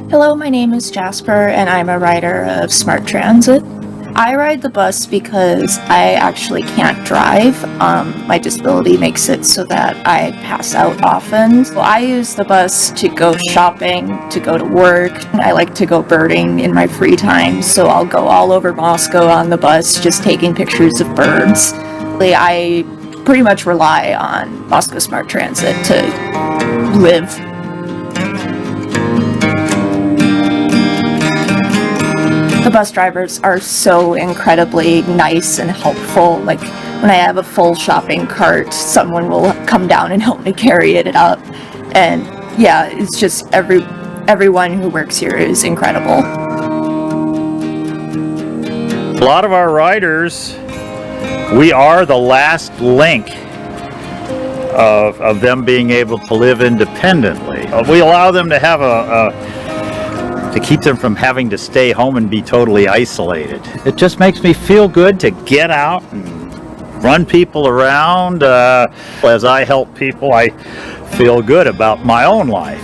Hello, my name is Jasper, and I'm a rider of Smart Transit. I ride the bus because I actually can't drive. My disability makes it so that I pass out often. So I use the bus to go shopping, to go to work. I like to go birding in my free time, so I'll go all over Moscow on the bus just taking pictures of birds. I pretty much rely on Moscow Smart Transit to live. The bus drivers are so incredibly nice and helpful. Like when I have a full shopping cart, someone will come down and help me carry it up. And yeah, it's just everyone who works here is incredible. A lot of our riders, we are the last link of them being able to live independently. We allow them to have to keep them from having to stay home and be totally isolated. It just makes me feel good to get out and run people around. As I help people, I feel good about my own life.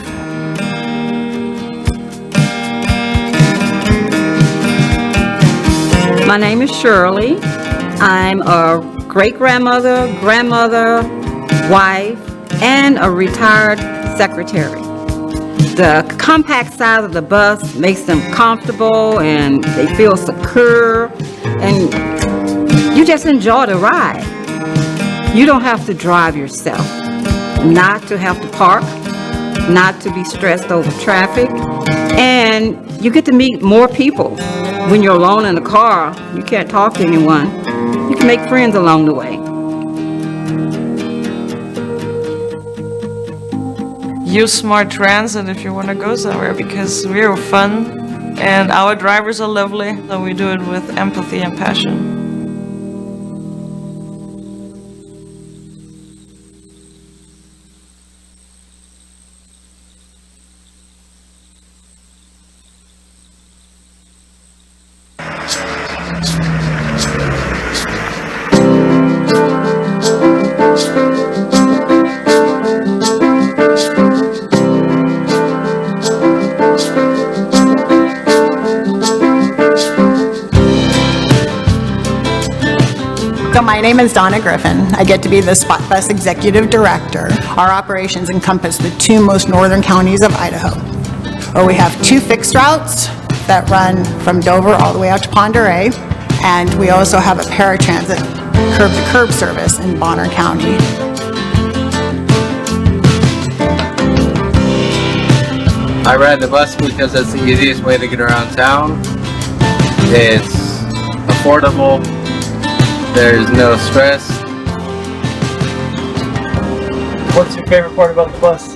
My name is Shirley. I'm a great-grandmother, grandmother, wife, and a retired secretary. The compact size of the bus makes them comfortable and they feel secure, and you just enjoy the ride. You don't have to drive yourself, not to have to park, not to be stressed over traffic, and you get to meet more people. When you're alone in the car, you can't talk to anyone. You can make friends along the way. Use Smart Transit if you want to go somewhere, because we're fun and our drivers are lovely, so we do it with empathy and passion. So my name is Donna Griffin. I get to be the Spot Bus Executive Director. Our operations encompass the two most northern counties of Idaho. We have two fixed routes that run from Dover all the way out to Pend Oreille, and we also have a paratransit curb-to-curb service in Bonner County. I ride the bus because it's the easiest way to get around town. It's affordable. There's no stress. What's your favorite part about the bus?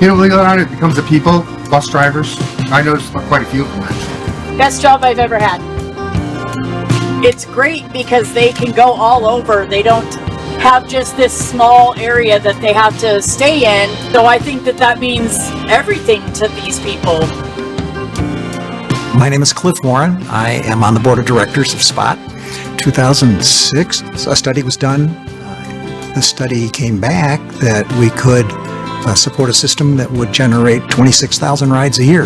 You know, later on it becomes the people, bus drivers. I noticed quite a few of them actually. Best job I've ever had. It's great because they can go all over. They don't have just this small area that they have to stay in. So I think that means everything to these people. My name is Cliff Warren. I am on the board of directors of SPOT. 2006, a study was done. The study came back that we could support a system that would generate 26,000 rides a year.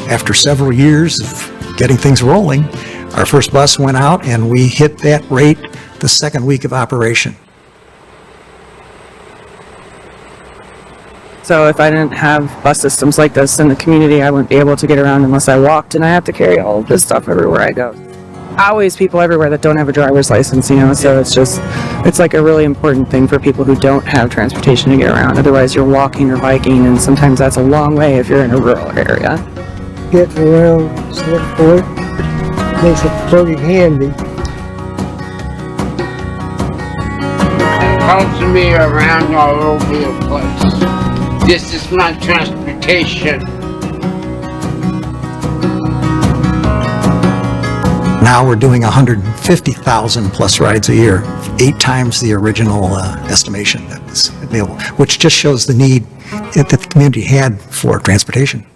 After several years of getting things rolling, our first bus went out and we hit that rate the second week of operation. So if I didn't have bus systems like this in the community, I wouldn't be able to get around unless I walked, and I have to carry all of this stuff everywhere I go. Always people everywhere that don't have a driver's license, so it's like a really important thing for people who don't have transportation to get around. Otherwise you're walking or biking, and sometimes that's a long way if you're in a rural area. Getting around Slickport makes it pretty handy. Helps me around all over the place. This is my transportation. Now we're doing 150,000 plus rides a year, 8 times the original estimation that was available, which just shows the need that the community had for transportation.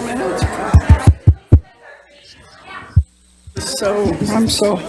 minutes. I'm so.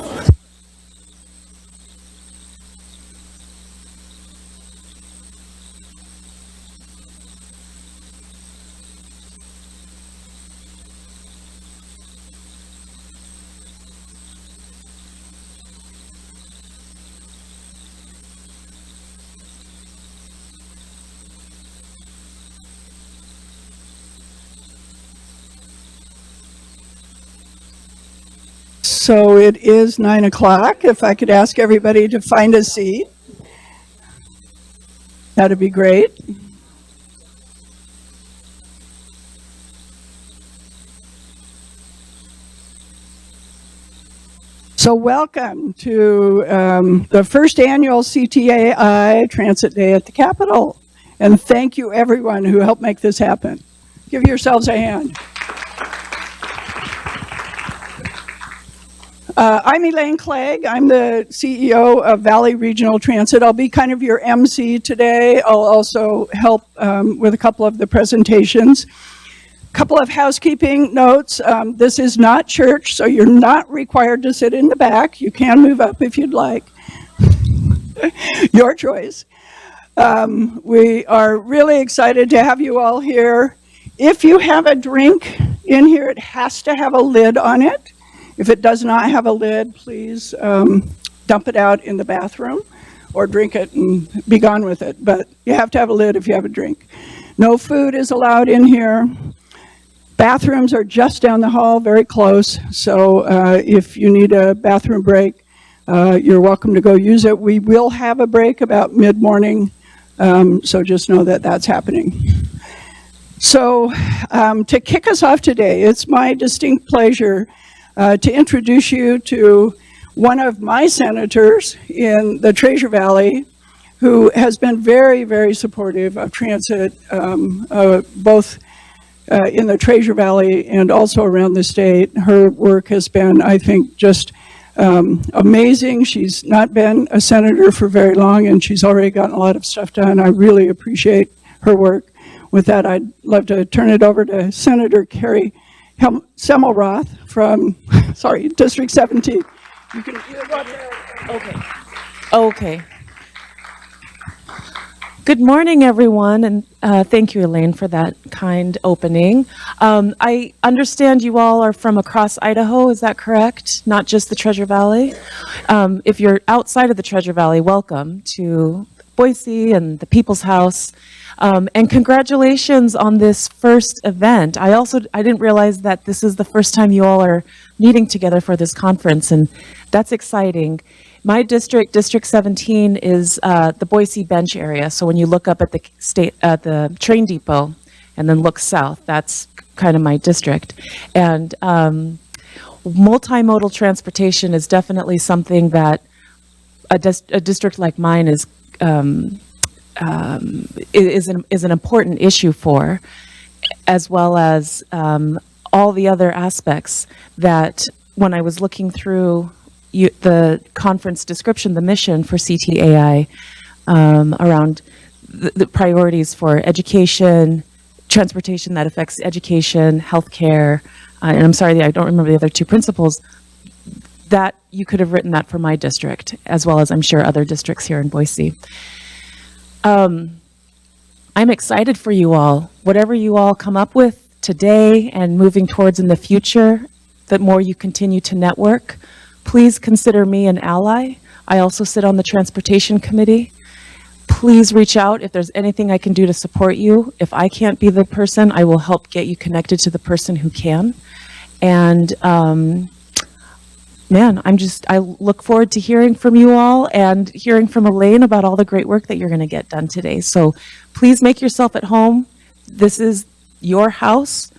So it is 9 o'clock. If I could ask everybody to find a seat, that'd be great. So welcome to the first annual CTAI Transit Day at the Capitol. And thank you everyone who helped make this happen. Give yourselves a hand. I'm Elaine Clegg. I'm the CEO of Valley Regional Transit. I'll be kind of your MC today. I'll also help with a couple of the presentations. Couple of housekeeping notes. This is not church, so you're not required to sit in the back. You can move up if you'd like. Your choice. We are really excited to have you all here. If you have a drink in here, it has to have a lid on it. If it does not have a lid, please dump it out in the bathroom or drink it and be gone with it. But you have to have a lid if you have a drink. No food is allowed in here. Bathrooms are just down the hall, very close. So if you need a bathroom break, you're welcome to go use it. We will have a break about mid-morning, so just know that that's happening. So to kick us off today, it's my distinct pleasure to introduce you to one of my senators in the Treasure Valley, who has been very, very supportive of transit, both in the Treasure Valley and also around the state. Her work has been, I think, just amazing. She's not been a senator for very long, and she's already gotten a lot of stuff done. I really appreciate her work. With that, I'd love to turn it over to Senator Carrie Semmelroth from, District 17. You can go up there. Okay. Good morning, everyone, and thank you, Elaine, for that kind opening. I understand you all are from across Idaho, is that correct? Not just the Treasure Valley? If you're outside of the Treasure Valley, welcome to Boise and the People's House. And congratulations on this first event. I didn't realize that this is the first time you all are meeting together for this conference, and that's exciting. My district, District 17, is the Boise Bench area. So when you look up at the train depot and then look south, that's kind of my district. And multimodal transportation is definitely something that a district like mine is an important issue for, as well as all the other aspects that when I was looking through the conference description, the mission for CTAI, around the priorities for education, transportation that affects education, healthcare, and I'm sorry, I don't remember the other two principles, that you could have written that for my district, as well as I'm sure other districts here in Boise. I'm excited for you all. Whatever you all come up with today and moving towards in the future, the more you continue to network, please consider me an ally. I also sit on the Transportation Committee. Please reach out if there's anything I can do to support you. If I can't be the person, I will help get you connected to the person who can. And man, I look forward to hearing from you all and hearing from Elaine about all the great work that you're going to get done today. So please make yourself at home. This is your house.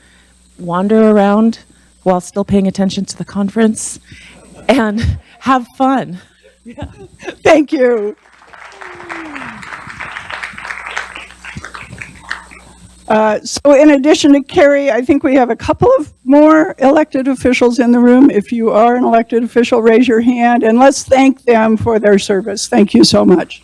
Wander around while still paying attention to the conference and have fun. Thank you. So in addition to Carrie, I think we have a couple of more elected officials in the room. If you are an elected official, raise your hand and let's thank them for their service. Thank you so much.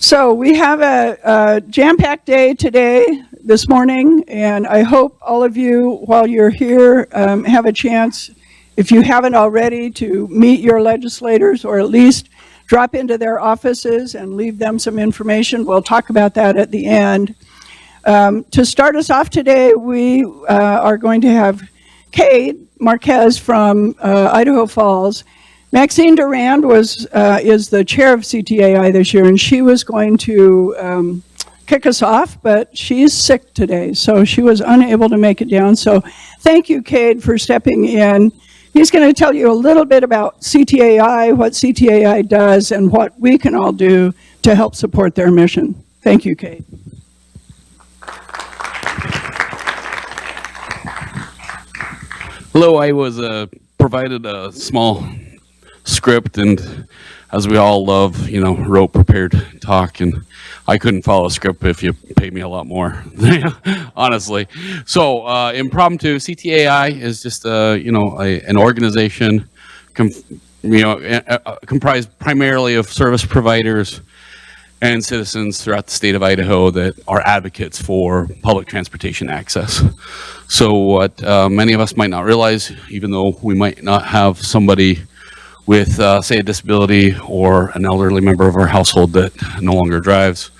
So we have a jam-packed day today, this morning, and I hope all of you, while you're here, have a chance, if you haven't already, to meet your legislators or at least drop into their offices and leave them some information. We'll talk about that at the end. To start us off today, we are going to have Kate Marquez from Idaho Falls. Maxine Durand is the chair of CTAI this year, and she was going to kick us off, but she's sick today, so she was unable to make it down. So thank you, Cade, for stepping in. He's going to tell you a little bit about CTAI, what CTAI does, and what we can all do to help support their mission. Thank you, Cade. Hello, I was provided a small script, and as we all love, wrote, prepared, talk, and I couldn't follow a script if you paid me a lot more, honestly. So impromptu, CTAI is just an organization comprised primarily of service providers and citizens throughout the state of Idaho that are advocates for public transportation access. So what many of us might not realize, even though we might not have somebody with, say, a disability or an elderly member of our household that no longer drives,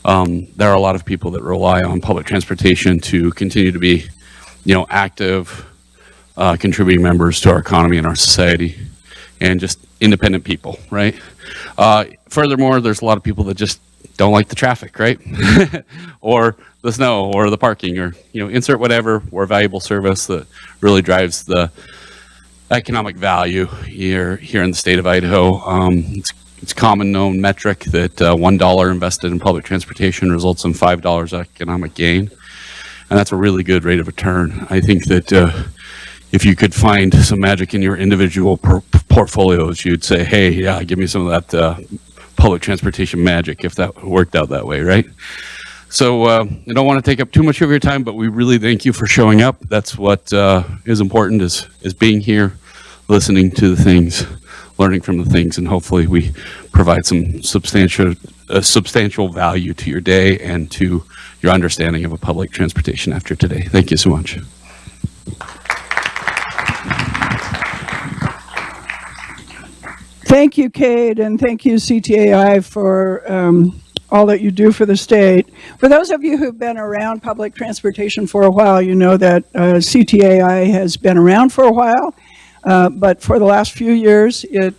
there are a lot of people that rely on public transportation to continue to be, active, contributing members to our economy and our society, and just independent people, right? Furthermore, there's a lot of people that just don't like the traffic, right? Or the snow, or the parking, or insert whatever, or valuable service that really drives the economic value here in the state of Idaho. It's common known metric that $1 invested in public transportation results in $5 economic gain, and that's a really good rate of return. I think that if you could find some magic in your individual portfolios, you'd say, hey, yeah, give me some of that public transportation magic if that worked out that way, right? So I don't want to take up too much of your time, but we really thank you for showing up. That's what is important, is being here, listening to the things, learning from the things, and hopefully we provide some substantial value to your day and to your understanding of a public transportation after today. Thank you so much. Thank you, Cade, and thank you, CTAI, for all that you do for the state. For those of you who've been around public transportation for a while, you know that CTAI has been around for a while, but for the last few years, it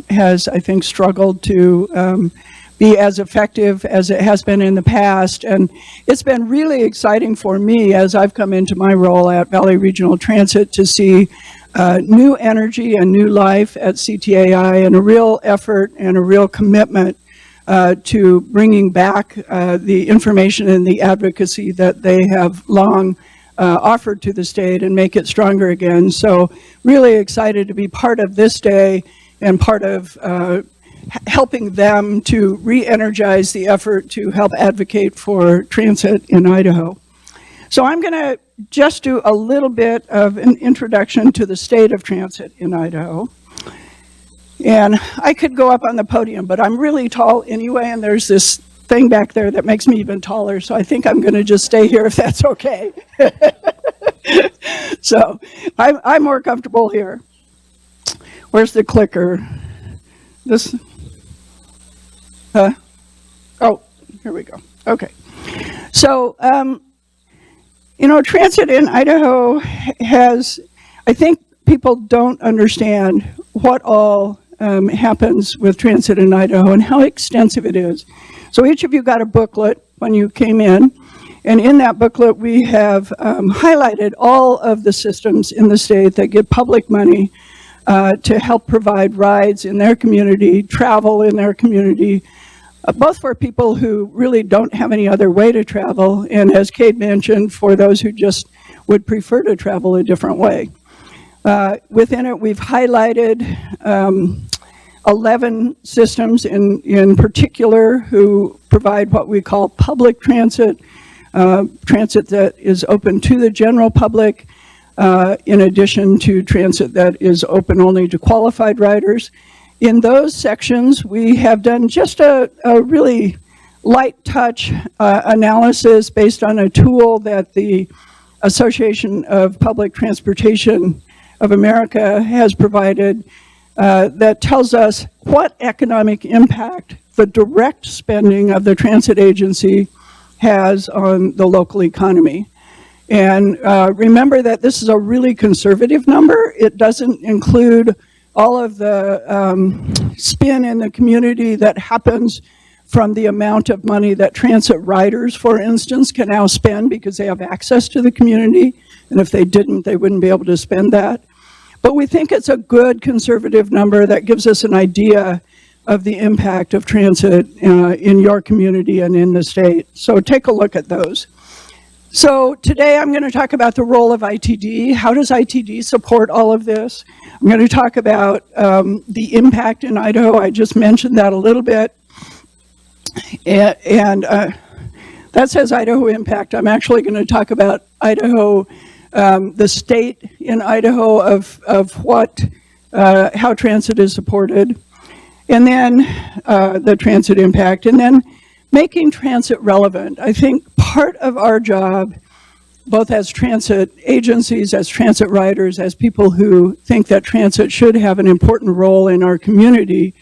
has, I think, struggled to be as effective as it has been in the past. And it's been really exciting for me as I've come into my role at Valley Regional Transit to see new energy and new life at CTAI, and a real effort and a real commitment to bringing back the information and the advocacy that they have long offered to the state and make it stronger again. So really excited to be part of this day and part of helping them to re-energize the effort to help advocate for transit in Idaho. So I'm going to just do a little bit of an introduction to the state of transit in Idaho. And I could go up on the podium, but I'm really tall anyway, and there's this thing back there that makes me even taller, so I think I'm going to just stay here if that's okay. So I'm more comfortable here. Where's the clicker? This? Oh, here we go. Okay. So, transit in Idaho has, I think people don't understand what all happens with transit in Idaho and how extensive it is. So each of you got a booklet when you came in, and in that booklet we have highlighted all of the systems in the state that get public money to help provide rides in their community, travel in their community, both for people who really don't have any other way to travel, and as Kate mentioned, for those who just would prefer to travel a different way. Within it, we've highlighted 11 systems in particular who provide what we call public transit, transit that is open to the general public, in addition to transit that is open only to qualified riders. In those sections, we have done just a really light touch analysis based on a tool that the Association of Public Transportation of America has provided that tells us what economic impact the direct spending of the transit agency has on the local economy. And remember that this is a really conservative number. It doesn't include all of the spin in the community that happens from the amount of money that transit riders, for instance, can now spend because they have access to the community. And if they didn't, they wouldn't be able to spend that. But we think it's a good conservative number that gives us an idea of the impact of transit in your community and in the state. So take a look at those. So today I'm going to talk about the role of ITD. How does ITD support all of this? I'm going to talk about the impact in Idaho. I just mentioned that a little bit. And that says Idaho impact. I'm actually going to talk about Idaho, the state in Idaho of what, how transit is supported, and then the transit impact, and then making transit relevant. I think part of our job, both as transit agencies, as transit riders, as people who think that transit should have an important role in our community,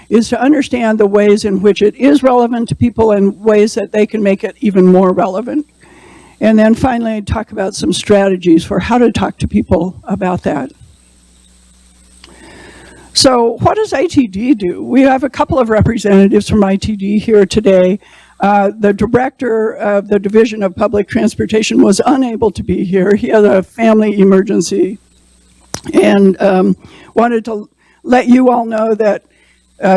is to understand the ways in which it is relevant to people and ways that they can make it even more relevant. And then finally, talk about some strategies for how to talk to people about that. So what does ITD do? We have a couple of representatives from ITD here today. The director of the Division of Public Transportation was unable to be here. He had a family emergency and wanted to let you all know that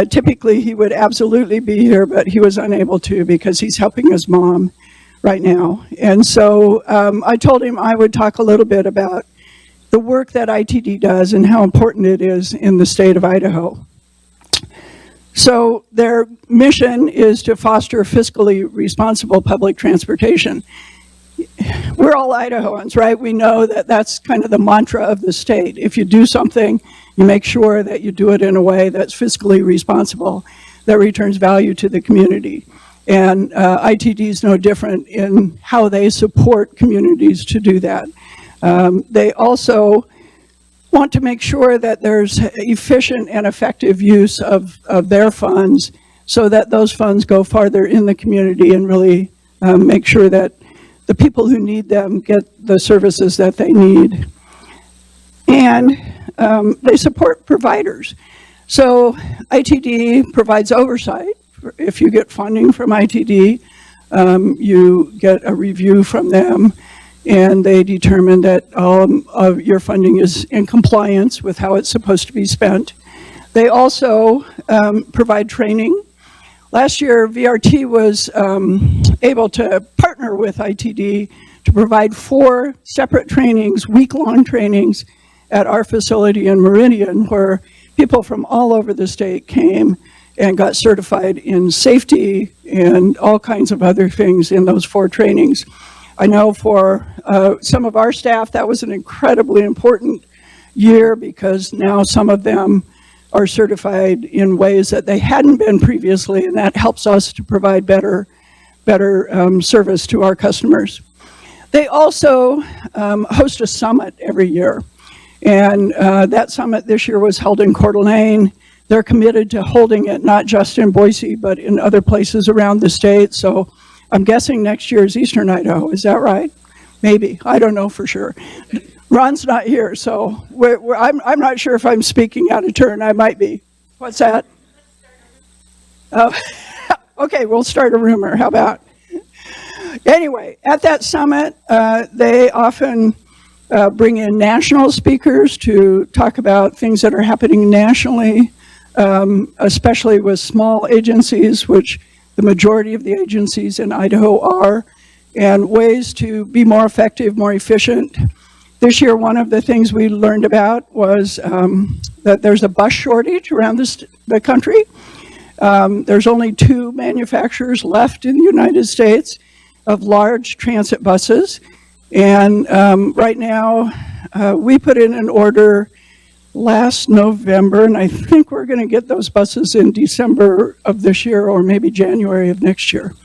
typically he would absolutely be here, but he was unable to because he's helping his mom right now. And so I told him I would talk a little bit about the work that ITD does and how important it is in the state of Idaho. So their mission is to foster fiscally responsible public transportation. We're all Idahoans, right? We know that that's kind of the mantra of the state. If you do something, you make sure that you do it in a way that's fiscally responsible, that returns value to the community. And ITD is no different in how they support communities to do that. They also want to make sure that there's efficient and effective use of their funds so that those funds go farther in the community and really make sure that the people who need them get the services that they need. And they support providers. So ITD provides oversight. If you get funding from ITD, you get a review from them, and they determine that all of your funding is in compliance with how it's supposed to be spent. They also provide training. Last year, VRT was able to partner with ITD to provide 4 separate trainings, week-long trainings at our facility in Meridian, where people from all over the state came and got certified in safety and all kinds of other things in those 4 trainings. I know for some of our staff, that was an incredibly important year because now some of them are certified in ways that they hadn't been previously, and that helps us to provide better service to our customers. They also host a summit every year, and that summit this year was held in Coeur d'Alene. They're committed to holding it not just in Boise, but in other places around the state. So I'm guessing next year is Eastern Idaho. Is that right? Maybe. I don't know for sure. Ron's not here, so I'm not sure if I'm speaking out of turn. I might be. What's that? Oh, okay, we'll start a rumor. How about? Anyway, at that summit, they often bring in national speakers to talk about things that are happening nationally, especially with small agencies, which the majority of the agencies in Idaho are, and ways to be more effective, more efficient. This year, one of the things we learned about was that there's a bus shortage around the country. There's only 2 manufacturers left in the United States of large transit buses. And right now, we put in an order last November, and I think we're going to get those buses in December of this year or maybe January of next year.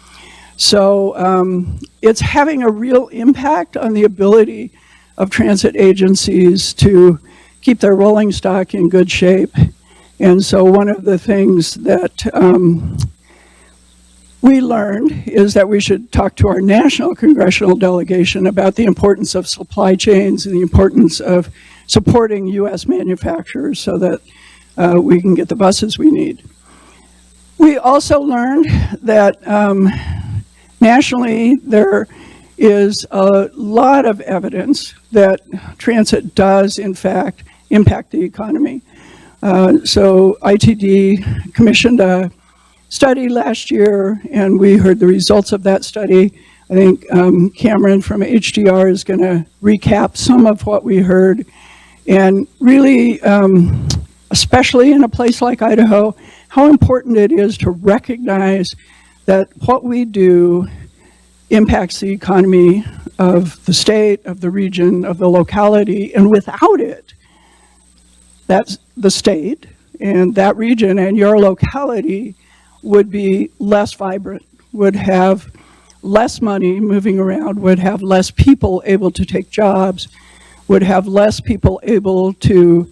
So it's having a real impact on the ability of transit agencies to keep their rolling stock in good shape. And so one of the things that we learned is that we should talk to our national congressional delegation about the importance of supply chains and the importance of supporting U.S. manufacturers so that we can get the buses we need. We also learned that nationally there is a lot of evidence that transit does, in fact, impact the economy. So ITD commissioned a study last year, and we heard the results of that study. I think Cameron from HDR is going to recap some of what we heard. And really, especially in a place like Idaho, how important it is to recognize that what we do impacts the economy of the state, of the region, of the locality, and without it, that's the state and that region and your locality would be less vibrant, would have less money moving around, would have less people able to take jobs, would have less people able to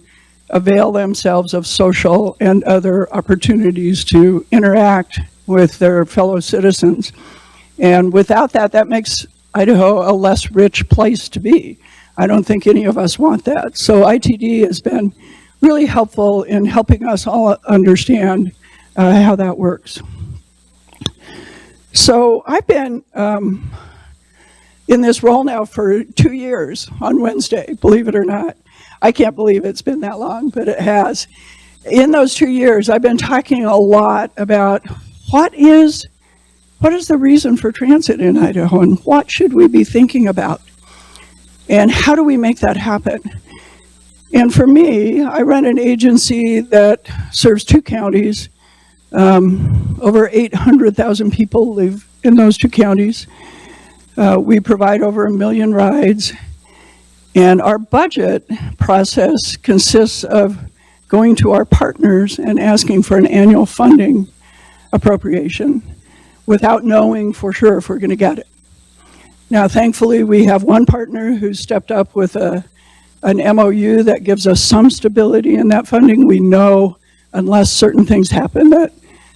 avail themselves of social and other opportunities to interact with their fellow citizens. And without that, that makes Idaho a less rich place to be. I don't think any of us want that. So ITD has been really helpful in helping us all understand how that works. So I've been in this role now for 2 years on Wednesday, believe it or not. I can't believe it's been that long, but it has. In those 2 years, I've been talking a lot about what is the reason for transit in Idaho and what should we be thinking about? And how do we make that happen? And for me, I run an agency that serves 2 counties. Over 800,000 people live in those 2 counties. We provide over 1 million rides. And our budget process consists of going to our partners and asking for an annual funding appropriation without knowing for sure if we're going to get it. Now, thankfully, we have one partner who stepped up with an MOU that gives us some stability in that funding. We know, unless certain things happen, that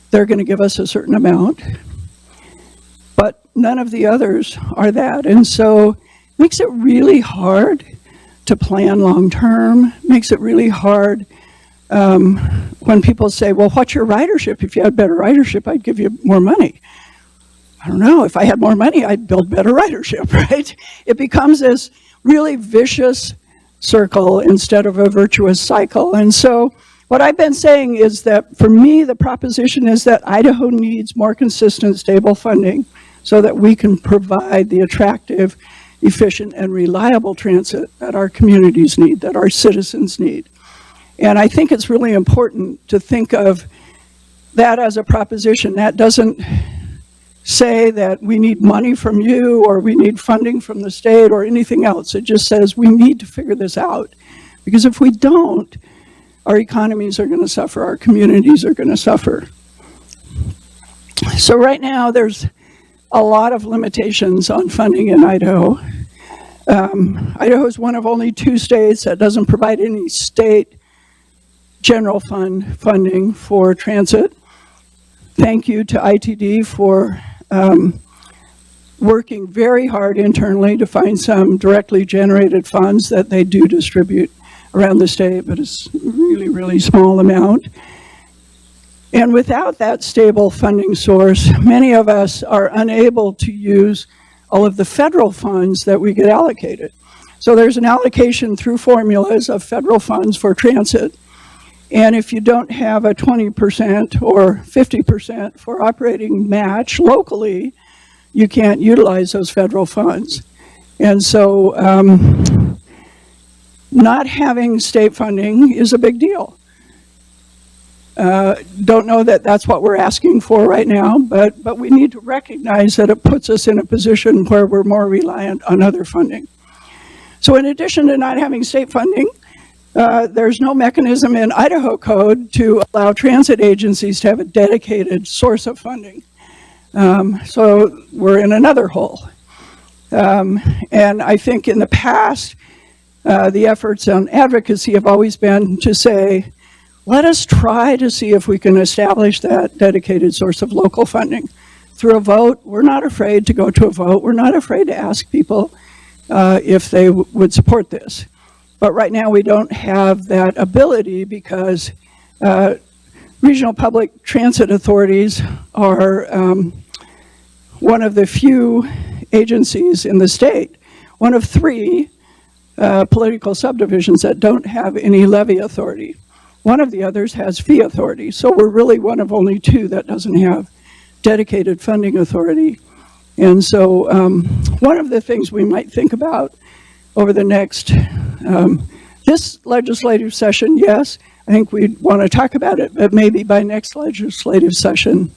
they're going to give us a certain amount. But none of the others are that. And so it makes it really hard to plan long-term, makes it really hard when people say, well, what's your ridership? If you had better ridership, I'd give you more money. I don't know, if I had more money, I'd build better ridership, right? It becomes this really vicious circle instead of a virtuous cycle. And so what I've been saying is that for me, the proposition is that Idaho needs more consistent, stable funding so that we can provide the attractive, efficient, and reliable transit that our communities need, that our citizens need. And I think it's really important to think of that as a proposition. That doesn't say that we need money from you or we need funding from the state or anything else. It just says we need to figure this out. Because if we don't, our economies are going to suffer, our communities are going to suffer. So right now there's a lot of limitations on funding in Idaho. Idaho is one of only 2 states that doesn't provide any state general fund funding for transit. Thank you to ITD for working very hard internally to find some directly generated funds that they do distribute around the state, but it's really, really small amount. And without that stable funding source, many of us are unable to use all of the federal funds that we get allocated. So there's an allocation through formulas of federal funds for transit. And if you don't have a 20% or 50% for operating match locally, you can't utilize those federal funds. And so not having state funding is a big deal. Don't know that that's what we're asking for right now, but we need to recognize that it puts us in a position where we're more reliant on other funding. So in addition to not having state funding, There's no mechanism in Idaho code to allow transit agencies to have a dedicated source of funding. So we're in another hole. And I think in the past, the efforts on advocacy have always been to say, let us try to see if we can establish that dedicated source of local funding. Through a vote, we're not afraid to go to a vote. We're not afraid to ask people if they would support this. But right now we don't have that ability because regional public transit authorities are one of the few agencies in the state, one of 3 political subdivisions that don't have any levy authority. One of the others has fee authority, so we're really one of only 2 that doesn't have dedicated funding authority. And so one of the things we might think about over the next, this legislative session, yes, I think we'd want to talk about it, but maybe by next legislative session,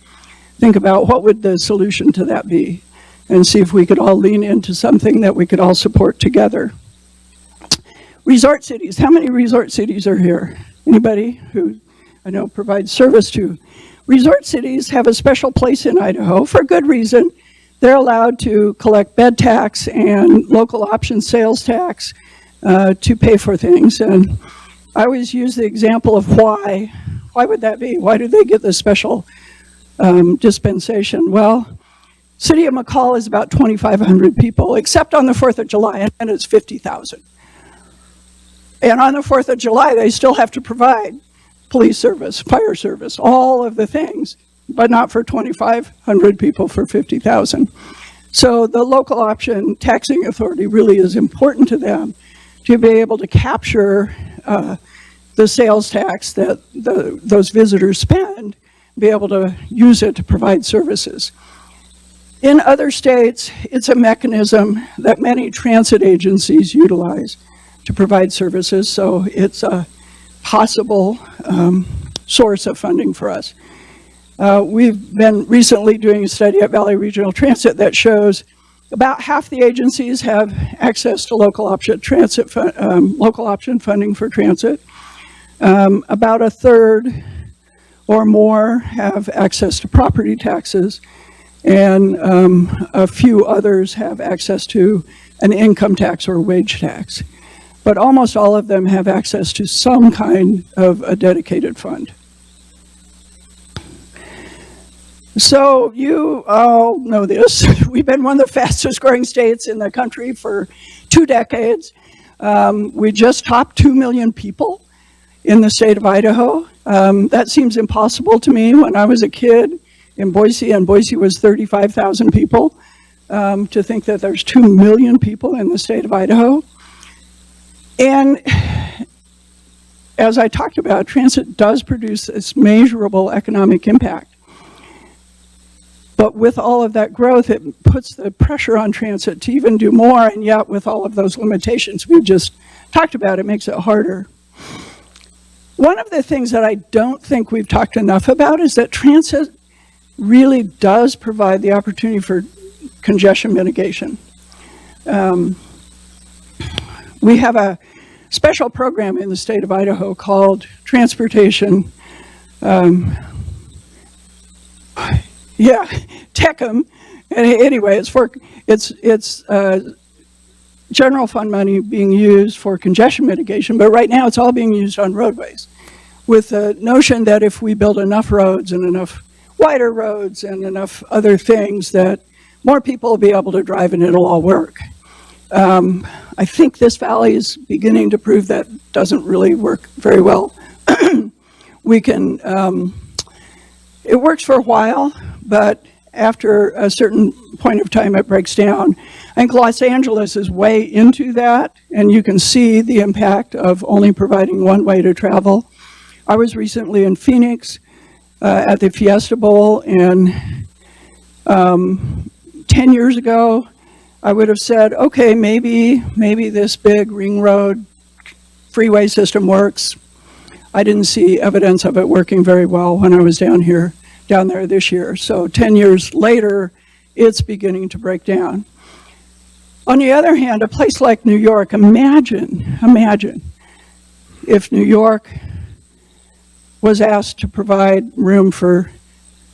think about what would the solution to that be and see if we could all lean into something that we could all support together. Resort cities, how many resort cities are here? Anybody who I know provides service to? Resort cities have a special place in Idaho for good reason. They're allowed to collect bed tax and local option sales tax to pay for things. And I always use the example of why. Why would that be? Why do they get this special dispensation? Well, City of McCall is about 2,500 people, except on the 4th of July, and it's 50,000. And on the 4th of July, they still have to provide police service, fire service, all of the things, but not for 2,500 people, for 50,000. So the local option taxing authority really is important to them to be able to capture the sales tax that those visitors spend, be able to use it to provide services. In other states, it's a mechanism that many transit agencies utilize to provide services, so it's a possible source of funding for us. We've been recently doing a study at Valley Regional Transit that shows about half the agencies have access to local option funding for transit. About a third or more have access to property taxes, and a few others have access to an income tax or wage tax. But almost all of them have access to some kind of a dedicated fund. So you all know this. We've been one of the fastest growing states in the country for 2 decades. We just topped 2 million people in the state of Idaho. That seems impossible to me. When I was a kid in Boise, and Boise was 35,000 people, to think that there's 2 million people in the state of Idaho. And as I talked about, transit does produce this measurable economic impact. But with all of that growth, it puts the pressure on transit to even do more, and yet with all of those limitations we've just talked about, it makes it harder. One of the things that I don't think we've talked enough about is that transit really does provide the opportunity for congestion mitigation. We have a special program in the state of Idaho called Transportation, TECM. And anyway, it's general fund money being used for congestion mitigation, but right now it's all being used on roadways, with the notion that if we build enough roads and enough wider roads and enough other things, that more people will be able to drive and it'll all work. I think this valley is beginning to prove that doesn't really work very well. We can, it works for a while, but after a certain point of time it breaks down. I think Los Angeles is way into that, and you can see the impact of only providing one way to travel. I was recently in Phoenix at the Fiesta Bowl, and 10 years ago, I would have said, okay, maybe this big ring road freeway system works. I didn't see evidence of it working very well when I was down there this year. So 10 years later, it's beginning to break down. On the other hand, a place like New York, imagine if New York was asked to provide room for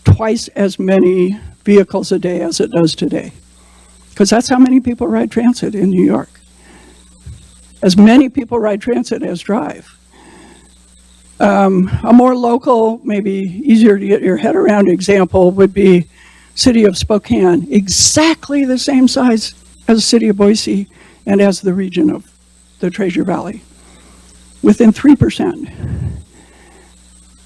twice as many vehicles a day as it does today. Because that's how many people ride transit in New York. As many people ride transit as drive. A more local, maybe easier to get your head around example would be city of Spokane, exactly the same size as the city of Boise and as the region of the Treasure Valley, within 3%.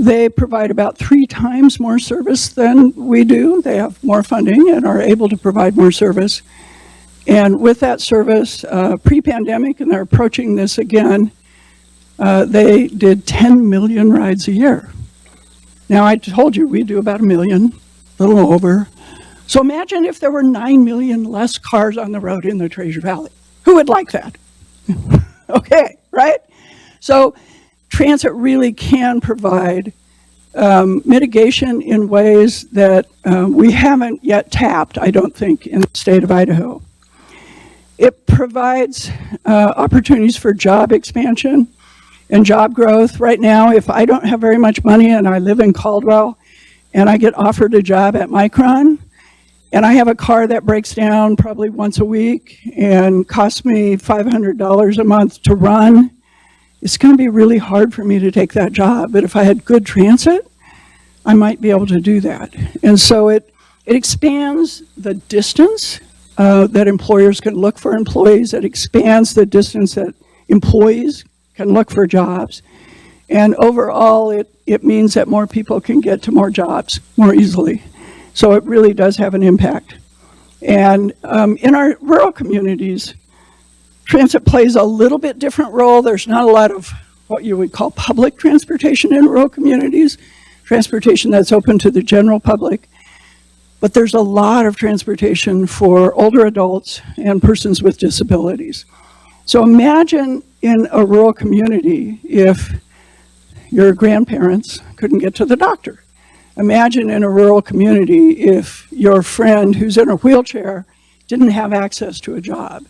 They provide about 3 times more service than we do. They have more funding and are able to provide more service. And with that service, pre-pandemic, and they're approaching this again, they did 10 million rides a year. Now, I told you we do about 1 million, a little over. So imagine if there were 9 million less cars on the road in the Treasure Valley. Who would like that? Okay, right? So transit really can provide mitigation in ways that we haven't yet tapped, I don't think, in the state of Idaho. It provides opportunities for job expansion and job growth. Right now, if I don't have very much money and I live in Caldwell and I get offered a job at Micron and I have a car that breaks down probably once a week and costs me $500 a month to run, it's going to be really hard for me to take that job. But if I had good transit, I might be able to do that. And so it expands the distance that employers can look for employees. It expands the distance that employees can look for jobs. And overall, it means that more people can get to more jobs more easily. So it really does have an impact. And in our rural communities, transit plays a little bit different role. There's not a lot of what you would call public transportation in rural communities, transportation that's open to the general public. But there's a lot of transportation for older adults and persons with disabilities. So imagine in a rural community if your grandparents couldn't get to the doctor. Imagine in a rural community if your friend who's in a wheelchair didn't have access to a job.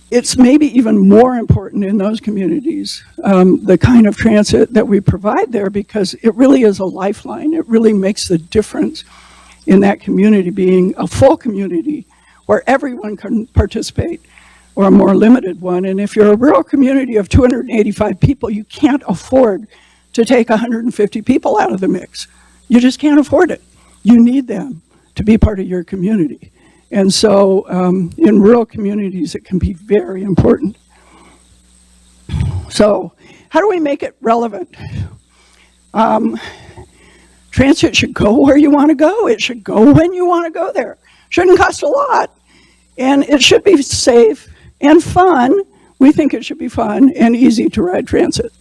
It's maybe even more important in those communities, the kind of transit that we provide there, because it really is a lifeline. It really makes the difference in that community being a full community where everyone can participate, or a more limited one. And if you're a rural community of 285 people, you can't afford to take 150 people out of the mix. You just can't afford it. You need them to be part of your community. And so in rural communities, it can be very important. So how do we make it relevant? Transit should go where you want to go. It should go when you want to go there. Shouldn't cost a lot. And it should be safe and fun. We think it should be fun and easy to ride transit.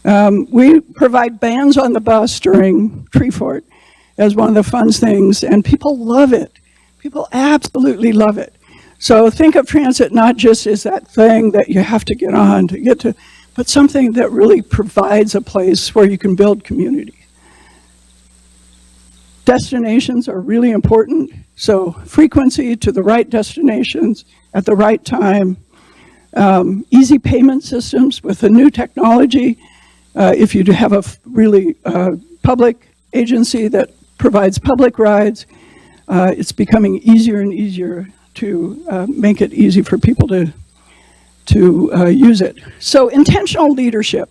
We provide bands on the bus during Tree Fort as one of the fun things, and people love it. People absolutely love it. So think of transit not just as that thing that you have to get on to get to, but something that really provides a place where you can build community. Destinations are really important. So frequency to the right destinations at the right time. Easy payment systems with the new technology. If you have a really public agency that provides public rides, it's becoming easier and easier to make it easy for people to use it. So intentional leadership.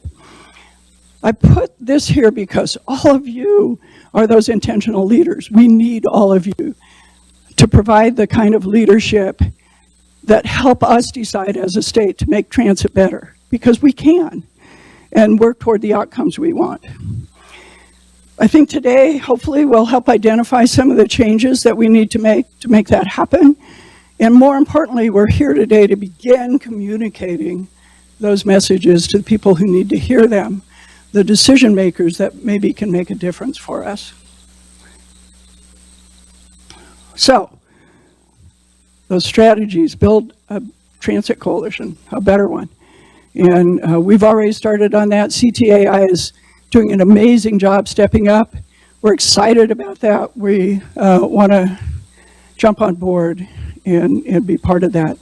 I put this here because all of you are those intentional leaders. We need all of you to provide the kind of leadership that help us decide as a state to make transit better, because we can, and work toward the outcomes we want. I think today, hopefully, we'll help identify some of the changes that we need to make that happen. And more importantly, we're here today to begin communicating those messages to the people who need to hear them, the decision makers that maybe can make a difference for us. So, those strategies, build a transit coalition, a better one. And we've already started on that. CTAI is doing an amazing job stepping up. We're excited about that. We want to jump on board and be part of that.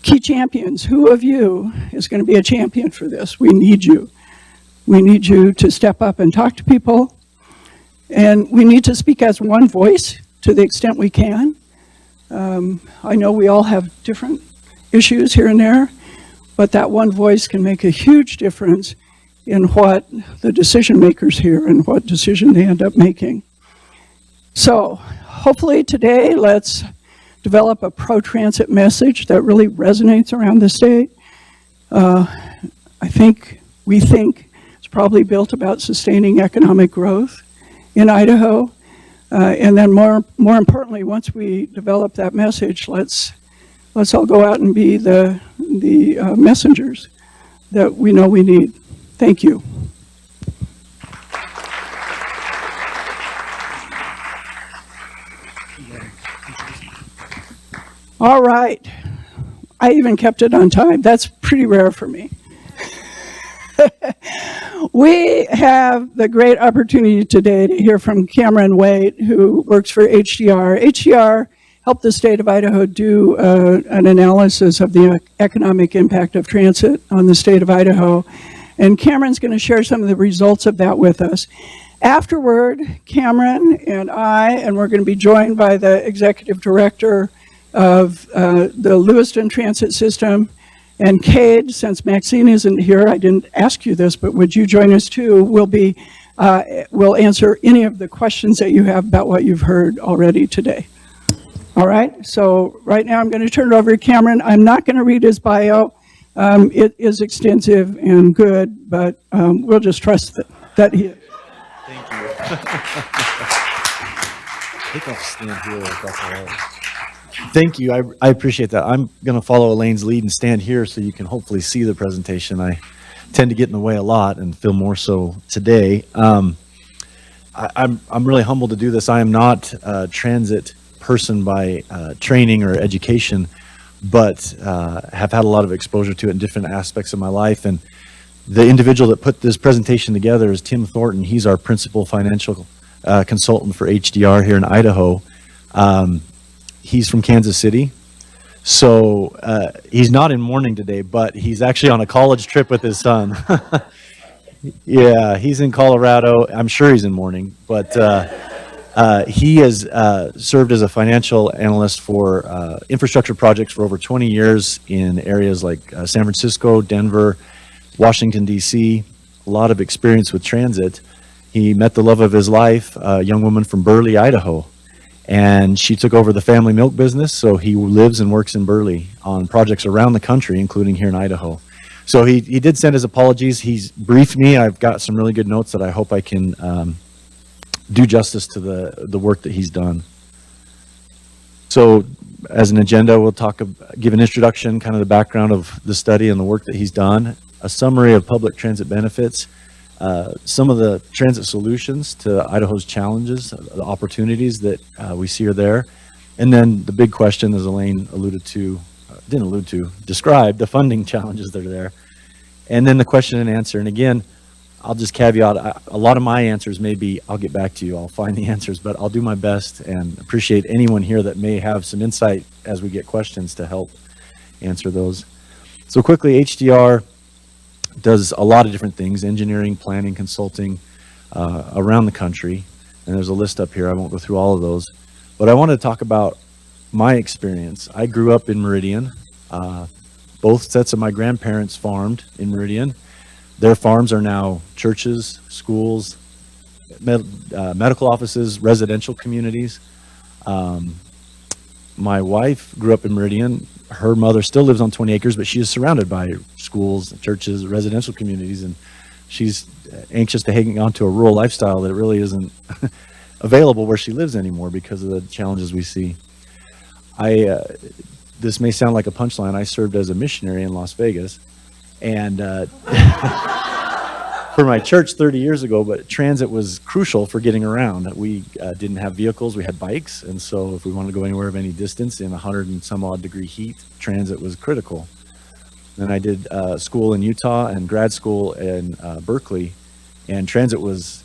key champions. Who of you is going to be a champion for this? We need you. We need you to step up and talk to people. And we need to speak as one voice to the extent we can. I know we all have different issues here and there, but that one voice can make a huge difference in what the decision makers hear and what decision they end up making. So hopefully today, let's develop a pro-transit message that really resonates around the state. We think it's probably built about sustaining economic growth in Idaho. And then more importantly, once we develop that message, let's all go out and be the messengers that we know we need. Thank you. All right. I even kept it on time. That's pretty rare for me. We have the great opportunity today to hear from Cameron Waite, who works for HDR. HDR helped the state of Idaho do an analysis of the economic impact of transit on the state of Idaho. And Cameron's going to share some of the results of that with us. Afterward, Cameron and we're going to be joined by the executive director of the Lewiston Transit System. And Cade, since Maxine isn't here, I didn't ask you this, but would you join us too? We'll answer any of the questions that you have about what you've heard already today. All right, so right now I'm going to turn it over to Cameron. I'm not going to read his bio. It is extensive and good, but we'll just trust that he is. Thank you. I think I'll stand here if that's all right. Thank you. I appreciate that. I'm going to follow Elaine's lead and stand here so you can hopefully see the presentation. I tend to get in the way a lot and feel more so today. I'm really humbled to do this. I am not a transit person by training or education, but have had a lot of exposure to it in different aspects of my life. And the individual that put this presentation together is Tim Thornton. He's our principal financial consultant for HDR here in Idaho. He's from Kansas City, so he's not in mourning today, but he's actually on a college trip with his son. Yeah, he's in Colorado. I'm sure he's in mourning, but he has served as a financial analyst for infrastructure projects for over 20 years in areas like San Francisco, Denver, Washington, D.C., a lot of experience with transit. He met the love of his life, a young woman from Burley, Idaho. And she took over the family milk business, so he lives and works in Burley on projects around the country, including here in Idaho. So he did send his apologies. He's briefed me. I've got some really good notes that I hope I can do justice to the work that he's done. So as an agenda, we'll give an introduction, kind of the background of the study and the work that he's done, a summary of public transit benefits, some of the transit solutions to Idaho's challenges, the opportunities that we see are there. And then the big question, as Elaine described the funding challenges that are there. And then the question and answer. And again, I'll just caveat, a lot of my answers may be, I'll get back to you, I'll find the answers, but I'll do my best and appreciate anyone here that may have some insight as we get questions to help answer those. So quickly, HDR does a lot of different things, engineering, planning, consulting, around the country. And there's a list up here. I won't go through all of those. But I want to talk about my experience. I grew up in Meridian. Both sets of my grandparents farmed in Meridian. Their farms are now churches, schools, medical offices, residential communities. My wife grew up in Meridian. Her mother still lives on 20 acres, but she is surrounded by schools, churches, residential communities, and she's anxious to hang on to a rural lifestyle that really isn't available where she lives anymore because of the challenges we see. This may sound like a punchline. I served as a missionary in Las Vegas, and for my church 30 years ago, but transit was crucial for getting around. We didn't have vehicles, we had bikes, and so if we wanted to go anywhere of any distance in 100 and some odd degree heat, transit was critical. Then I did school in Utah and grad school in Berkeley, and transit was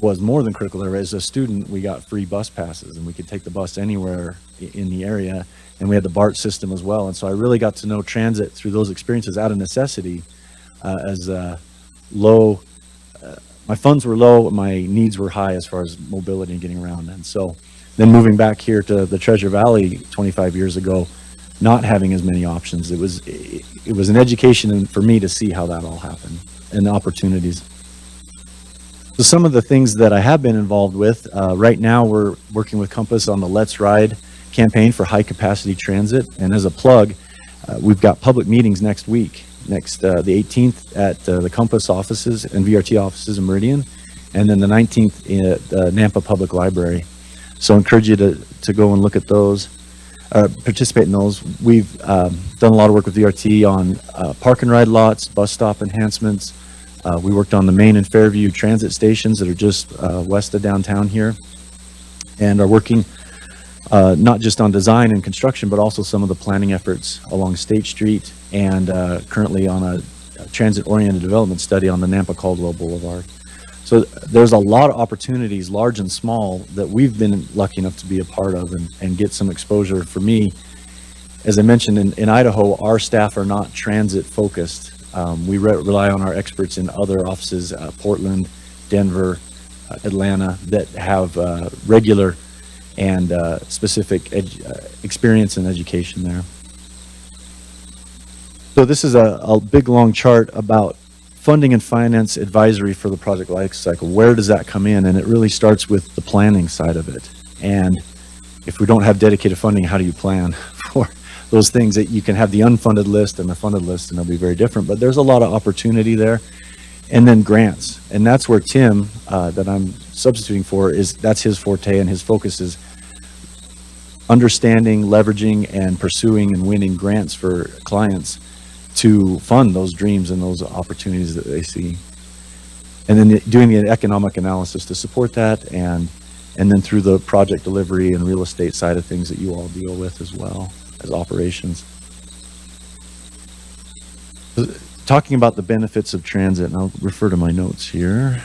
was more than critical there. As a student, we got free bus passes, and we could take the bus anywhere in the area, and we had the BART system as well. And so I really got to know transit through those experiences out of necessity. As low, my funds were low, my needs were high as far as mobility and getting around. And so then moving back here to the Treasure Valley 25 years ago, not having as many options, it was an education for me to see how that all happened and the opportunities. So some of the things that I have been involved with, right now we're working with Compass on the Let's Ride campaign for high capacity transit. And as a plug, we've got public meetings next week, the 18th at the Compass offices and VRT offices in Meridian, and then the 19th at Nampa Public Library. So I encourage you to go and look at those, participate in those. We've done a lot of work with VRT on park and ride lots, bus stop enhancements. We worked on the Main and Fairview transit stations that are just west of downtown here, and are working not just on design and construction, but also some of the planning efforts along State Street, and currently on a transit-oriented development study on the Nampa Caldwell Boulevard. So there's a lot of opportunities, large and small, that we've been lucky enough to be a part of and get some exposure. For me, as I mentioned, in Idaho, our staff are not transit focused. We rely on our experts in other offices, Portland, Denver, Atlanta, that have regular and specific experience and education there. So this is a big long chart about funding and finance advisory for the project life cycle. Where does that come in? And it really starts with the planning side of it. And if we don't have dedicated funding, how do you plan for those things? That you can have the unfunded list and the funded list, and they'll be very different, but there's a lot of opportunity there. And then grants, and that's where Tim, that I'm substituting for, that's his forte, and his focus is understanding, leveraging, and pursuing and winning grants for clients to fund those dreams and those opportunities that they see. And then doing the economic analysis to support that, and then through the project delivery and real estate side of things that you all deal with as well as operations. Talking about the benefits of transit, and I'll refer to my notes here.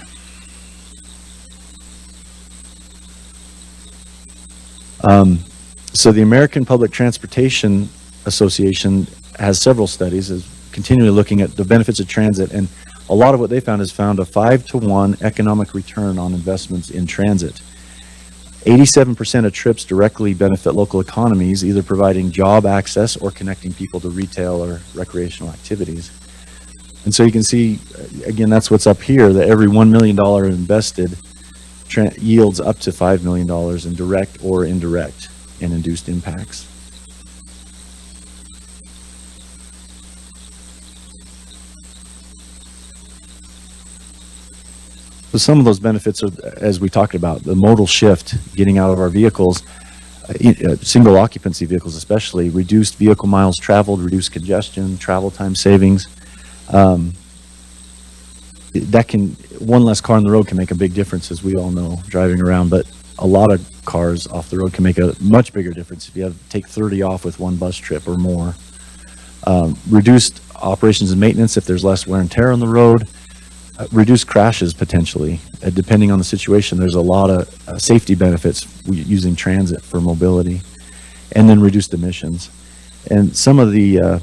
So the American Public Transportation Association has several studies, is continually looking at the benefits of transit, and a lot of what they found is a 5-to-1 economic return on investments in transit. 87% of trips directly benefit local economies, either providing job access or connecting people to retail or recreational activities. And so you can see, again, that's what's up here, that every $1 million invested yields up to $5 million in direct or indirect and induced impacts. So some of those benefits are, as we talked about, the modal shift, getting out of our vehicles, single occupancy vehicles especially, reduced vehicle miles traveled, reduced congestion, travel time savings. One less car on the road can make a big difference, as we all know, driving around, but a lot of cars off the road can make a much bigger difference if you have to take 30 off with one bus trip or more. Reduced operations and maintenance if there's less wear and tear on the road. Reduced crashes potentially. Depending on the situation, there's a lot of safety benefits using transit for mobility. And then reduced emissions. And some of the,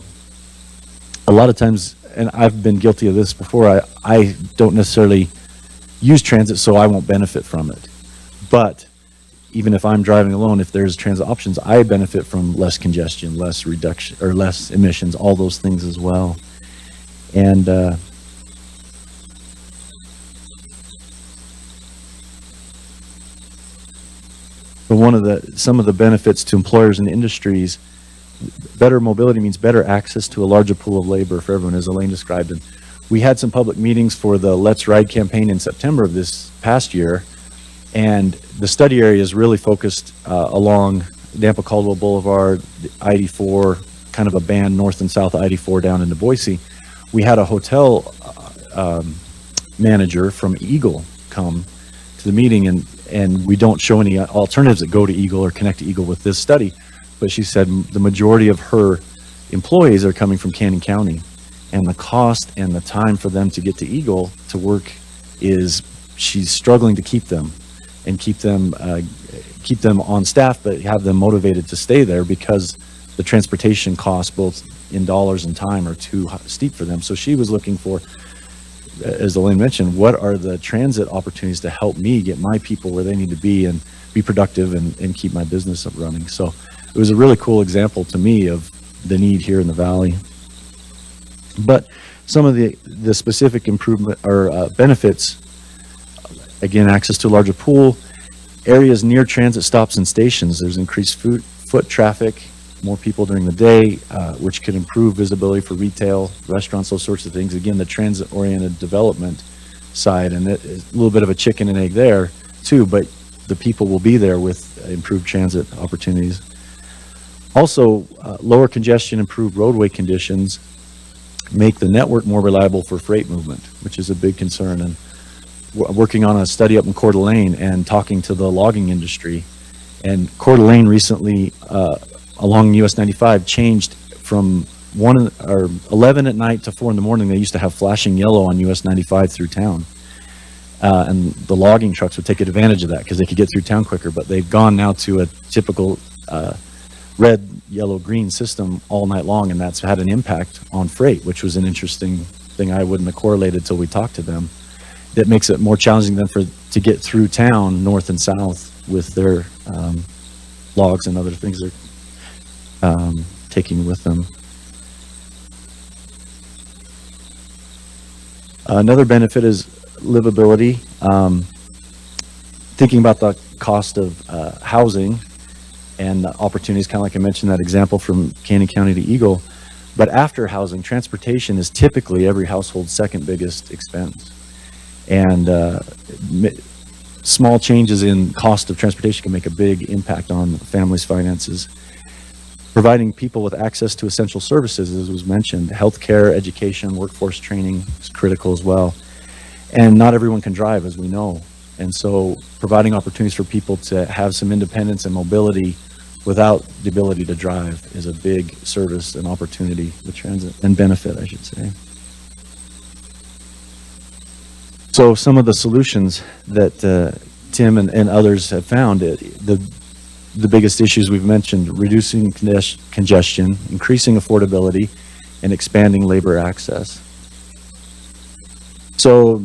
a lot of times, and I've been guilty of this before, I don't necessarily use transit, so I won't benefit from it. But even if I'm driving alone, if there's transit options, I benefit from less congestion, less reduction, or less emissions, all those things as well. And but some of the benefits to employers and industries, better mobility means better access to a larger pool of labor for everyone, as Elaine described. And we had some public meetings for the Let's Ride campaign in September of this past year, and the study area is really focused along Nampa Caldwell Boulevard, I-84, kind of a band north and south of I-84 down into Boise. We had a hotel manager from Eagle come to the meeting, and we don't show any alternatives that go to Eagle or connect to Eagle with this study, but she said the majority of her employees are coming from Canyon County, and the cost and the time for them to get to Eagle to work is she's struggling to keep them and keep them on staff, but have them motivated to stay there because the transportation costs, both in dollars and time, are too steep for them. So she was looking for, as Elaine mentioned, what are the transit opportunities to help me get my people where they need to be and be productive and keep my business up running. So it was a really cool example to me of the need here in the Valley. But some of the specific improvement or benefits, again, access to a larger pool, areas near transit stops and stations, there's increased foot traffic, more people during the day, which could improve visibility for retail, restaurants, those sorts of things. Again, the transit-oriented development side, and it is a little bit of a chicken and egg there too, but the people will be there with improved transit opportunities. Also, lower congestion, improved roadway conditions make the network more reliable for freight movement, which is a big concern. And working on a study up in Coeur d'Alene and talking to the logging industry. And Coeur d'Alene recently, along US 95, changed from 11 at night to 4 in the morning. They used to have flashing yellow on US 95 through town. And the logging trucks would take advantage of that because they could get through town quicker, but they've gone now to a typical red, yellow, green system all night long, and that's had an impact on freight, which was an interesting thing I wouldn't have correlated till we talked to them. That makes it more challenging then to get through town north and south with their logs and other things they're taking with them. Another benefit is livability. Thinking about the cost of housing and the opportunities, kind of like I mentioned that example from Canyon County to Eagle. But after housing, transportation is typically every household's second biggest expense. And small changes in cost of transportation can make a big impact on families' finances. Providing people with access to essential services, as was mentioned, healthcare, education, workforce training is critical as well. And not everyone can drive, as we know. And so providing opportunities for people to have some independence and mobility without the ability to drive is a big service and opportunity with transit, and benefit, I should say. So some of the solutions that Tim and others have found, the biggest issues we've mentioned: reducing congestion, increasing affordability, and expanding labor access. So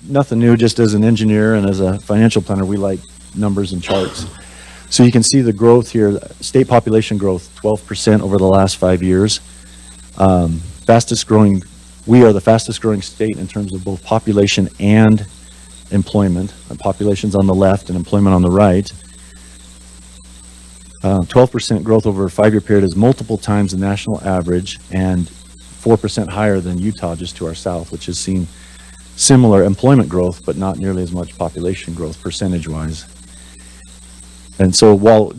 nothing new, just as an engineer and as a financial planner, we like numbers and charts. So you can see the growth here, state population growth, 12% over the last 5 years. Fastest growing, we are the fastest growing state in terms of both population and employment. Population's on the left and employment on the right. 12% growth over a 5-year period is multiple times the national average and 4% higher than Utah just to our south, which has seen similar employment growth, but not nearly as much population growth percentage-wise. And so while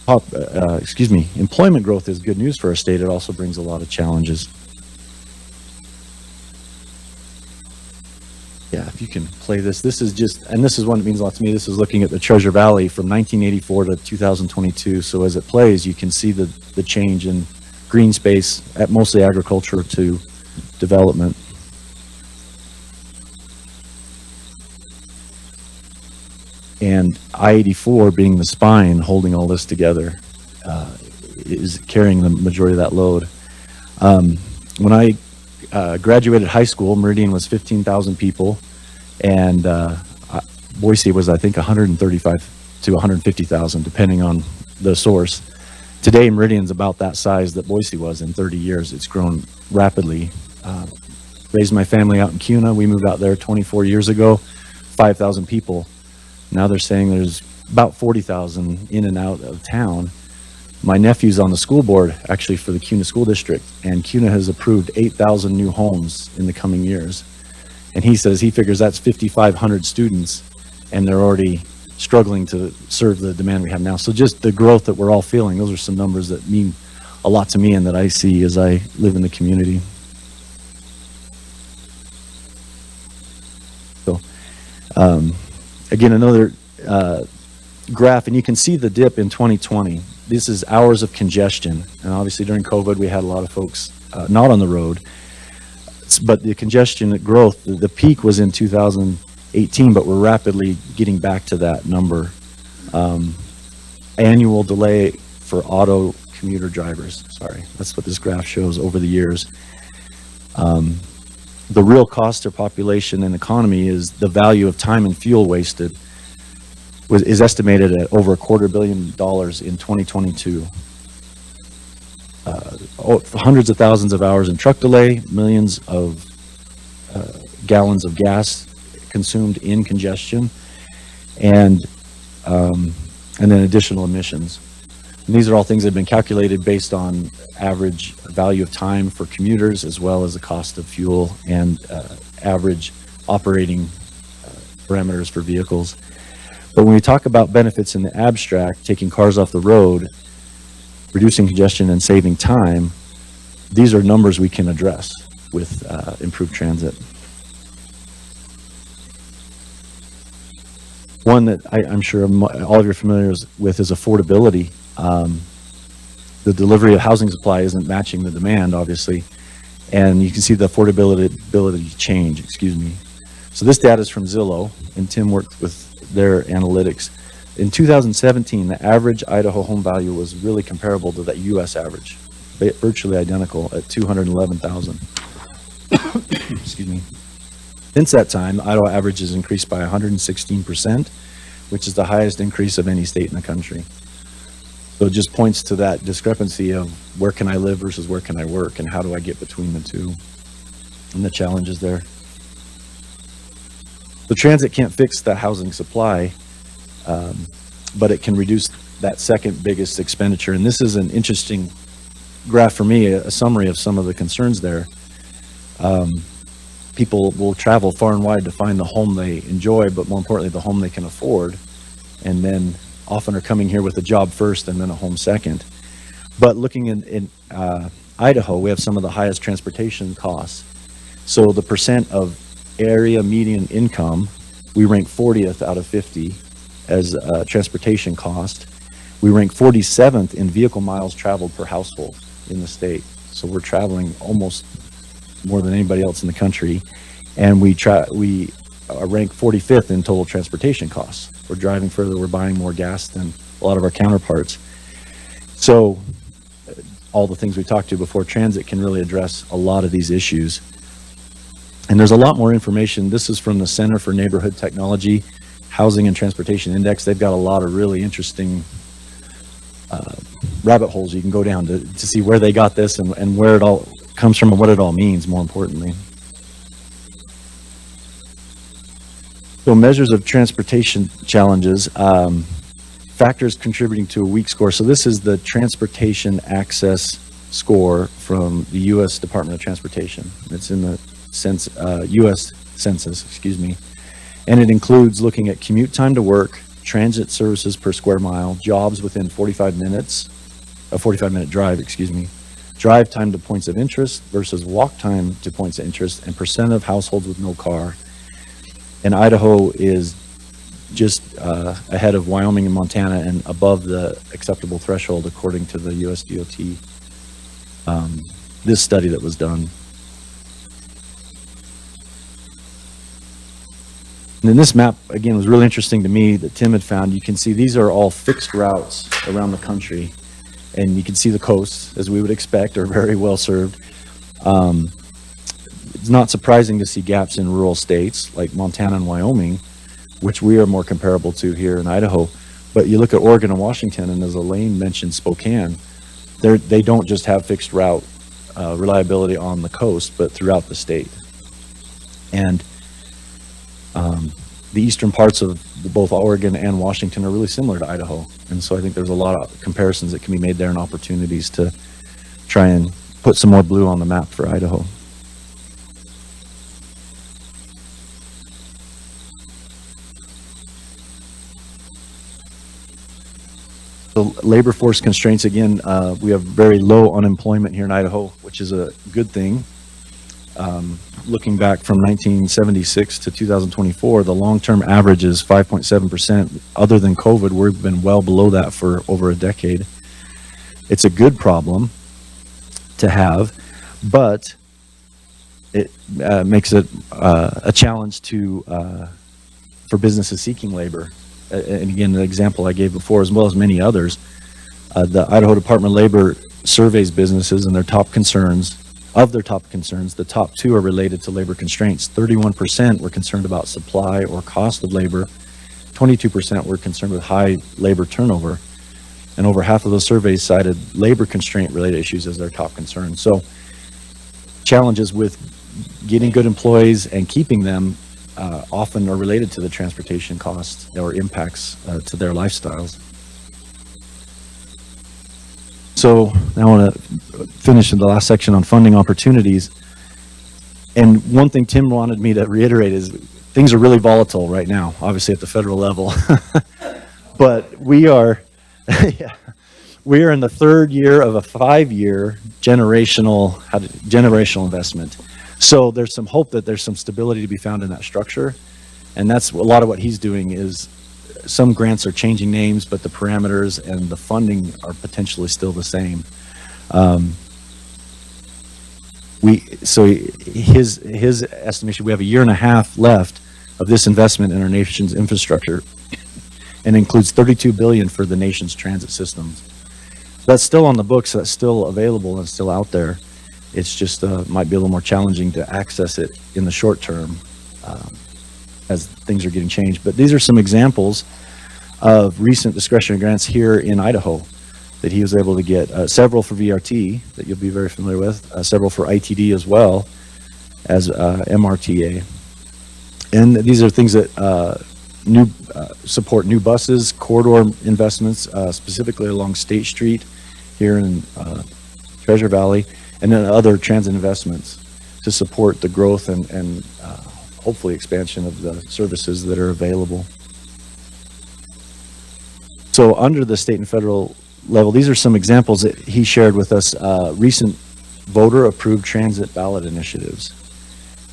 employment growth is good news for our state, it also brings a lot of challenges. Yeah, if you can play this. This is just, and this is one that means a lot to me. This is looking at the Treasure Valley from 1984 to 2022. So as it plays, you can see the change in green space at mostly agriculture to development. And I-84 being the spine holding all this together is carrying the majority of that load. When I graduated high school, Meridian was 15,000 people, and Boise was, I think, 135 to 150,000, depending on the source. Today, Meridian's about that size that Boise was in 30 years. It's grown rapidly. Raised my family out in Kuna. We moved out there 24 years ago, 5,000 people. Now they're saying there's about 40,000 in and out of town. My nephew's on the school board, actually, for the Kuna School District, and Kuna has approved 8,000 new homes in the coming years. And he says he figures that's 5,500 students, and they're already struggling to serve the demand we have now. So just the growth that we're all feeling, those are some numbers that mean a lot to me and that I see as I live in the community. So, again, another graph, and you can see the dip in 2020. This is hours of congestion, and obviously during COVID we had a lot of folks not on the road. But the congestion growth, the peak was in 2018, but we're rapidly getting back to that number. Annual delay for auto commuter drivers. Sorry, that's what this graph shows over the years. The real cost to population and economy is the value of time and fuel wasted is estimated at over $250 million in 2022. Hundreds of thousands of hours in truck delay, millions of gallons of gas consumed in congestion, and then additional emissions. And these are all things that have been calculated based on average value of time for commuters, as well as the cost of fuel and average operating parameters for vehicles. But when we talk about benefits in the abstract, taking cars off the road, reducing congestion and saving time, these are numbers we can address with improved transit. One that I'm sure all of you are familiar with is affordability. The delivery of housing supply isn't matching the demand, obviously, and you can see the affordability change, excuse me. So this data is from Zillow, and Tim worked with their analytics. In 2017, the average Idaho home value was really comparable to that U.S. average, virtually identical at $211,000. Excuse me. Since that time, the Idaho average has increased by 116%, which is the highest increase of any state in the country. So it just points to that discrepancy of where can I live versus where can I work, and how do I get between the two, and the challenges there. The transit can't fix the housing supply, but it can reduce that second biggest expenditure. And this is an interesting graph for me, a summary of some of the concerns there. People will travel far and wide to find the home they enjoy, but more importantly, the home they can afford, and then often are coming here with a job first and then a home second. But looking in Idaho, we have some of the highest transportation costs. So the percent of area median income, we rank 40th out of 50 as transportation cost. We rank 47th in vehicle miles traveled per household in the state. So we're traveling almost more than anybody else in the country. And we rank 45th in total transportation costs. We're driving further, we're buying more gas than a lot of our counterparts. So all the things we talked to before, transit can really address a lot of these issues. And there's a lot more information. This is from the Center for Neighborhood Technology, Housing and Transportation Index. They've got a lot of really interesting rabbit holes you can go down to see where they got this and where it all comes from and what it all means, more importantly. So measures of transportation challenges, factors contributing to a weak score. So this is the transportation access score from the U.S. Department of Transportation. It's in the U.S. Census, excuse me. And it includes looking at commute time to work, transit services per square mile, jobs within 45 minutes, a 45-minute drive, excuse me, drive time to points of interest versus walk time to points of interest, and percent of households with no car. And Idaho is just ahead of Wyoming and Montana and above the acceptable threshold according to the US DOT, this study that was done. And then this map, again, was really interesting to me that Tim had found. You can see these are all fixed routes around the country, and you can see the coasts, as we would expect, are very well served. It's not surprising to see gaps in rural states like Montana and Wyoming, which we are more comparable to here in Idaho. But you look at Oregon and Washington, and as Elaine mentioned, Spokane, they don't just have fixed route reliability on the coast, but throughout the state. And the eastern parts of both Oregon and Washington are really similar to Idaho. And so I think there's a lot of comparisons that can be made there and opportunities to try and put some more blue on the map for Idaho. So labor force constraints, again, we have very low unemployment here in Idaho, which is a good thing. Looking back from 1976 to 2024, the long-term average is 5.7%. Other than COVID, we've been well below that for over a decade. It's a good problem to have, but it makes it a challenge for businesses seeking labor. And again, the example I gave before, as well as many others, the Idaho Department of Labor surveys businesses and their top concerns. Of their top concerns, the top 2 are related to labor constraints. 31% were concerned about supply or cost of labor. 22% were concerned with high labor turnover. And over half of those surveys cited labor constraint related issues as their top concern. So challenges with getting good employees and keeping them often are related to the transportation costs or impacts to their lifestyles. So now I want to finish in the last section on funding opportunities. And one thing Tim wanted me to reiterate is things are really volatile right now, obviously at the federal level. But we are in the 3rd year of a 5-year generational investment. So there's some hope that there's some stability to be found in that structure. And that's a lot of what he's doing is some grants are changing names, but the parameters and the funding are potentially still the same. His estimation, we have a 1.5 years left of this investment in our nation's infrastructure, and includes $32 billion for the nation's transit systems. That's still on the books, that's still available and still out there. It's just might be a little more challenging to access it in the short term as things are getting changed. But these are some examples of recent discretionary grants here in Idaho that he was able to get. Several for VRT that you'll be very familiar with, several for ITD as well as MRTA. And these are things that support new buses, corridor investments, specifically along State Street here in Treasure Valley, and then other transit investments to support the growth and hopefully expansion of the services that are available. So under the state and federal level, these are some examples that he shared with us, recent voter-approved transit ballot initiatives.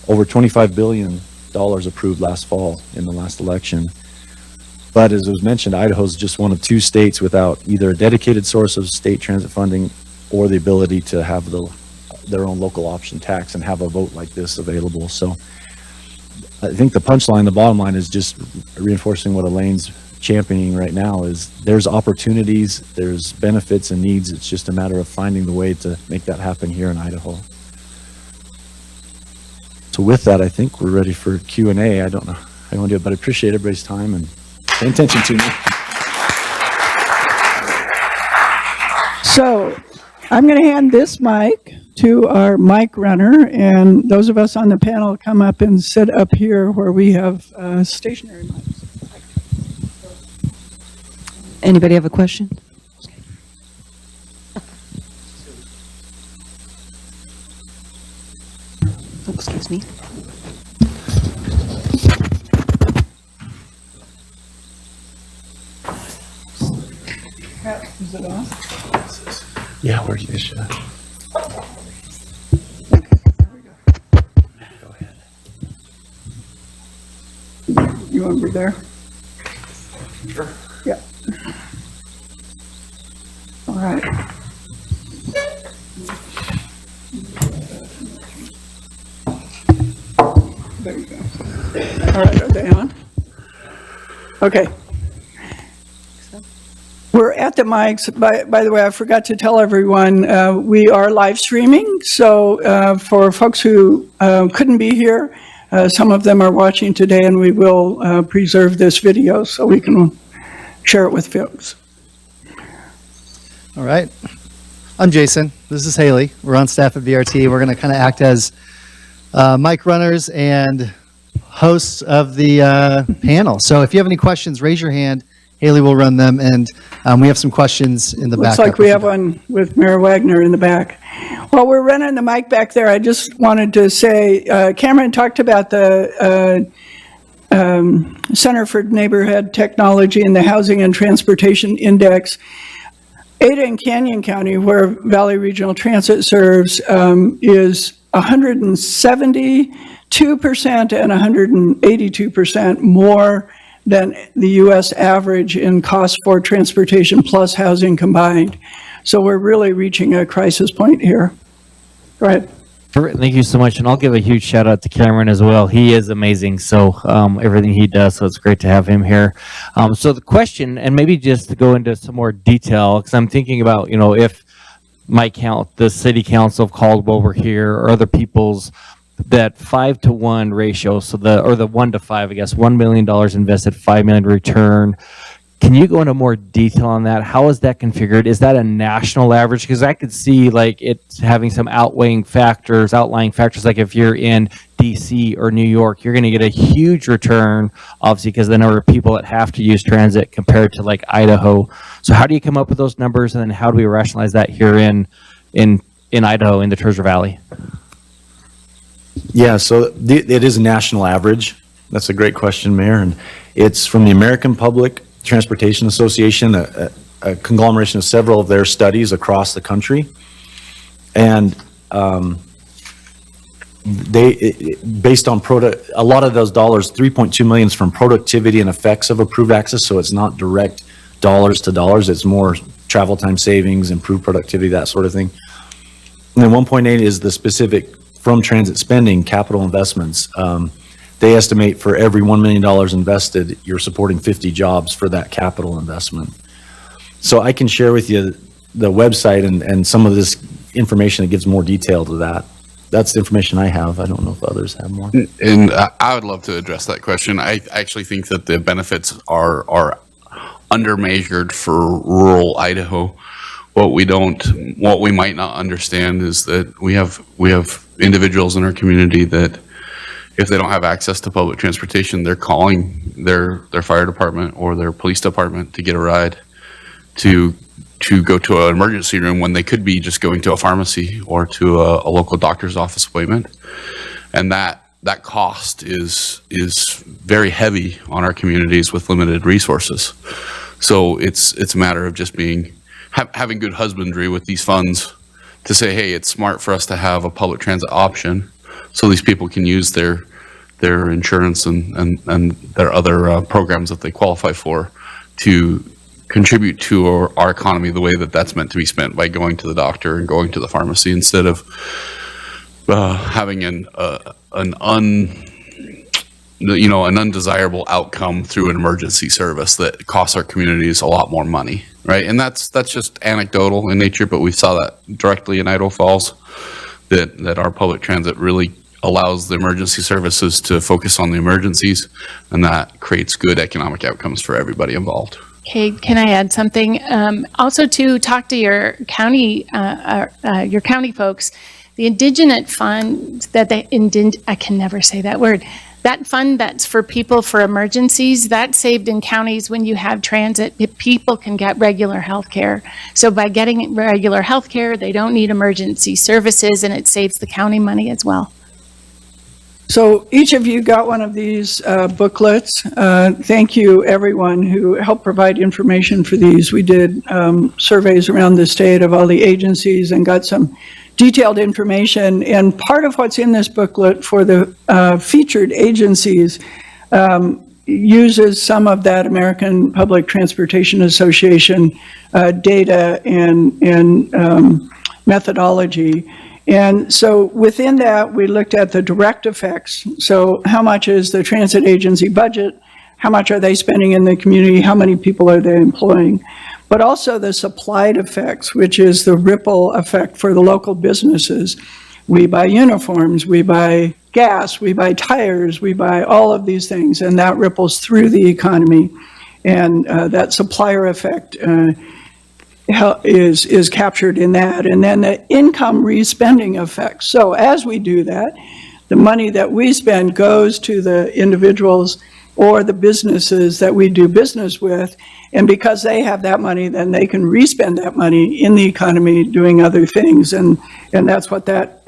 Over $25 billion approved last fall in the last election. But as was mentioned, Idaho is just one of 2 states without either a dedicated source of state transit funding or the ability to have their own local option tax and have a vote like this available. So I think the punchline, the bottom line is just reinforcing what Elaine's championing right now is there's opportunities, there's benefits and needs. It's just a matter of finding the way to make that happen here in Idaho. So with that, I think we're ready for Q&A. I don't know how you want to do it, but I appreciate everybody's time and pay attention to me. So I'm going to hand this mic to our mic runner, and those of us on the panel come up and sit up here where we have stationary mics. Anybody have a question? Oh, excuse me. Is it on? Yeah, where's the issue? You want to be there? Sure. Yeah. All right. There you go. All right, are they on? Okay. We're at the mics. By the way, I forgot to tell everyone, we are live streaming. So for folks who couldn't be here, some of them are watching today, and we will preserve this video so we can share it with folks. All right. I'm Jason. This is Haley. We're on staff at VRT. We're going to kind of act as mic runners and hosts of the panel. So if you have any questions, raise your hand. Haley will run them, and we have some questions in the back. Looks like we have one with Mayor Wagner in the back. While we're running the mic back there, I just wanted to say, Cameron talked about the Center for Neighborhood Technology and the Housing and Transportation Index. Ada and Canyon County, where Valley Regional Transit serves, is 172% and 182% more than the U.S. average in cost for transportation plus housing combined. So we're really reaching a crisis point here. Go ahead. Thank you so much, and I'll give a huge shout out to Cameron as well. He is amazing, so everything he does, so it's great to have him here. So the question, and maybe just to go into some more detail, because I'm thinking about, if the city council of Caldwell were here, or other people's, that 5-to-1 ratio, so the 1 to 5, I guess, $1 million invested, $5 million return. Can you go into more detail on that? How is that configured? Is that a national average? Because I could see like it's having some outlying factors, like if you're in DC or New York, you're going to get a huge return, obviously, because the number of people that have to use transit compared to like Idaho. So how do you come up with those numbers, and then how do we rationalize that here in Idaho, in the Treasure Valley? Yeah, so it is a national average. That's a great question, Mayor, and it's from the American Public Transportation Association, a conglomeration of several of their studies across the country, and based on a lot of those dollars, 3.2 million is from productivity and effects of approved access, so it's not direct dollars to dollars, it's more travel time savings, improved productivity, that sort of thing. And then 1.8 is the specific from transit spending, capital investments. They estimate for every $1 million invested, you're supporting 50 jobs for that capital investment. So I can share with you the website and some of this information that gives more detail to that. That's the information I have. I don't know if others have more. And I would love to address that question. I actually think that the benefits are undermeasured for rural Idaho. What we might not understand is that we have individuals in our community that, if they don't have access to public transportation, they're calling their fire department or their police department to get a ride to go to an emergency room when they could be just going to a pharmacy or to a local doctor's office appointment. And that cost is very heavy on our communities with limited resources. So it's a matter of just having good husbandry with these funds to say, hey, it's smart for us to have a public transit option, so these people can use their insurance and their other programs that they qualify for to contribute to our economy the way that that's meant to be spent, by going to the doctor and going to the pharmacy, instead of having an undesirable outcome through an emergency service that costs our communities a lot more money, right? And that's just anecdotal in nature, but we saw that directly in Idaho Falls, that our public transit really allows the emergency services to focus on the emergencies, and that creates good economic outcomes for everybody involved. Okay, can I add something? Also, to talk to your county folks, the Indigenous Fund I can never say that word. That fund that's for people for emergencies, that's saved in counties when you have transit. People can get regular health care. So by getting regular health care, they don't need emergency services, and it saves the county money as well. So each of you got one of these booklets. Thank you, everyone who helped provide information for these. We did surveys around the state of all the agencies and got some detailed information. And part of what's in this booklet for the featured agencies uses some of that American Public Transportation Association data and methodology. And so within that, we looked at the direct effects. So how much is the transit agency budget? How much are they spending in the community? How many people are they employing? But also the supplied effects, which is the ripple effect for the local businesses. We buy uniforms, we buy gas, we buy tires, we buy all of these things, and that ripples through the economy. And that supplier effect is captured in that. And then the income respending effect. So as we do that, the money that we spend goes to the individuals or the businesses that we do business with. And because they have that money, then they can respend that money in the economy doing other things. And that's what that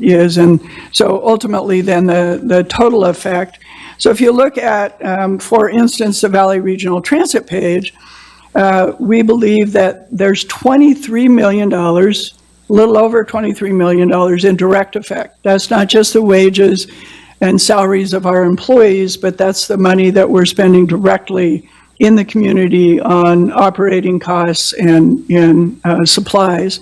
is. And so ultimately then the total effect. So if you look at, for instance, the Valley Regional Transit page, we believe that there's $23 million, a little over $23 million in direct effect. That's not just the wages and salaries of our employees, but that's the money that we're spending directly in the community on operating costs and supplies.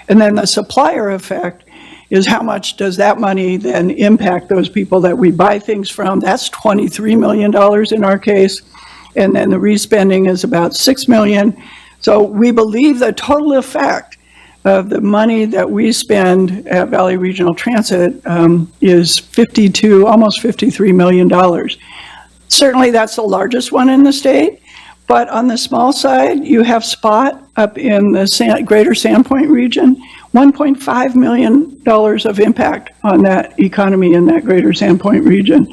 And then the supplier effect is how much does that money then impact those people that we buy things from? That's $23 million in our case. And then the respending is about $6 million. So we believe the total effect of the money that we spend at Valley Regional Transit is almost $53 million. Certainly that's the largest one in the state, but on the small side, you have SPOT up in the greater Sandpoint region, $1.5 million of impact on that economy in that greater Sandpoint region.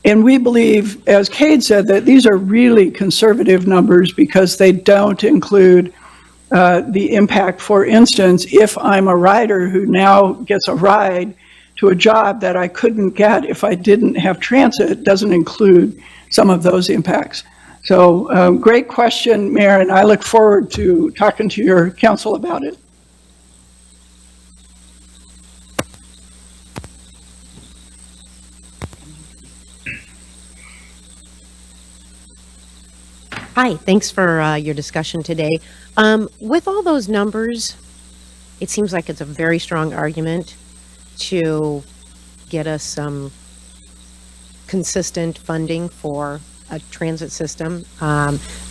And we believe, as Cade said, that these are really conservative numbers because they don't include the impact. For instance, if I'm a rider who now gets a ride to a job that I couldn't get if I didn't have transit, it doesn't include some of those impacts. So great question, Mayor, and I look forward to talking to your council about it. Hi, thanks for your discussion today. With all those numbers, it seems like it's a very strong argument to get us some consistent funding for a transit system,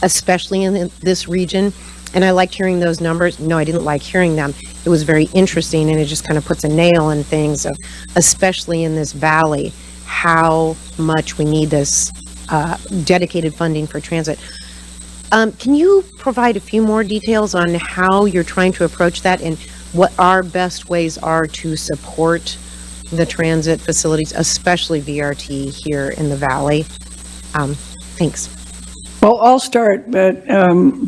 especially in this region. And I liked hearing those numbers. No, I didn't like hearing them. It was very interesting, and it just kind of puts a nail in things, of, especially in this valley, how much we need this dedicated funding for transit. Can you provide a few more details on how you're trying to approach that and what our best ways are to support the transit facilities, especially VRT here in the Valley? Thanks. Well, I'll start, but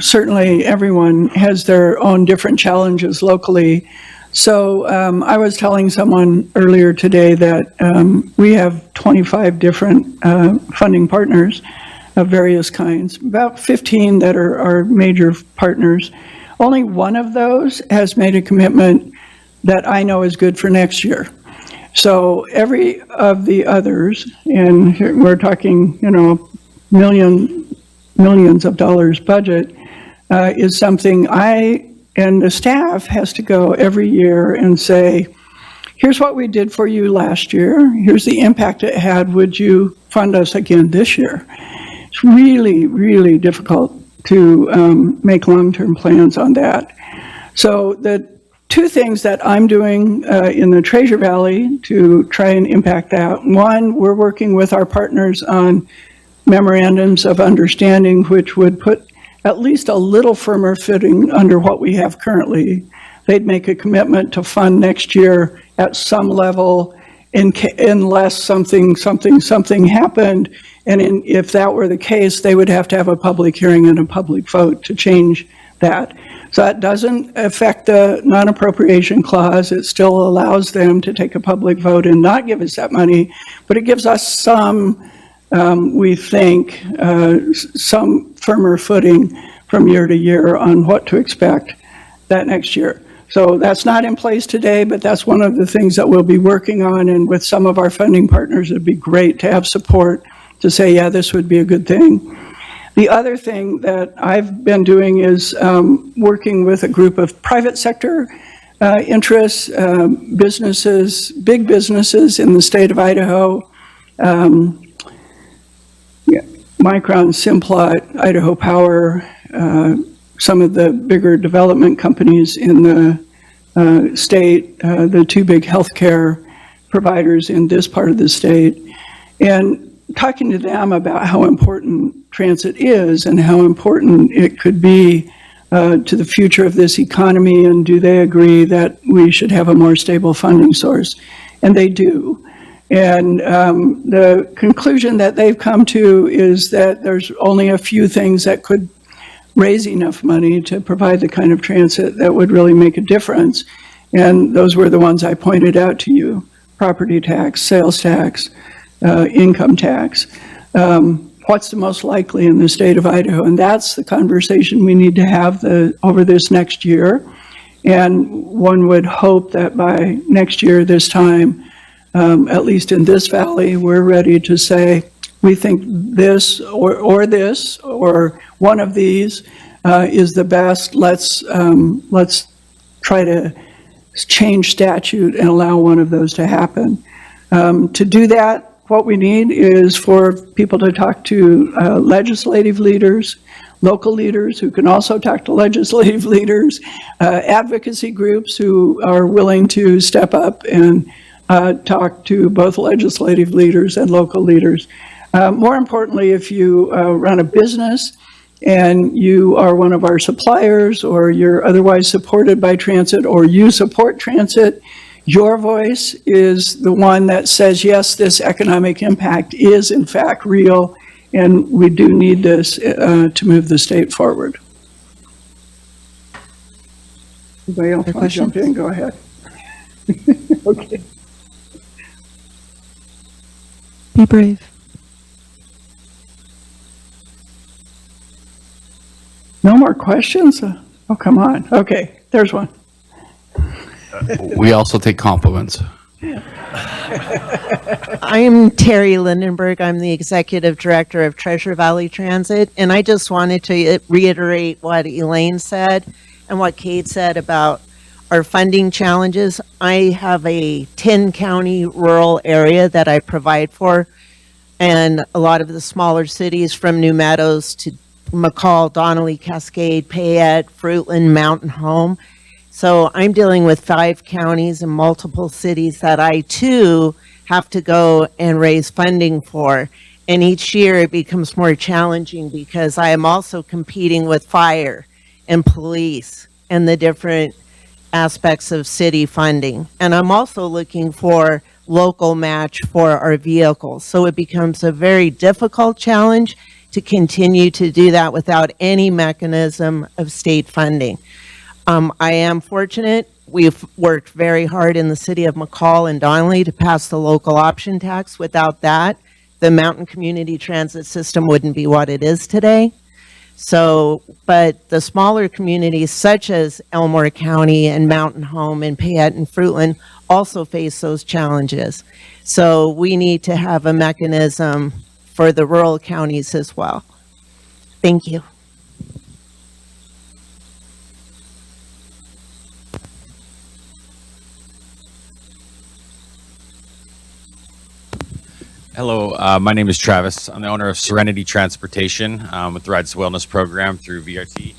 certainly everyone has their own different challenges locally. So I was telling someone earlier today that we have 25 different funding partners of various kinds, about 15 that are our major partners. Only one of those has made a commitment that I know is good for next year. So every of the others, and we're talking, millions of dollars budget, is something I and the staff has to go every year and say, here's what we did for you last year. Here's the impact it had. Would you fund us again this year? It's really, really difficult to make long-term plans on that. So the two things that I'm doing in the Treasure Valley to try and impact that. One, we're working with our partners on memorandums of understanding, which would put at least a little firmer footing under what we have currently. They'd make a commitment to fund next year at some level unless something happened. And if that were the case, they would have to have a public hearing and a public vote to change that. So that doesn't affect the non-appropriation clause. It still allows them to take a public vote and not give us that money, but it gives us some, we think, some firmer footing from year to year on what to expect that next year. So that's not in place today, but that's one of the things that we'll be working on. And with some of our funding partners, it'd be great to have support to say, yeah, this would be a good thing. The other thing that I've been doing is working with a group of private sector interests, businesses, big businesses in the state of Idaho, Micron, Simplot, Idaho Power, some of the bigger development companies in the state, the two big healthcare providers in this part of the state, and talking to them about how important transit is and how important it could be to the future of this economy, and do they agree that we should have a more stable funding source? And they do. And the conclusion that they've come to is that there's only a few things that could raise enough money to provide the kind of transit that would really make a difference. And those were the ones I pointed out to you: property tax, sales tax, income tax. What's the most likely in the state of Idaho? And that's the conversation we need to have over this next year. And one would hope that by next year, this time, at least in this valley, we're ready to say, we think this or this or one of these is the best. Let's try to change statute and allow one of those to happen. To do that, what we need is for people to talk to legislative leaders, local leaders who can also talk to legislative leaders, advocacy groups who are willing to step up and talk to both legislative leaders and local leaders. More importantly, if you run a business and you are one of our suppliers, or you're otherwise supported by transit, or you support transit, your voice is the one that says, yes, this economic impact is in fact real, and we do need this to move the state forward. Anybody else want to jump in? Go ahead. Okay. Be brave. No more questions? Oh, come on. Okay, there's one. We also take compliments. I'm Terry Lindenberg. I'm the Executive Director of Treasure Valley Transit, and I just wanted to reiterate what Elaine said and what Kate said about our funding challenges. I have a 10-county rural area that I provide for, and a lot of the smaller cities from New Meadows to McCall, Donnelly, Cascade, Payette, Fruitland, Mountain Home. So I'm dealing with 5 counties and multiple cities that I too have to go and raise funding for. And each year it becomes more challenging because I am also competing with fire and police and the different aspects of city funding. And I'm also looking for local match for our vehicles. So it becomes a very difficult challenge to continue to do that without any mechanism of state funding. I am fortunate. We've worked very hard in the city of McCall and Donnelly to pass the local option tax. Without that, the mountain community transit system wouldn't be what it is today. So, but the smaller communities such as Elmore County and Mountain Home and Payette and Fruitland also face those challenges. So we need to have a mechanism for the rural counties as well. Thank you. Hello, my name is Travis. I'm the owner of Serenity Transportation with the Rides to Wellness program through VRT.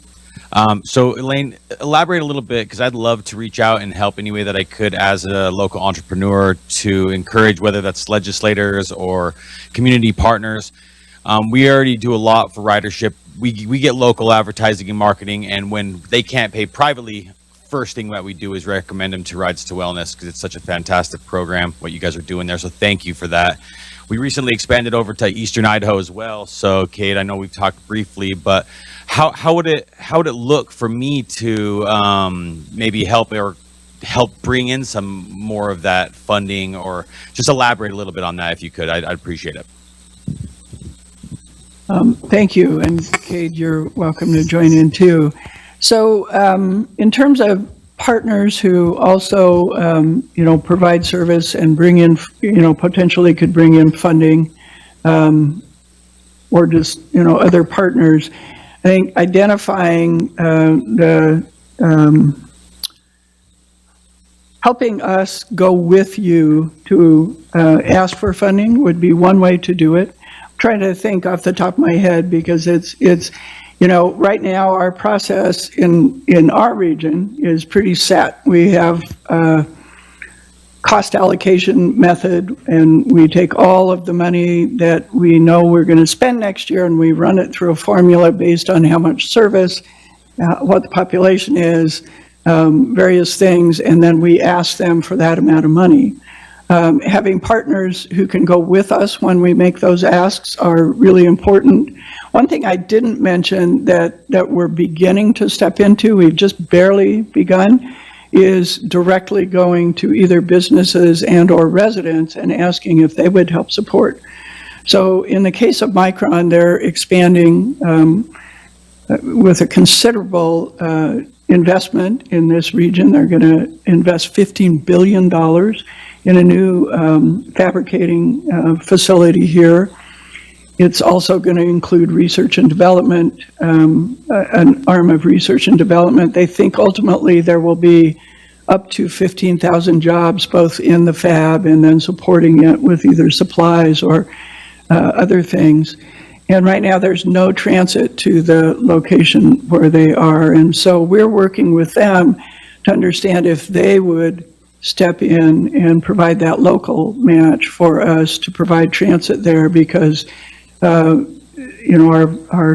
So Elaine, elaborate a little bit, because I'd love to reach out and help any way that I could as a local entrepreneur to encourage, whether that's legislators or community partners. We already do a lot for ridership. We get local advertising and marketing, and when they can't pay privately, first thing that we do is recommend them to Rides to Wellness, because it's such a fantastic program, what you guys are doing there. So thank you for that. We recently expanded over to Eastern Idaho as well. So Kate, I know we've talked briefly, but how would it look for me to maybe help bring in some more of that funding, or just elaborate a little bit on that if you could? I'd appreciate it. Thank you, and Kate, you're welcome to join in too. So in terms of partners who also, provide service and bring in, potentially could bring in funding, or just, other partners, I think identifying helping us go with you to ask for funding would be one way to do it. I'm trying to think off the top of my head, because it's right now our process in our region is pretty set. We have a cost allocation method, and we take all of the money that we know we're going to spend next year, and we run it through a formula based on how much service, what the population is, various things, and then we ask them for that amount of money. Having partners who can go with us when we make those asks are really important. One thing I didn't mention that we're beginning to step into, we've just barely begun, is directly going to either businesses and or residents and asking if they would help support. So in the case of Micron, they're expanding with a considerable investment in this region. They're going to invest $15 billion in a new fabricating facility here. It's also going to include research and development, an arm of research and development. They think ultimately there will be up to 15,000 jobs, both in the fab and then supporting it with either supplies or other things. And right now, there's no transit to the location where they are. And so we're working with them to understand if they would step in and provide that local match for us to provide transit there, because our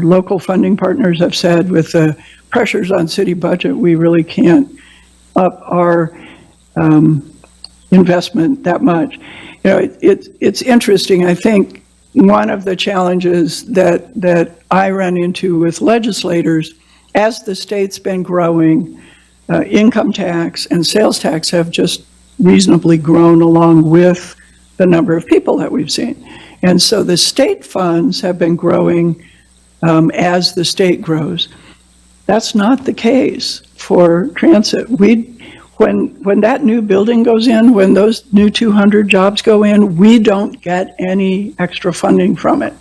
local funding partners have said with the pressures on city budget, we really can't up our investment that much. It's interesting. I think one of the challenges that I run into with legislators, as the state's been growing, income tax and sales tax have just reasonably grown along with the number of people that we've seen. And so the state funds have been growing as the state grows. That's not the case for transit. When that new building goes in, when those new 200 jobs go in, we don't get any extra funding from it.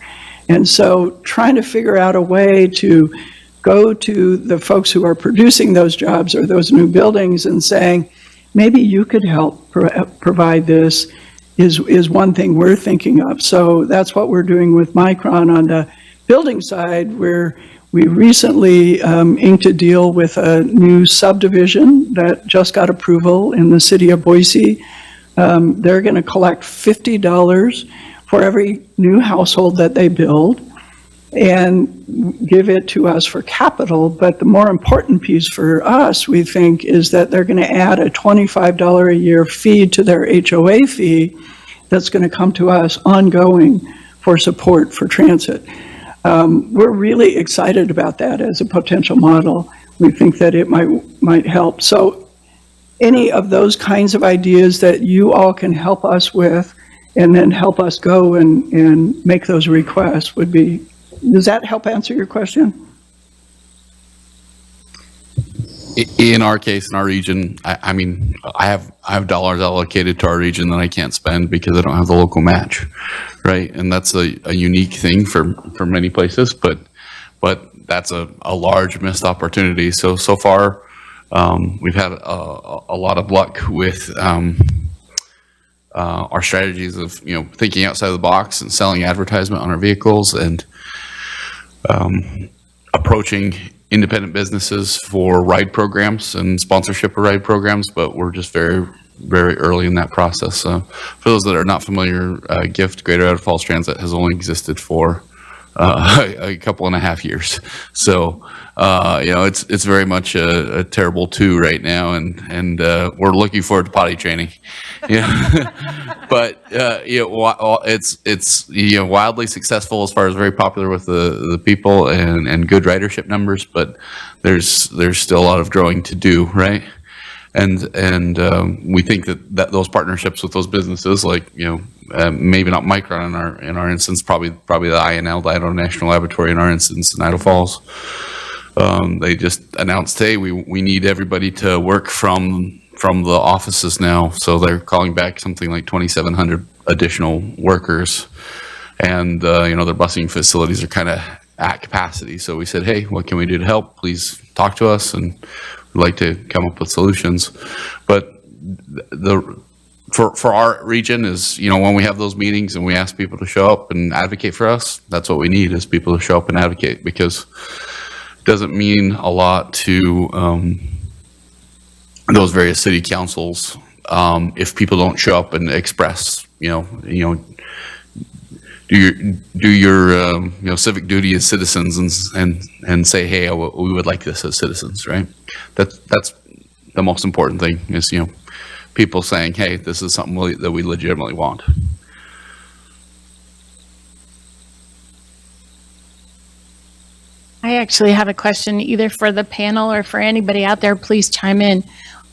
And so trying to figure out a way to go to the folks who are producing those jobs or those new buildings and saying, maybe you could help provide this, is one thing we're thinking of. So that's what we're doing with Micron on the building side, where we recently inked a deal with a new subdivision that just got approval in the city of Boise. They're going to collect $50 for every new household that they build and give it to us for capital. But the more important piece for us, we think, is that they're going to add a $25 a year fee to their HOA fee that's going to come to us ongoing for support for transit. We're really excited about that as a potential model. We think that it might help. So any of those kinds of ideas that you all can help us with and then help us go and make those requests would be, does that help answer your question? In our case, in our region, I mean, I have dollars allocated to our region that I can't spend because I don't have the local match, right? And that's a unique thing for many places, but that's a large missed opportunity. So far, we've had a lot of luck with our strategies of thinking outside the box and selling advertisement on our vehicles and approaching independent businesses for ride programs and sponsorship of ride programs, but we're just very, very early in that process. For those that are not familiar, GIFT, Greater Idaho Falls Transit, has only existed for a couple and a half years. So, it's very much a terrible two right now, and we're looking forward to potty training. But it's wildly successful as far as very popular with the people and good ridership numbers, but there's still a lot of growing to do, right? And we think that those partnerships with those businesses, like maybe not Micron in our instance, probably the INL, the Idaho National Laboratory in our instance in Idaho Falls. They just announced, hey, we need everybody to work from the offices now, so they're calling back something like 2,700 additional workers, and their busing facilities are kind of at capacity. So we said, hey, what can we do to help? Please talk to us, and we'd like to come up with solutions. But for our region is, when we have those meetings and we ask people to show up and advocate for us, that's what we need, is people to show up and advocate, because it doesn't mean a lot to those various city councils if people don't show up and express, do your civic duty as citizens and say, hey, we would like this as citizens, right? That's the most important thing, is people saying, hey, this is something that we legitimately want. I actually have a question either for the panel or for anybody out there. Please chime in.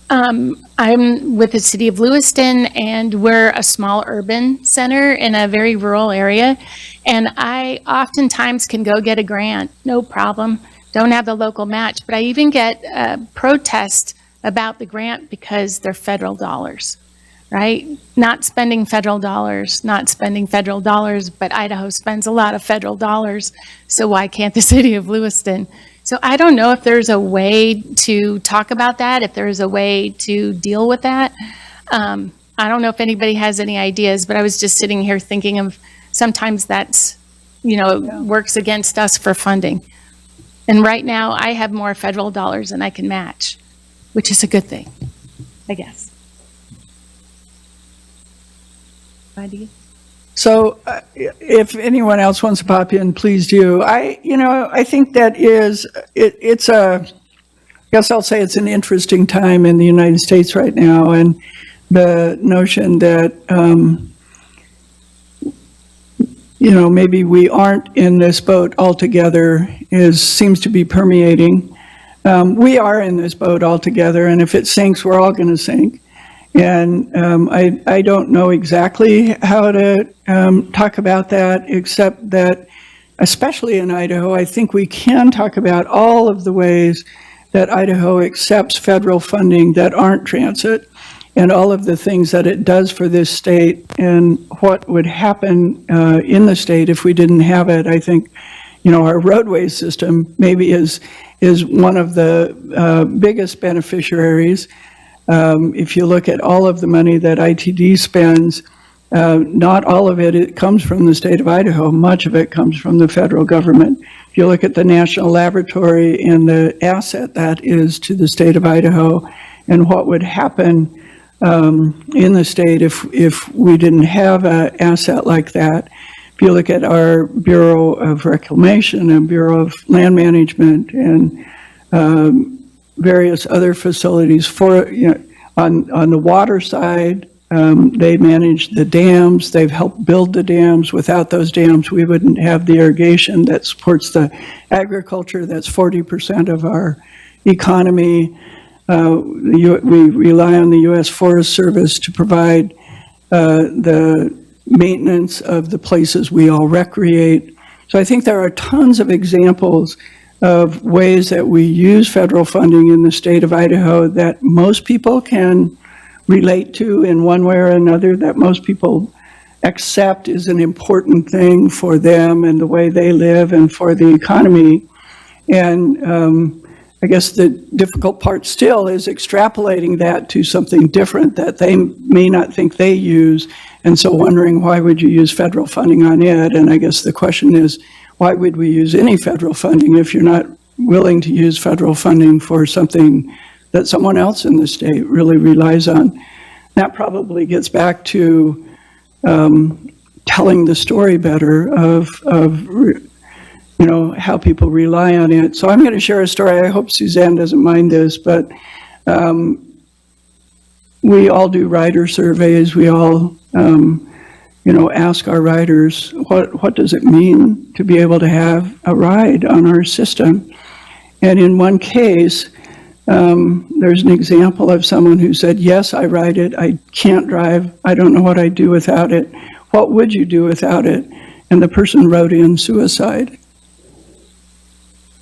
I'm with the city of Lewiston, and we're a small urban center in a very rural area. And I oftentimes can go get a grant, no problem. Don't have the local match, but I even get protests about the grant because they're federal dollars, right? Not spending federal dollars, but Idaho spends a lot of federal dollars. So why can't the city of Lewiston So I don't know if there's a way to talk about that, if there's a way to deal with that. I don't know if anybody has any ideas, but I was just sitting here thinking of sometimes that's, works against us for funding. And right now I have more federal dollars than I can match, which is a good thing, I guess. Idea? So if anyone else wants to pop in, please do. I think that it's I guess I'll say it's an interesting time in the United States right now. And the notion that, maybe we aren't in this boat altogether seems to be permeating. We are in this boat altogether, and if it sinks, we're all going to sink. And I don't know exactly how to talk about that, except that, especially in Idaho, I think we can talk about all of the ways that Idaho accepts federal funding that aren't transit, and all of the things that it does for this state, and what would happen in the state if we didn't have it. I think, our roadway system maybe is one of the biggest beneficiaries. If you look at all of the money that ITD spends, not all of it comes from the state of Idaho. Much of it comes from the federal government. If you look at the National Laboratory and the asset that is to the state of Idaho, and what would happen in the state if we didn't have an asset like that. If you look at our Bureau of Reclamation and Bureau of Land Management and various other facilities on the water side, they manage the dams. They've helped build the dams. Without those dams, we wouldn't have the irrigation that supports the agriculture. That's 40% of our economy. We rely on the U.S. Forest Service to provide the maintenance of the places we all recreate. So I think there are tons of examples of ways that we use federal funding in the state of Idaho that most people can relate to in one way or another, that most people accept is an important thing for them and the way they live and for the economy. And I guess the difficult part still is extrapolating that to something different that they may not think they use, and so wondering why would you use federal funding on it? And I guess the question is, why would we use any federal funding if you're not willing to use federal funding for something that someone else in the state really relies on? That probably gets back to telling the story better of how people rely on it. So I'm going to share a story. I hope Suzanne doesn't mind this, but we all do rider surveys. We all, ask our riders, what does it mean to be able to have a ride on our system? And in one case, there's an example of someone who said, yes, I ride it. I can't drive. I don't know what I'd do without it. What would you do without it? And the person wrote in suicide.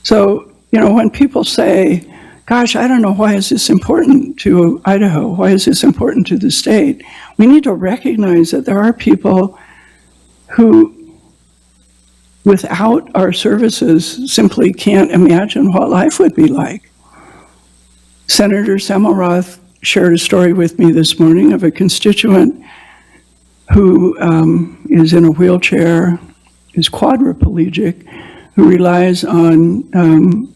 So, when people say, gosh, I don't know, why is this important to Idaho? Why is this important to the state? We need to recognize that there are people who, without our services, simply can't imagine what life would be like. Senator Semmelroth shared a story with me this morning of a constituent who is in a wheelchair, is quadriplegic, who relies on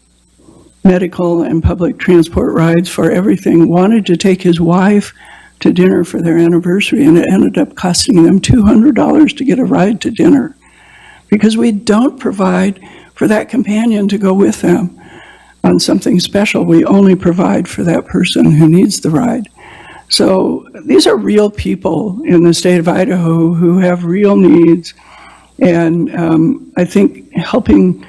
medical and public transport rides for everything, wanted to take his wife to dinner for their anniversary, and it ended up costing them $200 to get a ride to dinner because we don't provide for that companion to go with them on something special. We only provide for that person who needs the ride. So these are real people in the state of Idaho who have real needs, and I think helping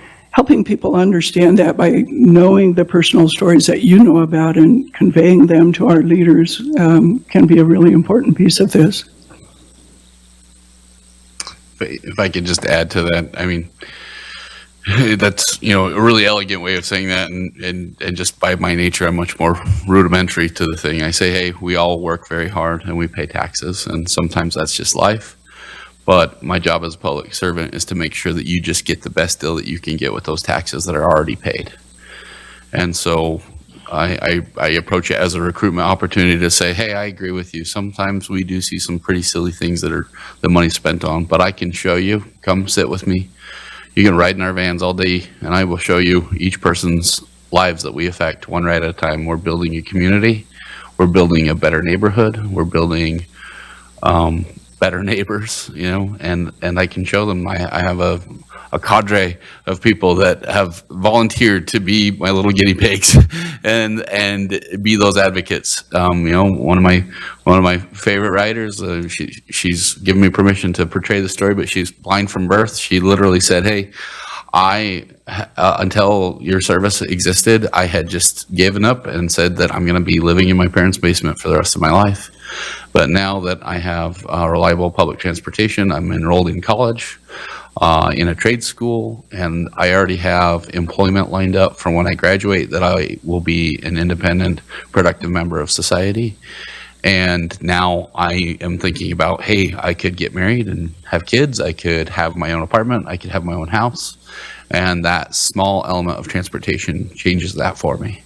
people understand that by knowing the personal stories that you know about and conveying them to our leaders can be a really important piece of this. If I could just add to that, I mean, that's, a really elegant way of saying that. And just by my nature, I'm much more rudimentary to the thing. I say, hey, we all work very hard and we pay taxes. And sometimes that's just life. But my job as a public servant is to make sure that you just get the best deal that you can get with those taxes that are already paid. And so I approach it as a recruitment opportunity to say, hey, I agree with you. Sometimes we do see some pretty silly things that are the money spent on, but I can show you. Come sit with me. You can ride in our vans all day, and I will show you each person's lives that we affect one ride at a time. We're building a community. We're building a better neighborhood. We're building better neighbors, and I can show them. I have a cadre of people that have volunteered to be my little guinea pigs and be those advocates. One of my favorite writers, she's given me permission to portray the story, but she's blind from birth. She literally said, hey, until your service existed, I had just given up and said that I'm going to be living in my parents' basement for the rest of my life. But now that I have reliable public transportation, I'm enrolled in college, in a trade school, and I already have employment lined up for when I graduate that I will be an independent, productive member of society. And now I am thinking about, hey, I could get married and have kids. I could have my own apartment. I could have my own house. And that small element of transportation changes that for me.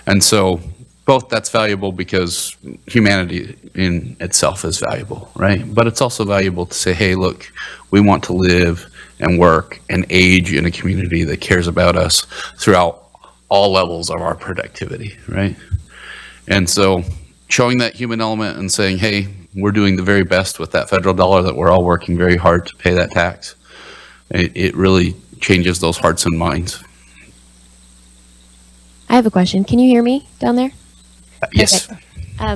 And so both that's valuable because humanity in itself is valuable, right? But it's also valuable to say, hey, look, we want to live and work and age in a community that cares about us throughout all levels of our productivity, right? And so showing that human element and saying, hey, we're doing the very best with that federal dollar, that we're all working very hard to pay that tax, it really changes those hearts and minds. I have a question. Can you hear me down there? Yes.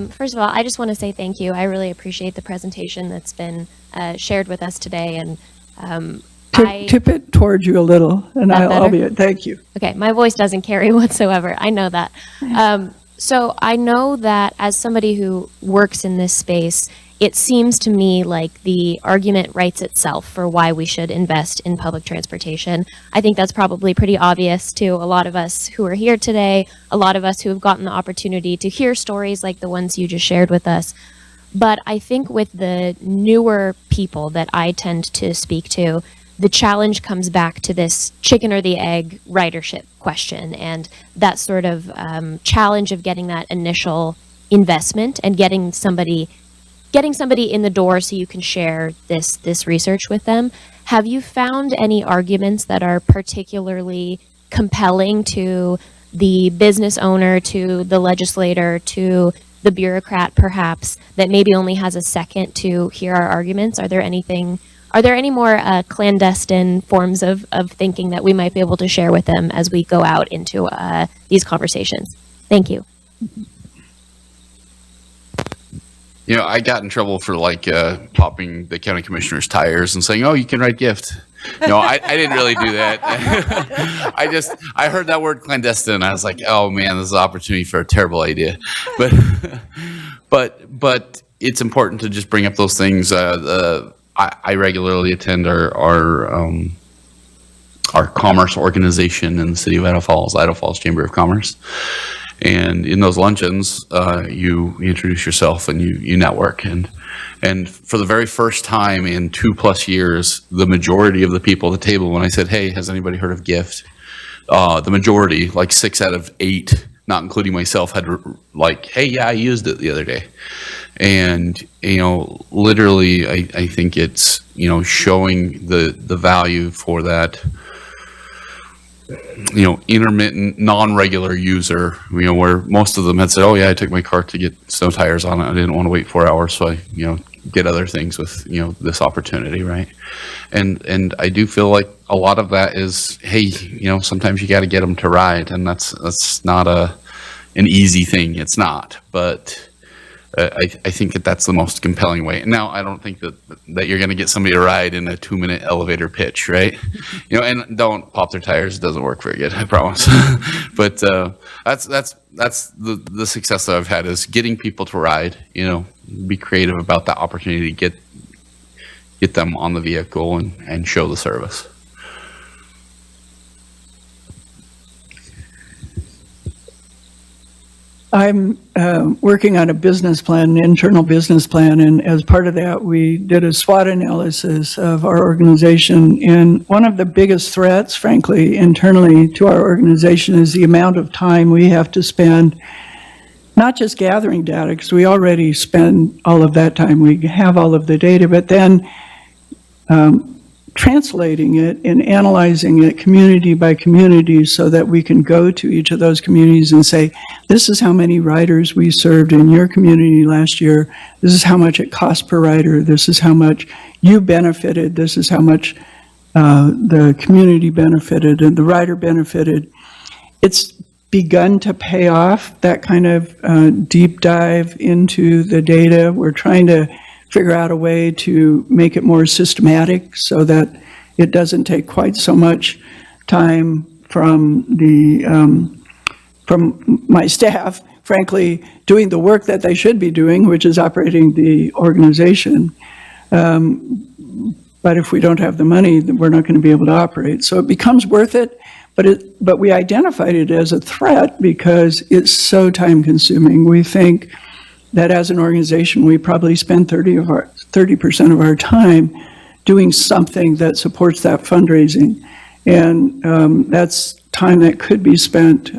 First of all, I just want to say thank you. I really appreciate the presentation that's been shared with us today. And Tip it towards you a little, and I'll be it. Thank you. Okay, my voice doesn't carry whatsoever. I know that. So I know that as somebody who works in this space, it seems to me like the argument writes itself for why we should invest in public transportation. I think that's probably pretty obvious to a lot of us who are here today, a lot of us who have gotten the opportunity to hear stories like the ones you just shared with us. But I think with the newer people that I tend to speak to, the challenge comes back to this chicken or the egg ridership question, and that sort of challenge of getting that initial investment and getting somebody in the door so you can share this research with them. Have you found any arguments that are particularly compelling to the business owner, to the legislator, to the bureaucrat perhaps, that maybe only has a second to hear our arguments? Are there any more clandestine forms of thinking that we might be able to share with them as we go out into these conversations? Thank you. I got in trouble for popping the county commissioner's tires and saying, oh, you can write gift. I didn't really do that. I heard that word clandestine and I was like, oh man, this is an opportunity for a terrible idea. But it's important to just bring up those things. I regularly attend our commerce organization in the city of Idaho Falls Chamber of Commerce. And in those luncheons, you introduce yourself and you network. And for the very first time in 2+ years, the majority of the people at the table, when I said, hey, has anybody heard of Gift? The majority, like 6 out of 8, not including myself, had hey, yeah, I used it the other day. And, literally, I think it's, showing the value for that, intermittent, non-regular user, where most of them had said, oh yeah, I took my car to get snow tires on it. I didn't want to wait 4 hours. So I, get other things with, this opportunity. Right. And I do feel like a lot of that is, hey, sometimes you got to get them to ride, and that's not an easy thing. It's not, but I think that's the most compelling way. Now, I don't think that you're going to get somebody to ride in a 2-minute elevator pitch, right? And don't pop their tires. It doesn't work very good, I promise. But that's the success that I've had, is getting people to ride. Be creative about that opportunity to get them on the vehicle and show the service. I'm working on a business plan, an internal business plan, and as part of that, we did a SWOT analysis of our organization. And one of the biggest threats, frankly, internally to our organization is the amount of time we have to spend not just gathering data, because we already spend all of that time, we have all of the data, but then translating it and analyzing it community by community so that we can go to each of those communities and say, this is how many riders we served in your community last year. This is how much it cost per rider. This is how much you benefited. This is how much the community benefited and the rider benefited. It's begun to pay off, that kind of deep dive into the data. We're trying to figure out a way to make it more systematic so that it doesn't take quite so much time from from my staff, frankly, doing the work that they should be doing, which is operating the organization. But if we don't have the money, then we're not going to be able to operate. So it becomes worth it, but we identified it as a threat because it's so time consuming. We think that as an organization, we probably spend 30% of our time doing something that supports that fundraising. And that's time that could be spent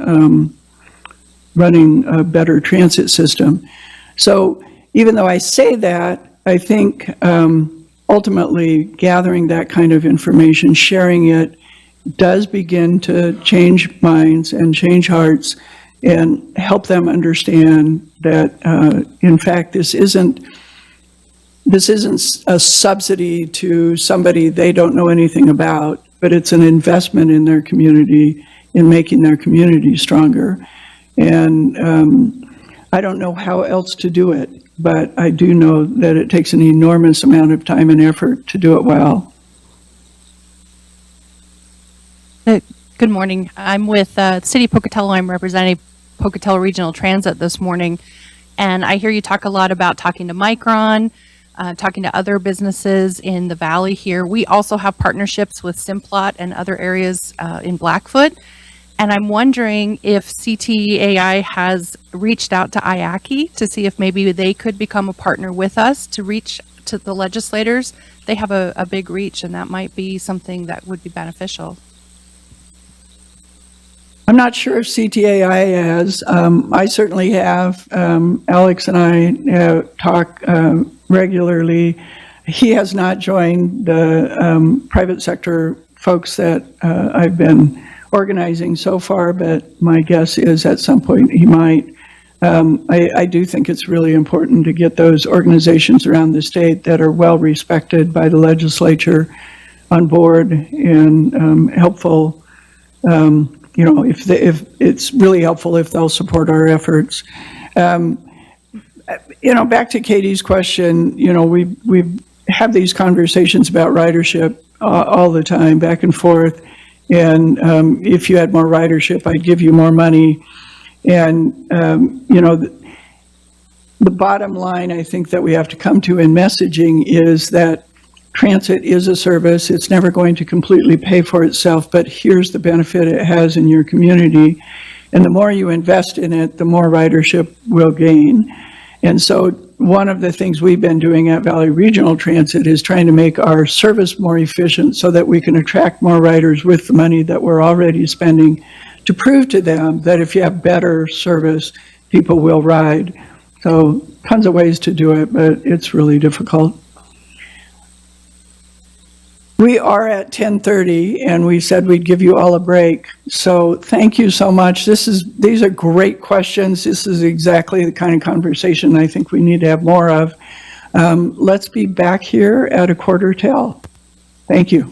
running a better transit system. So even though I say that, I think ultimately gathering that kind of information, sharing it, does begin to change minds and change hearts and help them understand that, in fact, this isn't a subsidy to somebody they don't know anything about, but it's an investment in their community, in making their community stronger. And I don't know how else to do it, but I do know that it takes an enormous amount of time and effort to do it well. Good morning. I'm with City of Pocatello. I'm representing Pocatello Regional Transit this morning. And I hear you talk a lot about talking to Micron, talking to other businesses in the valley here. We also have partnerships with Simplot and other areas in Blackfoot. And I'm wondering if CTAI has reached out to IACI to see if maybe they could become a partner with us to reach to the legislators. They have a big reach, and that might be something that would be beneficial. I'm not sure if CTAI has. I certainly have. Alex and I talk regularly. He has not joined the private sector folks that I've been organizing so far, but my guess is at some point he might. I do think it's really important to get those organizations around the state that are well respected by the legislature on board and helpful. If it's really helpful if they'll support our efforts. Back to Katie's question, we have these conversations about ridership all the time, back and forth. And if you had more ridership, I'd give you more money. And, the bottom line I think that we have to come to in messaging is that transit is a service. It's never going to completely pay for itself, but here's the benefit it has in your community. And the more you invest in it, the more ridership will gain. And so one of the things we've been doing at Valley Regional Transit is trying to make our service more efficient so that we can attract more riders with the money that we're already spending to prove to them that if you have better service, people will ride. So tons of ways to do it, but it's really difficult. We are at 10:30 and we said we'd give you all a break. So thank you so much. These are great questions. This is exactly the kind of conversation I think we need to have more of. Let's be back here at 11:45. Thank you.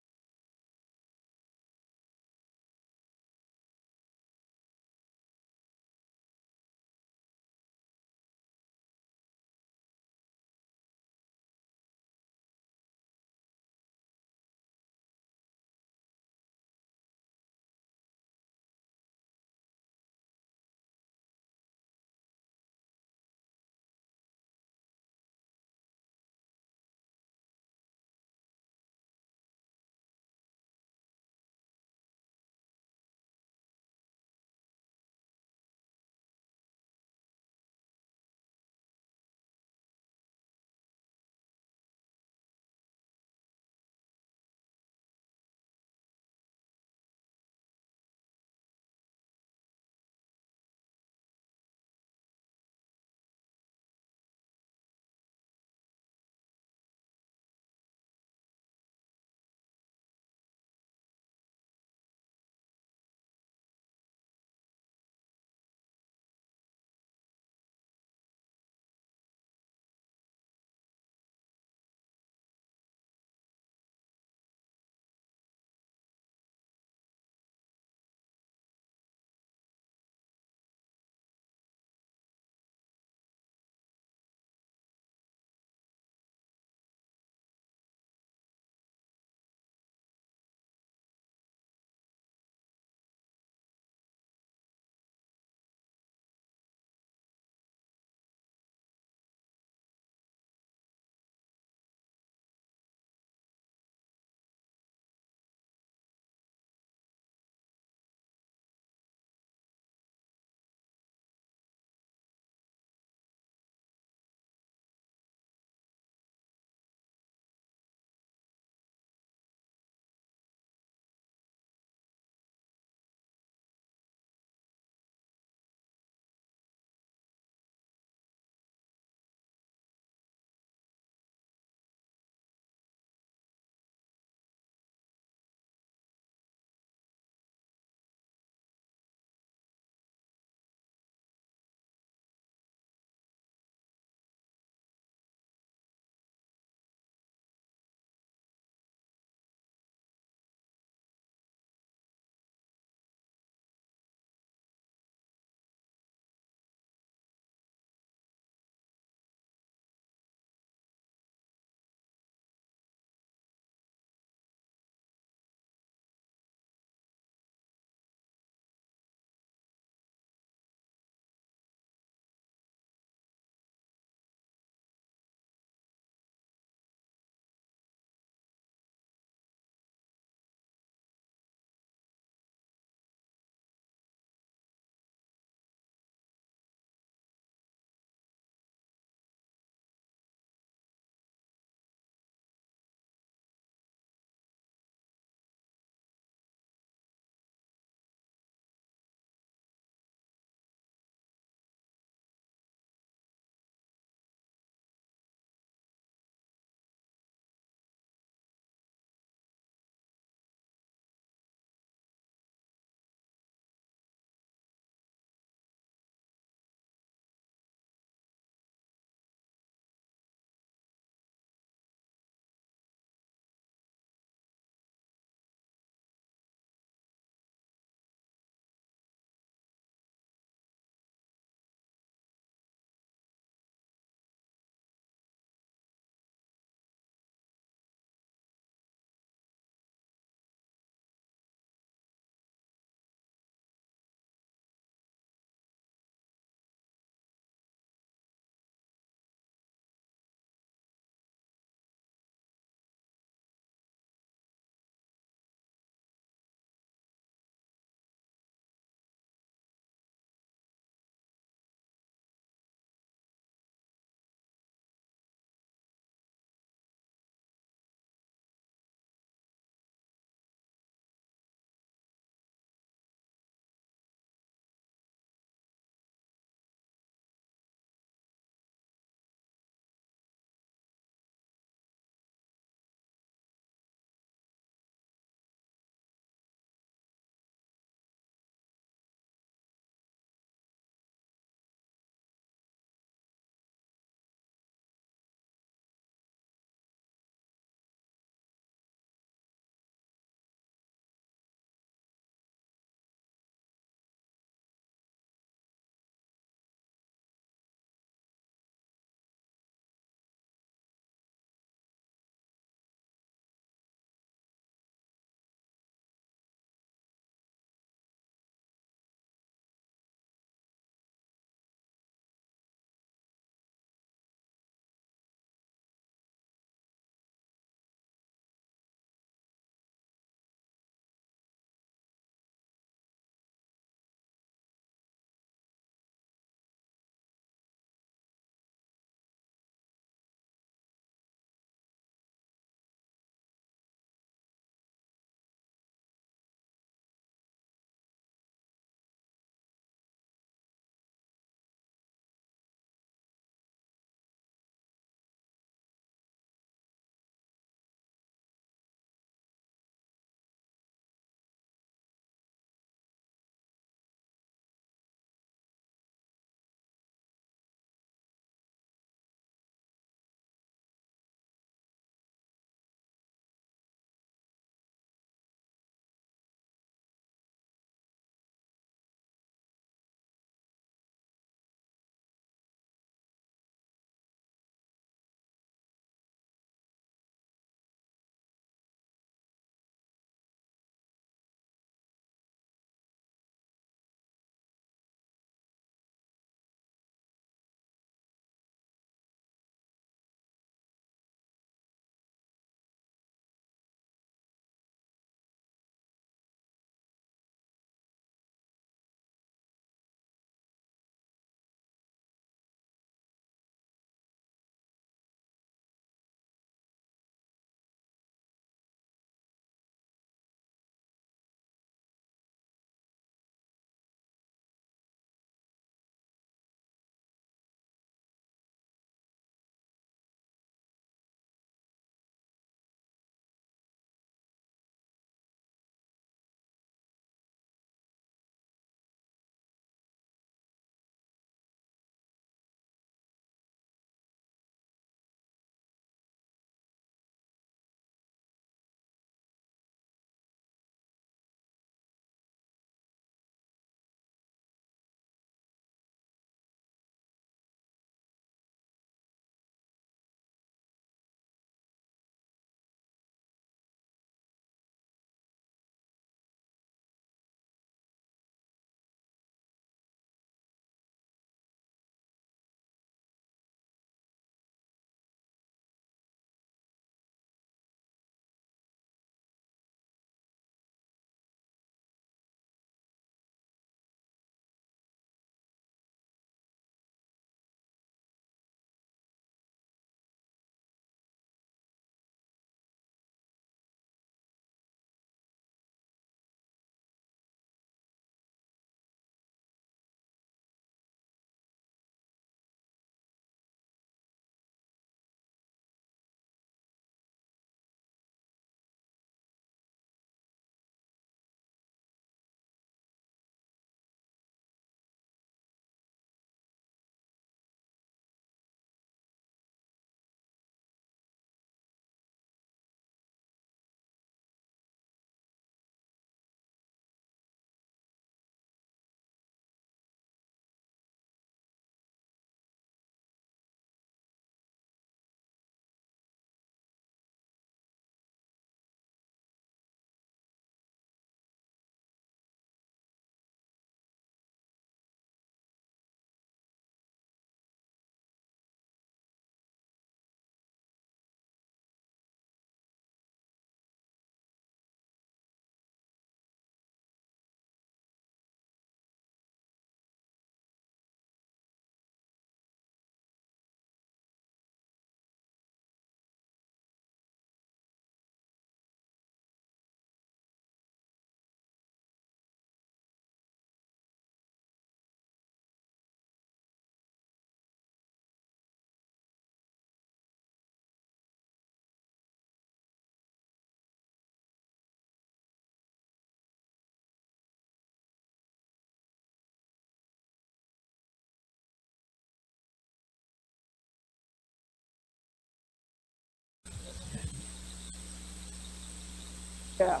Yeah.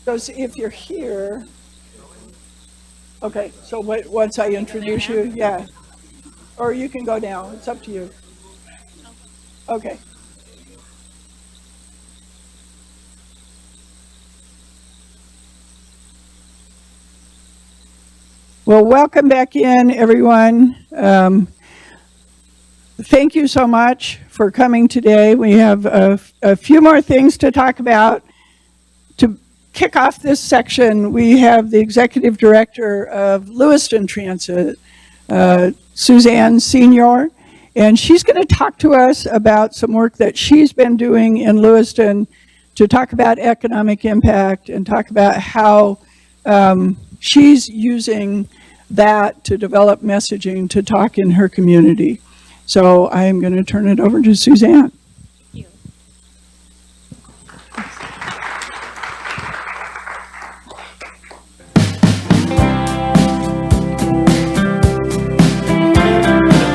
Because if you're here, okay, so once I introduce you, yeah. Or you can go now, it's up to you. Okay. Well, welcome back in, everyone. Thank you so much for coming today. We have a few more things to talk about. To kick off this section, we have the Executive Director of Lewiston Transit, Suzanne Senior, and she's going to talk to us about some work that she's been doing in Lewiston to talk about economic impact and talk about how she's using that to develop messaging to talk in her community. So I'm going to turn it over to Suzanne.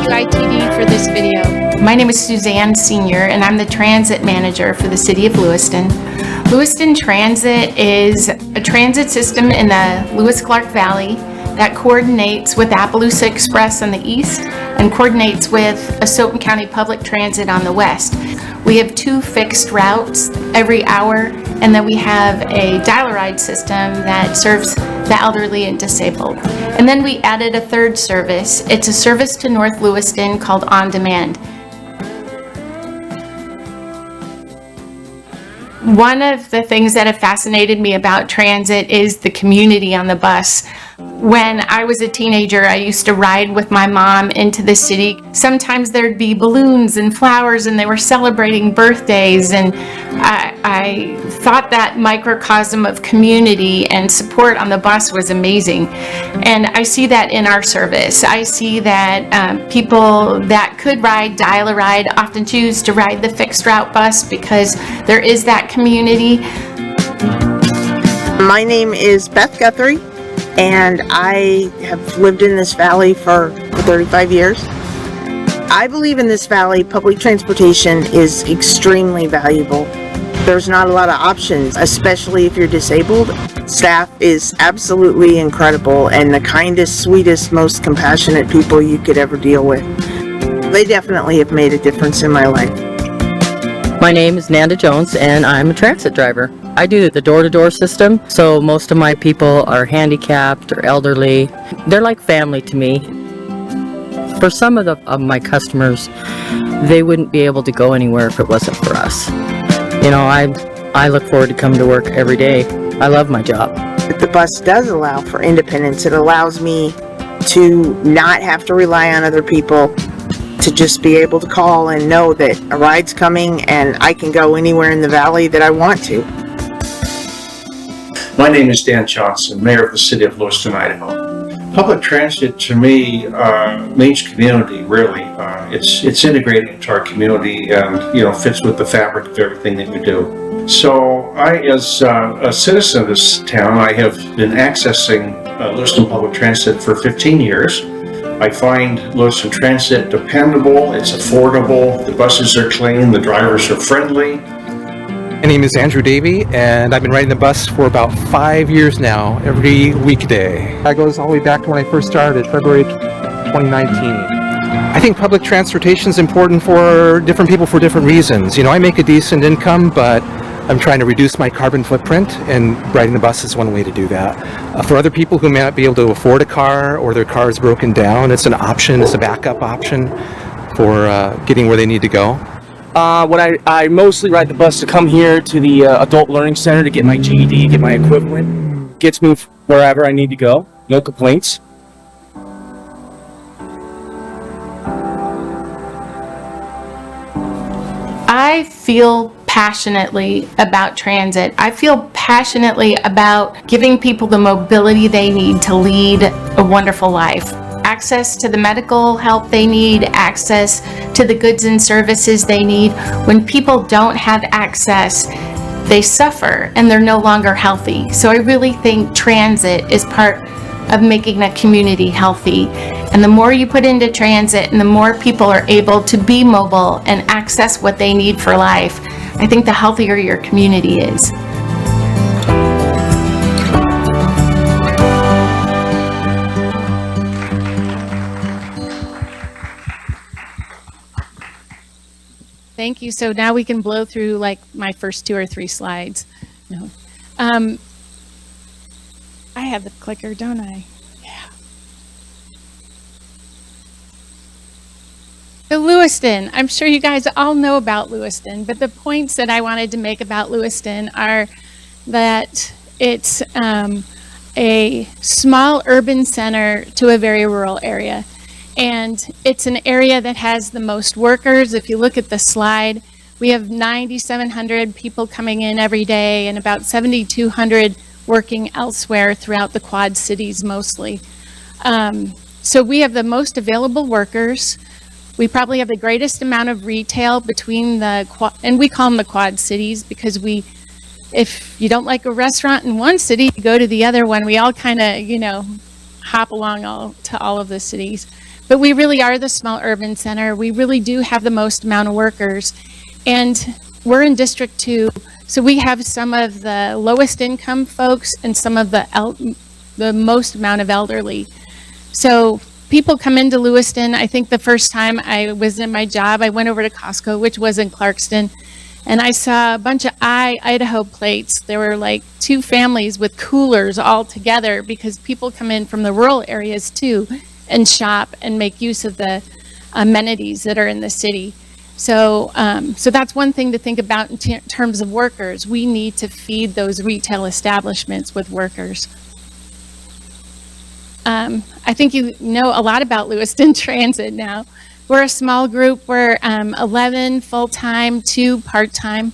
ITD for this video. My name is Suzanne Senior, and I'm the Transit Manager for the City of Lewiston. Lewiston Transit is a transit system in the Lewis-Clark Valley that coordinates with Appaloosa Express on the east and coordinates with Asotin County Public Transit on the west. We have 2 fixed routes every hour, and then we have a dial-a-ride system that serves the elderly and disabled. And then we added a 3rd service. It's a service to North Lewiston called On Demand. One of the things that have fascinated me about transit is the community on the bus. When I was a teenager, I used to ride with my mom into the city. Sometimes there'd be balloons and flowers and they were celebrating birthdays, and I thought that microcosm of community and support on the bus was amazing. And I see that in our service. I see that people that could ride dial-a-ride often choose to ride the fixed route bus because there is that community. My name is Beth Guthrie, and I have lived in this valley for 35 years. I believe in this valley, public transportation is extremely valuable. There's not a lot of options, especially if you're disabled. Staff is absolutely incredible and the kindest, sweetest, most compassionate people you could ever deal with. They definitely have made a difference in my life. My name is Nanda Jones, and I'm a transit driver. I do the door-to-door system, so most of my people are handicapped or elderly. They're like family to me. For some of my customers, they wouldn't be able to go anywhere if it wasn't for us. You know, I look forward to coming to work every day. I love my job. The bus does allow for independence. It allows me to not have to rely on other people, to just be able to call and know that a ride's coming and I can go anywhere in the valley that I want to. My name is Dan Johnson, Mayor of the City of Lewiston, Idaho. Public transit to me means community, really. It's integrated into our community and, fits with the fabric of everything that we do. So I, as a citizen of this town, I have been accessing Lewiston Public Transit for 15 years. I find Lewiston Transit dependable, it's affordable, the buses are clean, the drivers are friendly. My name is Andrew Davey, and I've been riding the bus for about 5 years now, every weekday. That goes all the way back to when I first started, February 2019. I think public transportation is important for different people for different reasons. I make a decent income, but I'm trying to reduce my carbon footprint, and riding the bus is one way to do that. For other people who may not be able to afford a car or their car is broken down, it's an option, it's a backup option for getting where they need to go. I mostly ride the bus to come here to the Adult Learning Center to get my GED, get my equivalent. Gets me wherever I need to go. No complaints. I feel passionately about transit. I feel passionately about giving people the mobility they need to lead a wonderful life. Access to the medical help they need, access to the goods and services they need. When people don't have access, they suffer and they're no longer healthy. So I really think transit is part of making a community healthy. And the more you put into transit and the more people are able to be mobile and access what they need for life, I think the healthier your community is. Thank you. So now we can blow through like my first 2 or 3 slides. No. I have the clicker, don't I? Yeah. So Lewiston, I'm sure you guys all know about Lewiston, but the points that I wanted to make about Lewiston are that it's a small urban center to a very rural area. And it's an area that has the most workers. If you look at the slide, we have 9,700 people coming in every day and about 7,200 working elsewhere throughout the Quad Cities mostly. So we have the most available workers. We probably have the greatest amount of retail between and we call them the Quad Cities because if you don't like a restaurant in one city, you go to the other one. We all kind of, hop along to all of the cities. But we really are the small urban center. We really do have the most amount of workers. And we're in District 2, so we have some of the lowest income folks and some of the most amount of elderly. So people come into Lewiston. I think the first time I was in my job, I went over to Costco, which was in Clarkston, and I saw a bunch of Idaho plates. There were like 2 families with coolers all together because people come in from the rural areas too and shop and make use of the amenities that are in the city. So that's one thing to think about in terms of workers. We need to feed those retail establishments with workers. I think you know a lot about Lewiston Transit now. We're a small group. We're 11 full-time, 2 part-time.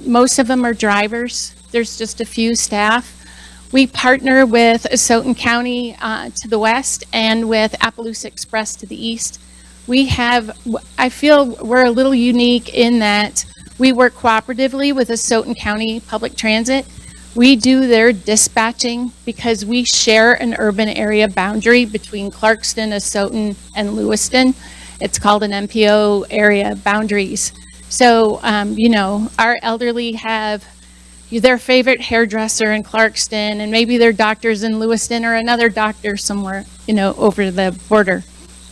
Most of them are drivers. There's just a few staff. We partner with Asotin County to the west and with Appaloosa Express to the east. I feel we're a little unique in that we work cooperatively with Asotin County Public Transit. We do their dispatching because we share an urban area boundary between Clarkston, Asotin, and Lewiston. It's called an MPO area boundaries. So, our elderly have their favorite hairdresser in Clarkston, and maybe their doctor's in Lewiston or another doctor somewhere, over the border.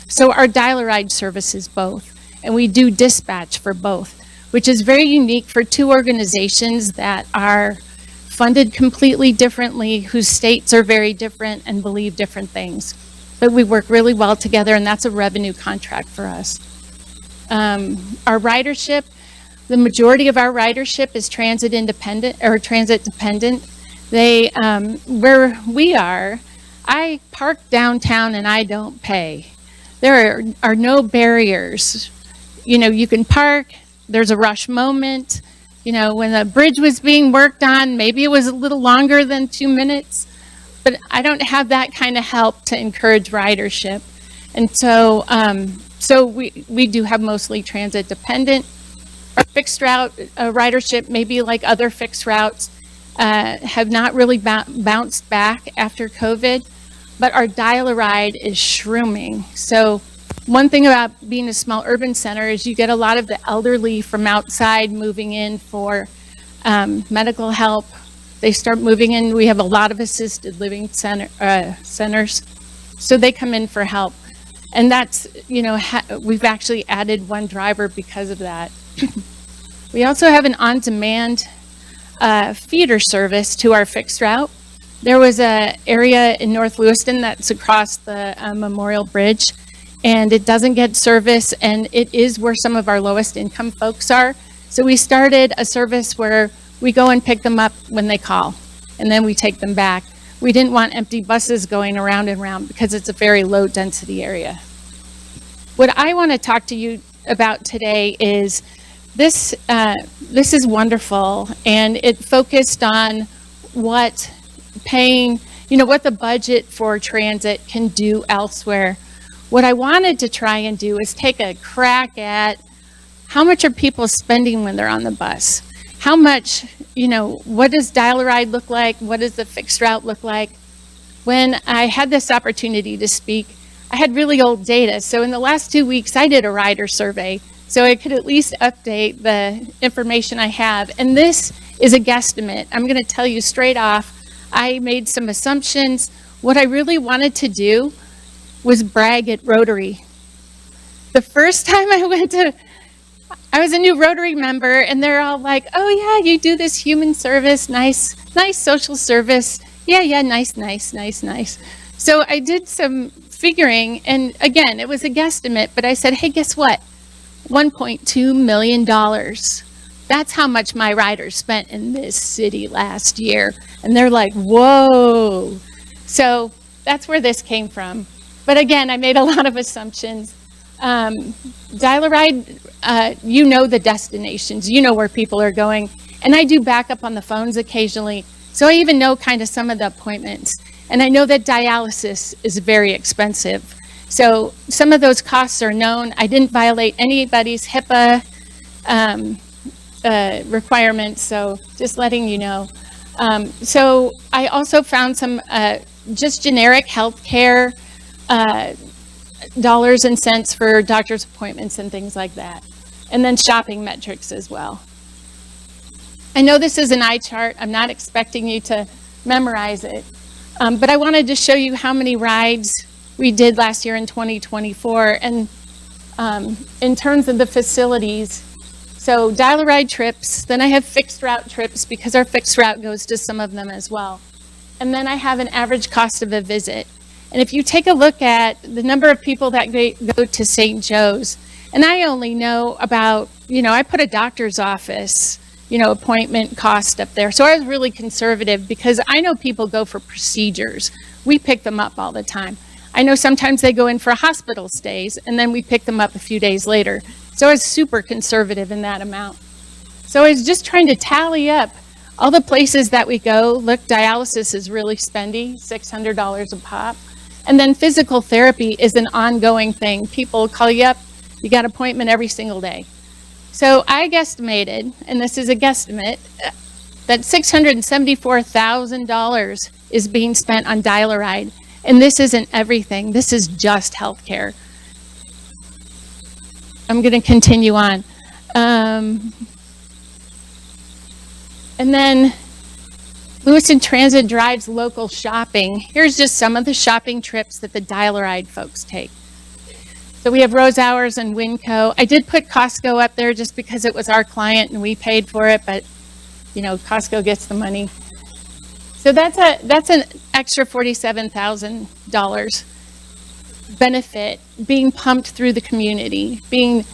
So our dial-a-ride service is both, and we do dispatch for both, which is very unique for 2 organizations that are funded completely differently, whose states are very different and believe different things. But we work really well together, and that's a revenue contract for us. Our ridership, the majority of our ridership is transit independent or transit dependent. Where we are, I park downtown and I don't pay. There are no barriers. You can park, there's a rush moment. When the bridge was being worked on, maybe it was a little longer than 2 minutes, but I don't have that kind of help to encourage ridership. And so, we do have mostly transit dependent. Our fixed route ridership, maybe like other fixed routes, have not really bounced back after COVID, but our dial-a-ride is shrooming. So one thing about being a small urban center is you get a lot of the elderly from outside moving in for medical help. They start moving in. We have a lot of assisted living centers, so they come in for help. And that's, we've actually added 1 driver because of that. We also have an on-demand feeder service to our fixed route. There was an area in North Lewiston that's across the Memorial Bridge, and it doesn't get service, and it is where some of our lowest income folks are. So we started a service where we go and pick them up when they call, and then we take them back. We didn't want empty buses going around and around because it's a very low density area. What I want to talk to you about today is this is wonderful, and it focused on what the budget for transit can do elsewhere. What I wanted to try and do is take a crack at how much are people spending when they're on the bus? How much, what does dial-a-ride look like? What does the fixed route look like? when I had this opportunity to speak, I had really old data. So in the last 2 weeks, I did a rider survey so I could at least update the information I have. And this is a guesstimate. I'm going to tell you straight off, I made some assumptions. What I really wanted to do was brag at Rotary. The first time I was a new Rotary member, and they're all like, oh yeah, you do this human service, nice social service. Yeah, nice. So I did some figuring, and again, it was a guesstimate, but I said, hey, guess what? $1.2 million. That's how much my riders spent in this city last year. And they're like, whoa. So that's where this came from. But again, I made a lot of assumptions. Dial-A-Ride, you know the destinations, you know where people are going. And I do backup on the phones occasionally. So I even know kind of some of the appointments. And I know that dialysis is very expensive. So some of those costs are known. I didn't violate anybody's HIPAA requirements, so just letting you know. So I also found some just generic healthcare dollars and cents for doctor's appointments and things like that. And then shopping metrics as well. I know this is an eye chart. I'm not expecting you to memorize it. But I wanted to show you how many rides we did last year in 2024. And in terms of the facilities, so Dial-A-Ride trips, then I have fixed route trips because our fixed route goes to some of them as well. And then I have an average cost of a visit. And if you take a look at the number of people that go to St. Joe's, and I only know about, I put a doctor's office, appointment cost up there. So I was really conservative because I know people go for procedures. We pick them up all the time. I know sometimes they go in for hospital stays and then we pick them up a few days later. So I was super conservative in that amount. So I was just trying to tally up all the places that we go. Look, dialysis is really spendy, $600 a pop. And then physical therapy is an ongoing thing. People call you up, you got an appointment every single day. So I guesstimated, and this is a guesstimate, that $674,000 is being spent on Dial-A-Ride. And this isn't everything. This is just healthcare. I'm going to continue on. And then Lewiston Transit drives local shopping. Here's just some of the shopping trips that the Dial-A-Ride folks take. So we have Rose Hours and Winco. I did put Costco up there just because it was our client and we paid for it, but Costco gets the money. So that's an extra $47,000 benefit being pumped through the community, being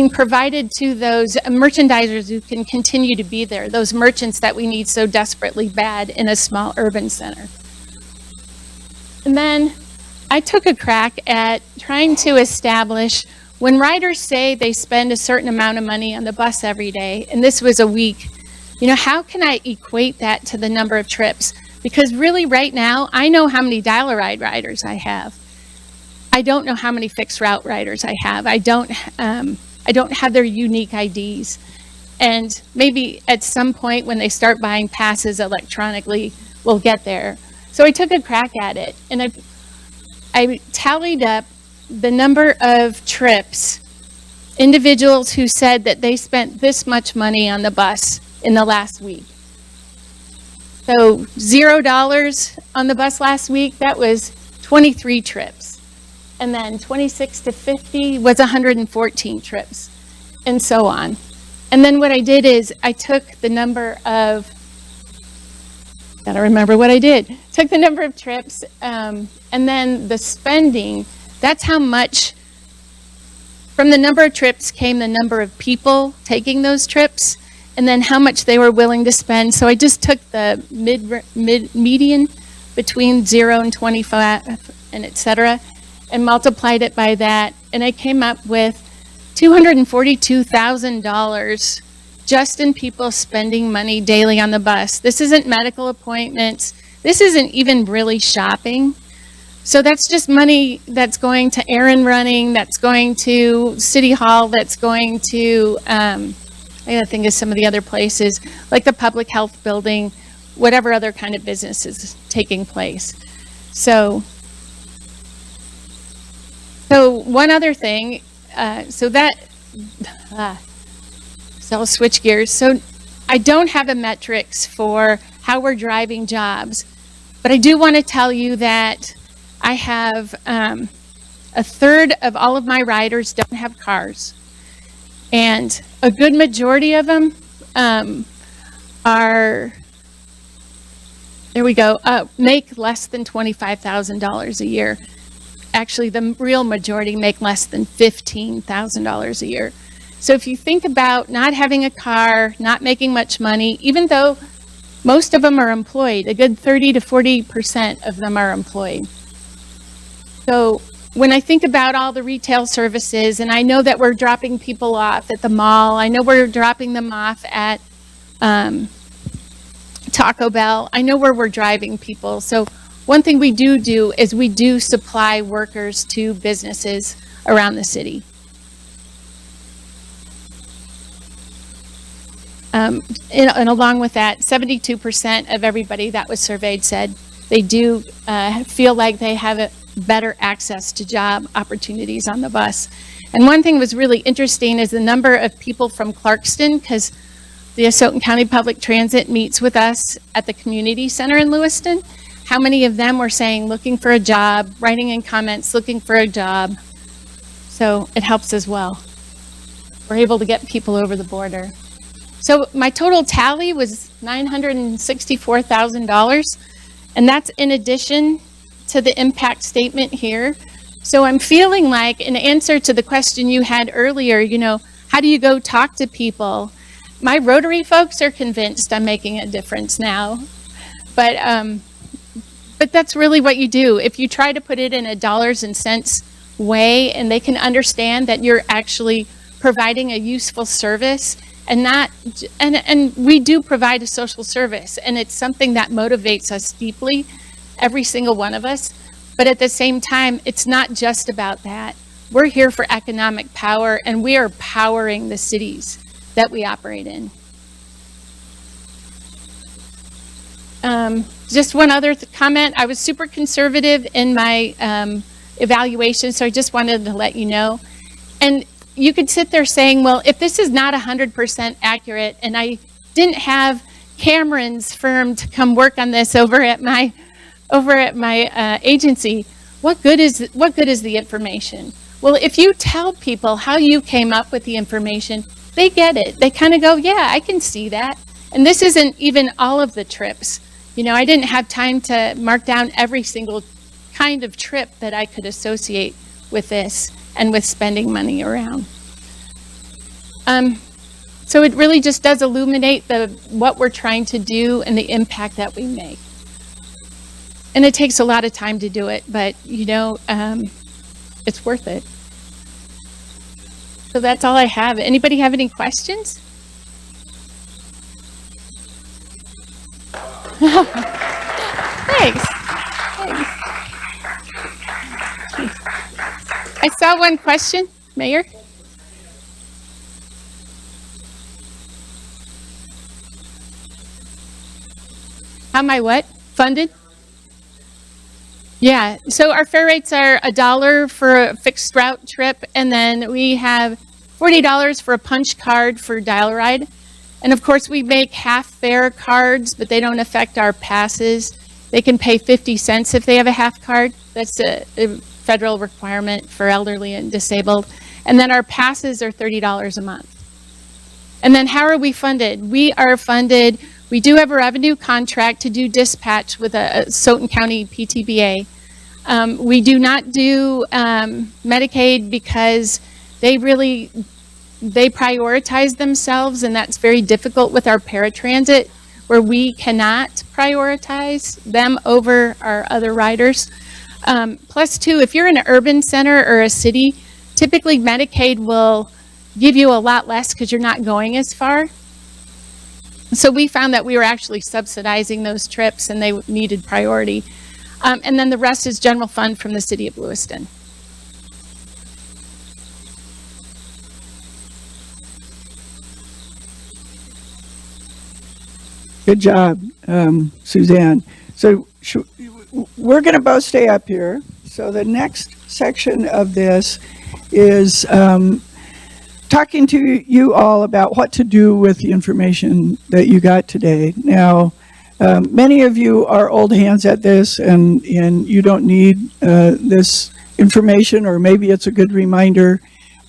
provided to those merchandisers who can continue to be there, those merchants that we need so desperately bad in a small urban center. And then I took a crack at trying to establish when riders say they spend a certain amount of money on the bus every day, and this was a week, how can I equate that to the number of trips? Because really right now, I know how many Dial-A-Ride riders I have. I don't know how many fixed route riders I have. I don't have their unique IDs. And maybe at some point when they start buying passes electronically, we'll get there. So I took a crack at it, and I tallied up the number of trips, individuals who said that they spent this much money on the bus in the last week. So $0 on the bus last week, that was 23 trips. And then 26 to 50 was 114 trips, and so on. And then what I did is I took the number of, gotta remember what I did, took the number of trips, and then the spending, that's how much, from the number of trips came the number of people taking those trips, and then how much they were willing to spend. So I just took the median between 0 and 25 and et cetera, and multiplied it by that, and I came up with $242,000 just in people spending money daily on the bus. This isn't medical appointments. This isn't even really shopping. So that's just money that's going to errand running, that's going to City Hall, that's going to, I gotta think of some of the other places, like the public health building, whatever other kind of business is taking place. So one other thing, so I'll switch gears. So I don't have a metrics for how we're driving jobs, but I do want to tell you that I have a third of all of my riders don't have cars, and a good majority of them are, there we go, make less than $25,000 a year. Actually, the real majority make less than $15,000 a year. So if you think about not having a car, not making much money, even though most of them are employed, a good 30 to 40% of them are employed. So when I think about all the retail services, and I know that we're dropping people off at the mall, I know we're dropping them off at Taco Bell, I know where we're driving people. So one thing we do is we do supply workers to businesses around the city. And along with that, 72% of everybody that was surveyed said they do feel like they have a better access to job opportunities on the bus. And one thing was really interesting is the number of people from Clarkston, because the Asotin County Public Transit meets with us at the community center in Lewiston. How many of them were saying looking for a job, writing in comments, looking for a job. So it helps as well. We're able to get people over the border. So my total tally was $964,000, and that's in addition to the impact statement here. So I'm feeling like, in answer to the question you had earlier, you know, how do you go talk to people? My Rotary folks are convinced I'm making a difference now, but that's really what you do. If you try to put it in a dollars and cents way, and they can understand that you're actually providing a useful service, and not, and we do provide a social service, and it's something that motivates us deeply, every single one of us. But at the same time, it's not just about that. We're here for economic power, and we are powering the cities that we operate in. Just one other comment. I was super conservative in my evaluation, so I just wanted to let you know. And you could sit there saying, well, if this is not 100% accurate, and I didn't have Cameron's firm to come work on this over at my agency, what good is the information? Well, if you tell people how you came up with the information, they get it. They kind of go, yeah, I can see that. And this isn't even all of the trips. You know, I didn't have time to mark down every single kind of trip that I could associate with this and with spending money around. So it really just does illuminate what we're trying to do and the impact that we make. And it takes a lot of time to do it, but you know, it's worth it. So that's all I have. Anybody have any questions? Thanks. I saw one question, Mayor. How am I what? Funded? Yeah, so our fare rates are $1 for a fixed route trip, and then we have $40 for a punch card for dial ride. And of course, we make half fare cards, but they don't affect our passes. They can pay 50 cents if they have a half card. That's a federal requirement for elderly and disabled. And then our passes are $30 a month. And then how are we funded? We are funded, we do have a revenue contract to do dispatch with a Asotin County PTBA. We do not do Medicaid because they prioritize themselves, and that's very difficult with our paratransit, where we cannot prioritize them over our other riders. Plus two, if you're in an urban center or a city, typically Medicaid will give you a lot less because you're not going as far. So we found that we were actually subsidizing those trips, and they needed priority. And then the rest is general fund from the city of Lewiston. Good job, Suzanne. So we're going to both stay up here. So the next section of this is talking to you all about what to do with the information that you got today. Now, many of you are old hands at this, and you don't need this information, or maybe it's a good reminder,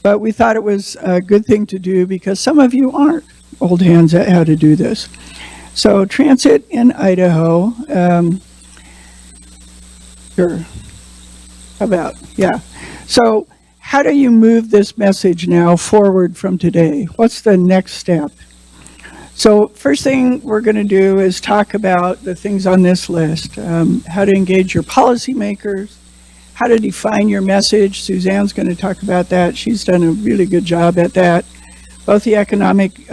but we thought it was a good thing to do because some of you aren't old hands at how to do this. So transit in Idaho, sure, how about, yeah. So how do you move this message now forward from today? What's the next step? So first thing we're going to do is talk about the things on this list. How to engage your policymakers, how to define your message. Suzanne's going to talk about that. She's done a really good job at that. Both the economic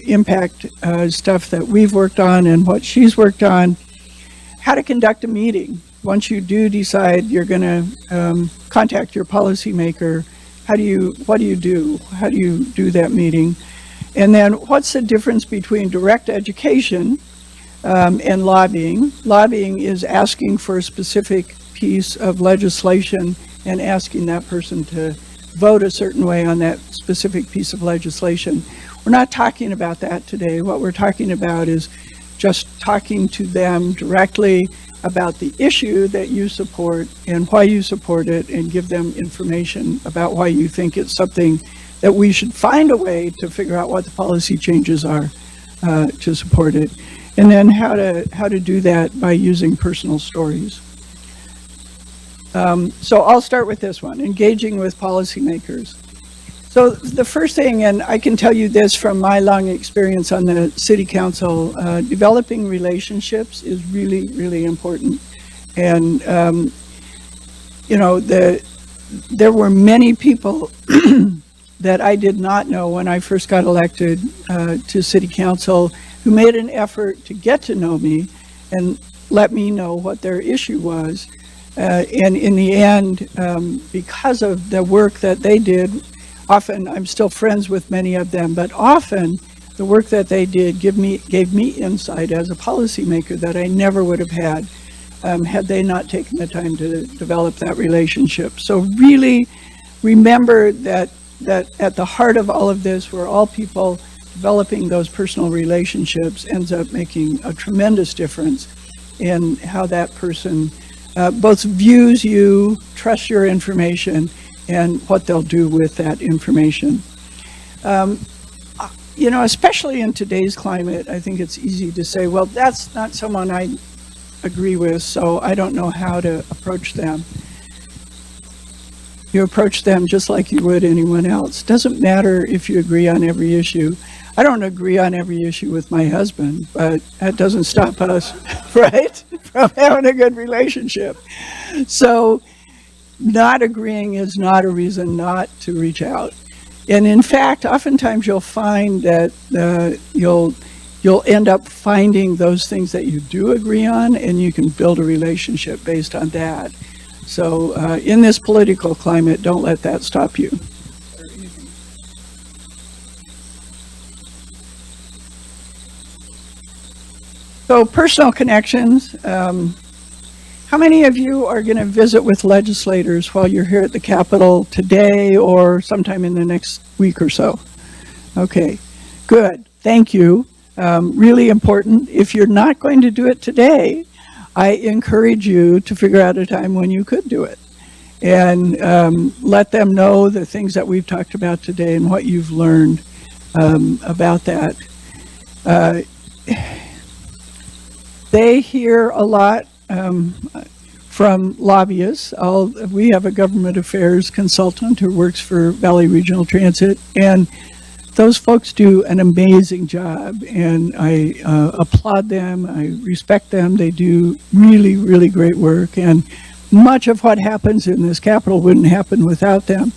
impact stuff that we've worked on and what she's worked on. How to conduct a meeting. Once you do decide you're going to contact your policymaker, what do you do? How do you do that meeting? And then what's the difference between direct education and lobbying? Lobbying is asking for a specific piece of legislation and asking that person to vote a certain way on that specific piece of legislation. We're not talking about that today. What we're talking about is just talking to them directly about the issue that you support and why you support it, and give them information about why you think it's something that we should find a way to figure out what the policy changes are to support it. And then how to do that by using personal stories. So I'll start with this one, engaging with policymakers. So the first thing, and I can tell you this from my long experience on the city council, developing relationships is really, really important. And, you know, there were many people that I did not know when I first got elected to city council who made an effort to get to know me and let me know what their issue was. And in the end, because of the work that they did, often I'm still friends with many of them, but often the work that they did gave me insight as a policymaker that I never would have had had they not taken the time to develop that relationship. So really remember that at the heart of all of this, we're all people. Developing those personal relationships ends up making a tremendous difference in how that person both views you, trusts your information, and what they'll do with that information. You know, especially in today's climate, I think it's easy to say, well, that's not someone I agree with, so I don't know how to approach them. You approach them just like you would anyone else. Doesn't matter if you agree on every issue. I don't agree on every issue with my husband, but that doesn't stop us, right, from having a good relationship. So not agreeing is not a reason not to reach out. And in fact, oftentimes you'll find that you'll end up finding those things that you do agree on, and you can build a relationship based on that. So in this political climate, don't let that stop you. So personal connections. How many of you are going to visit with legislators while you're here at the Capitol today or sometime in the next week or so? Okay, good. Thank you. Really important. If you're not going to do it today, I encourage you to figure out a time when you could do it. And let them know the things that we've talked about today and what you've learned about that. They hear a lot from lobbyists. We have a government affairs consultant who works for Valley Regional Transit, and those folks do an amazing job, and I applaud them. I respect them. They do really, really great work, and much of what happens in this Capitol wouldn't happen without them.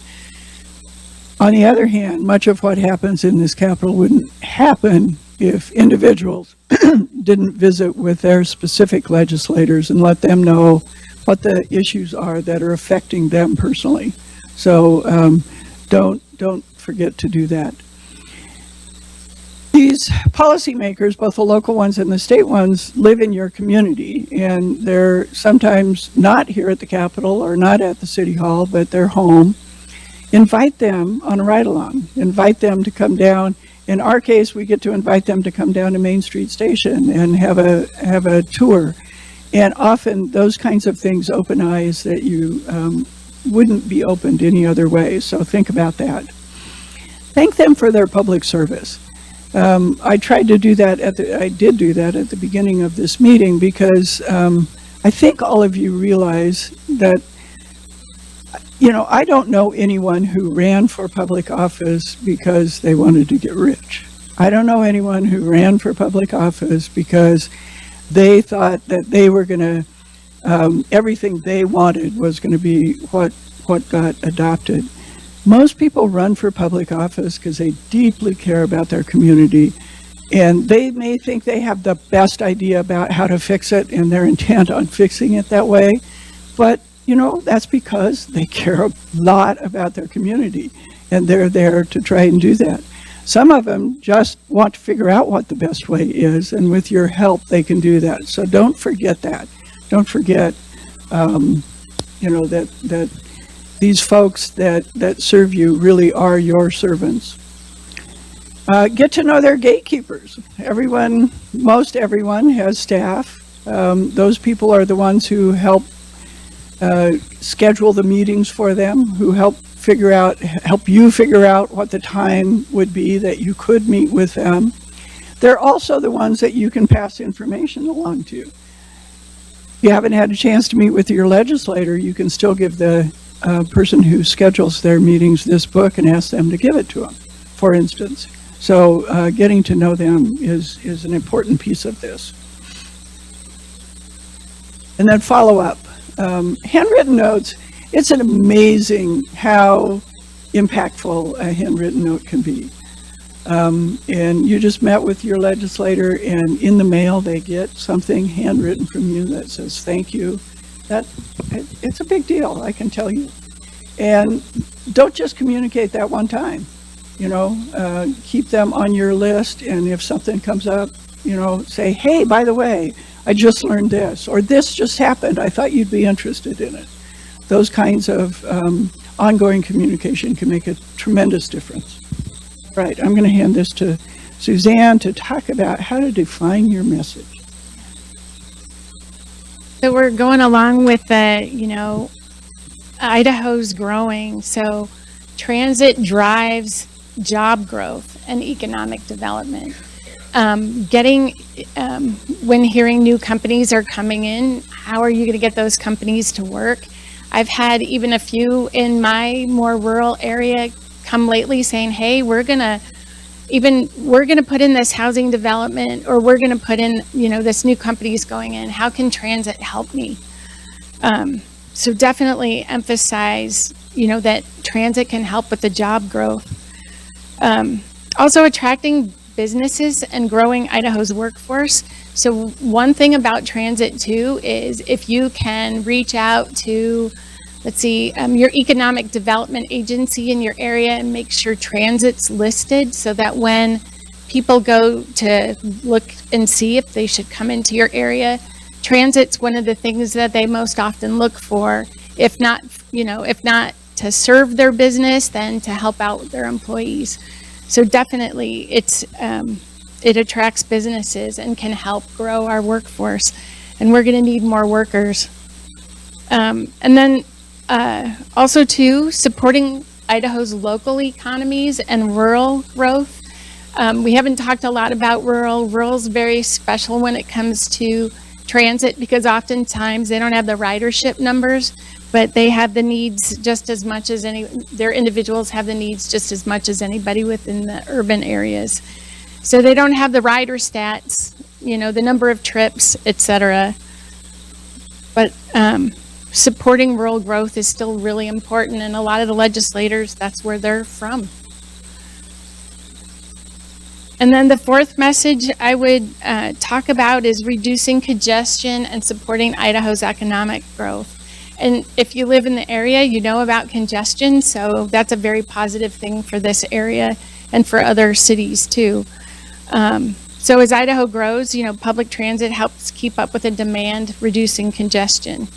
On the other hand, much of what happens in this Capitol wouldn't happen if individuals didn't visit with their specific legislators and let them know what the issues are that are affecting them personally. So don't forget to do that. these policymakers, both the local ones and the state ones, live in your community, and they're sometimes not here at the Capitol or not at the City Hall, but they're home. Invite them on a ride-along. Invite them to come down. In our case, we get to invite them to come down to Main Street Station and have a tour. And often those kinds of things open eyes that you wouldn't be opened any other way. So think about that. Thank them for their public service. I tried to do that I did do that at the beginning of this meeting because I think all of you realize that, you know, I don't know anyone who ran for public office because they wanted to get rich. I don't know anyone who ran for public office because they thought that they were going to, everything they wanted was going to be what got adopted. Most people run for public office because they deeply care about their community, and they may think they have the best idea about how to fix it, and they're intent on fixing it that way. But, you know, that's because they care a lot about their community, and they're there to try and do that. Some of them just want to figure out what the best way is, and with your help, they can do that. So don't forget that. Don't forget, you know, that these folks that serve you really are your servants. Get to know their gatekeepers. Most everyone has staff. Those people are the ones who help schedule the meetings for them, who help you figure out what the time would be that you could meet with them. They're also the ones that you can pass information along to. If you haven't had a chance to meet with your legislator, you can still give the person who schedules their meetings this book and ask them to give it to them, for instance. So getting to know them is an important piece of this. And then follow up. Handwritten notes, it's an amazing how impactful a handwritten note can be. And you just met with your legislator, and in the mail they get something handwritten from you that says thank you. It's a big deal, I can tell you. And don't just communicate that one time. You know, keep them on your list, and if something comes up, you know, say, hey, by the way, I just learned this, or this just happened, I thought you'd be interested in it. Those kinds of ongoing communication can make a tremendous difference. Right, I'm going to hand this to Suzanne to talk about how to define your message. So we're going along with the, you know, Idaho's growing, so transit drives job growth and economic development. When hearing new companies are coming in, how are you going to get those companies to work? I've had even a few in my more rural area come lately saying, hey, we're gonna put in this housing development, or we're gonna put in, you know, this new company's going in. How can transit help me? So definitely emphasize, you know, that transit can help with the job growth. Also attracting businesses and growing Idaho's workforce. So one thing about transit too is if you can reach out to, let's see, your economic development agency in your area and make sure transit's listed, so that when people go to look and see if they should come into your area, transit's one of the things that they most often look for. If not, you know, if not to serve their business, then to help out their employees. So definitely it attracts businesses and can help grow our workforce, and we're going to need more workers. And then also too, supporting Idaho's local economies and rural growth. We haven't talked a lot about rural. Rural's very special when it comes to transit, because oftentimes they don't have the ridership numbers, but they have the needs just as much as their individuals have the needs just as much as anybody within the urban areas. So they don't have the rider stats, you know, the number of trips, etc. But supporting rural growth is still really important, and a lot of the legislators, that's where they're from. And then the fourth message I would talk about is reducing congestion and supporting Idaho's economic growth. And if you live in the area, you know about congestion, so that's a very positive thing for this area and for other cities too. So as Idaho grows, public transit helps keep up with the demand, reducing congestion.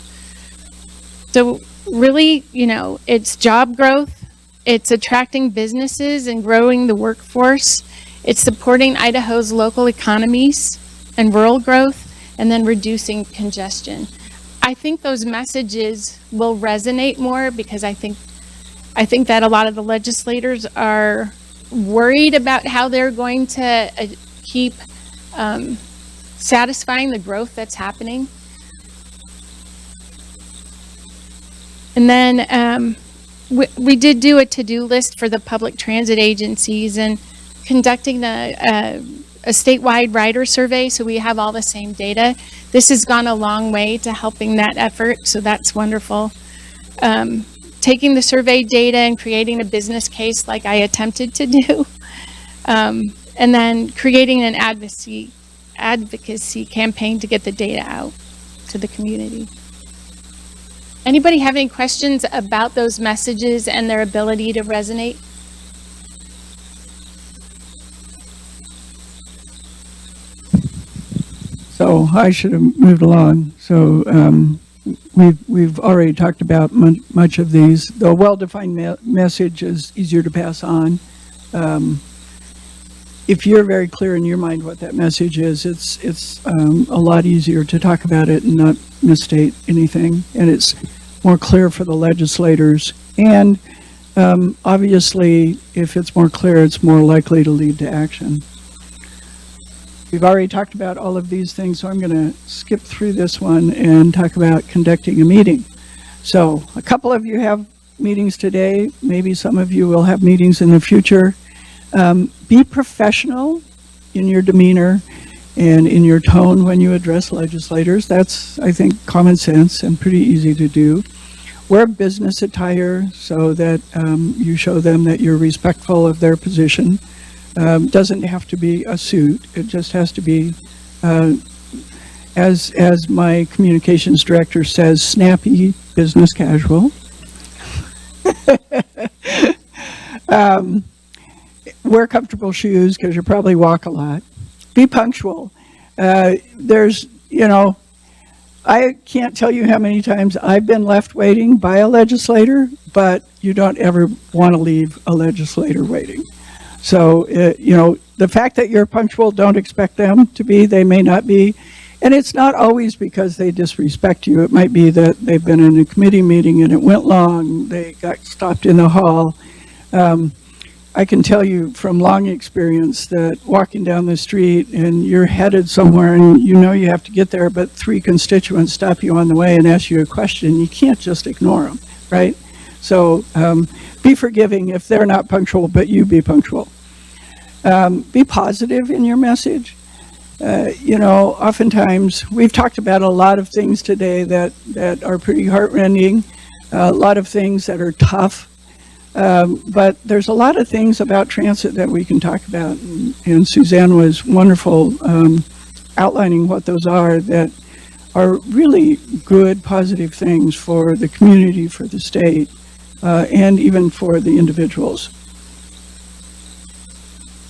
So really, it's job growth, it's attracting businesses and growing the workforce, it's supporting Idaho's local economies and rural growth, and then reducing congestion. I think those messages will resonate more because I think that a lot of the legislators are worried about how they're going to keep satisfying the growth that's happening. And then we did do a to-do list for the public transit agencies and conducting a statewide rider survey, so we have all the same data. This has gone a long way to helping that effort, so that's wonderful. Taking the survey data and creating a business case like I attempted to do, and then creating an advocacy campaign to get the data out to the community. Anybody have any questions about those messages and their ability to resonate? So I should have moved along. So we've already talked about much of these. The well-defined message is easier to pass on. If you're very clear in your mind what that message is, it's a lot easier to talk about it and not misstate anything, and it's more clear for the legislators. And obviously, if it's more clear, it's more likely to lead to action. We've already talked about all of these things, so I'm going to skip through this one and talk about conducting a meeting. So a couple of you have meetings today. Maybe some of you will have meetings in the future. Be professional in your demeanor and in your tone when you address legislators. That's, I think, common sense and pretty easy to do. Wear business attire so that you show them that you're respectful of their position. Doesn't have to be a suit. It just has to be, as my communications director says, snappy business casual. Wear comfortable shoes because you probably walk a lot. Be punctual. I can't tell you how many times I've been left waiting by a legislator, but you don't ever want to leave a legislator waiting. So, the fact that you're punctual, don't expect them to be. They may not be. And it's not always because they disrespect you. It might be that they've been in a committee meeting and it went long. They got stopped in the hall. I can tell you from long experience that walking down the street and you're headed somewhere and you know you have to get there, but 3 constituents stop you on the way and ask you a question, you can't just ignore them, right? So be forgiving if they're not punctual, but you be punctual. Be positive in your message. Oftentimes we've talked about a lot of things today that are pretty heartrending, a lot of things that are tough. But there's a lot of things about transit that we can talk about, and Suzanne was wonderful outlining what those are that are really good, positive things for the community, for the state, and even for the individuals.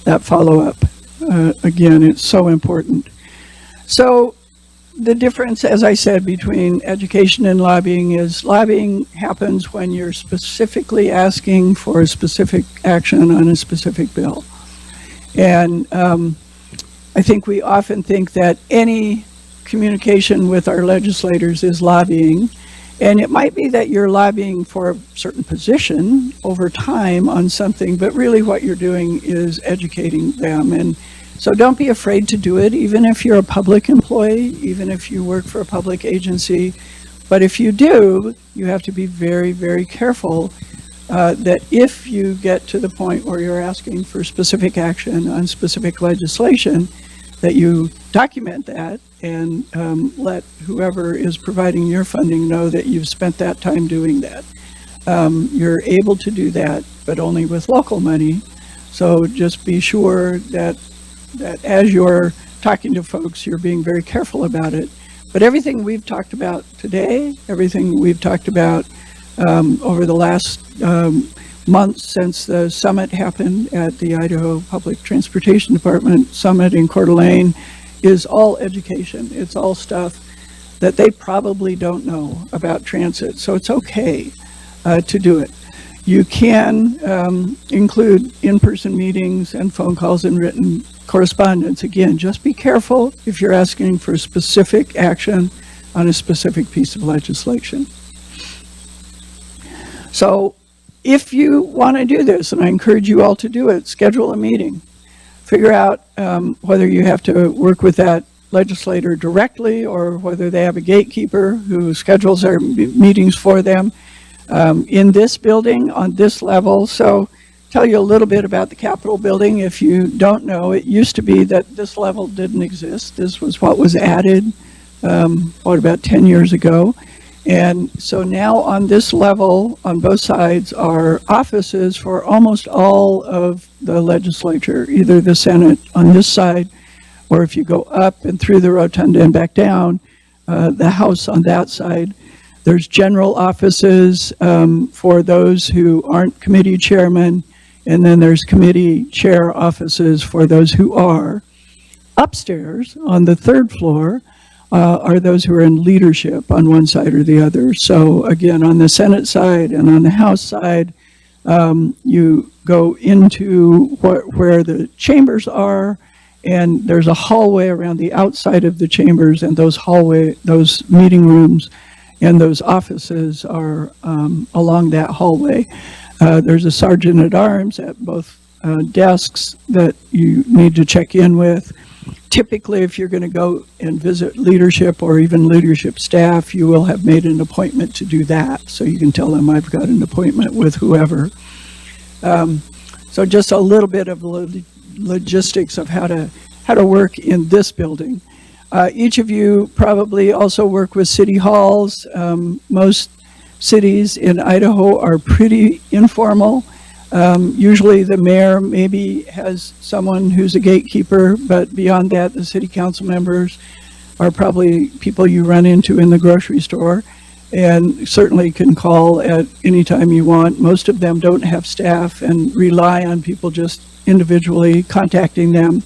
That follow-up, again, it's so important. So the difference, as I said, between education and lobbying is lobbying happens when you're specifically asking for a specific action on a specific bill. And I think we often think that any communication with our legislators is lobbying. And it might be that you're lobbying for a certain position over time on something, but really what you're doing is educating them. And so don't be afraid to do it, even if you're a public employee, even if you work for a public agency. But if you do, you have to be very, very careful that if you get to the point where you're asking for specific action on specific legislation, that you document that and let whoever is providing your funding know that you've spent that time doing that. You're able to do that, but only with local money. So just be sure that as you're talking to folks, you're being very careful about it. But everything we've talked about today, everything we've talked about over the last months since the summit happened at the Idaho Public Transportation Department Summit in Coeur d'Alene is all education. It's all stuff that they probably don't know about transit, so it's okay to do it. You can include in-person meetings and phone calls and written correspondence. Again, just be careful if you're asking for specific action on a specific piece of legislation. So if you want to do this, and I encourage you all to do it, schedule a meeting. Figure out whether you have to work with that legislator directly or whether they have a gatekeeper who schedules their meetings for them in this building on this level. So tell you a little bit about the Capitol building. If you don't know, it used to be that this level didn't exist. This was what was added about 10 years ago. And so now on this level, on both sides, are offices for almost all of the legislature, either the Senate on this side, or if you go up and through the rotunda and back down, the House on that side. There's general offices for those who aren't committee chairmen, and then there's committee chair offices for those who are. Upstairs on the third floor are those who are in leadership on one side or the other. So again, on the Senate side and on the House side, you go into where the chambers are, and there's a hallway around the outside of the chambers, and those meeting rooms and those offices are along that hallway. There's a sergeant at arms at both desks that you need to check in with. Typically, if you're going to go and visit leadership or even leadership staff, you will have made an appointment to do that. So you can tell them, I've got an appointment with whoever. So just a little bit of logistics of how to work in this building. Each of you probably also work with city halls. Most cities in Idaho are pretty informal. Usually the mayor maybe has someone who's a gatekeeper, but beyond that, the city council members are probably people you run into in the grocery store and certainly can call at any time you want. Most of them don't have staff and rely on people just individually contacting them.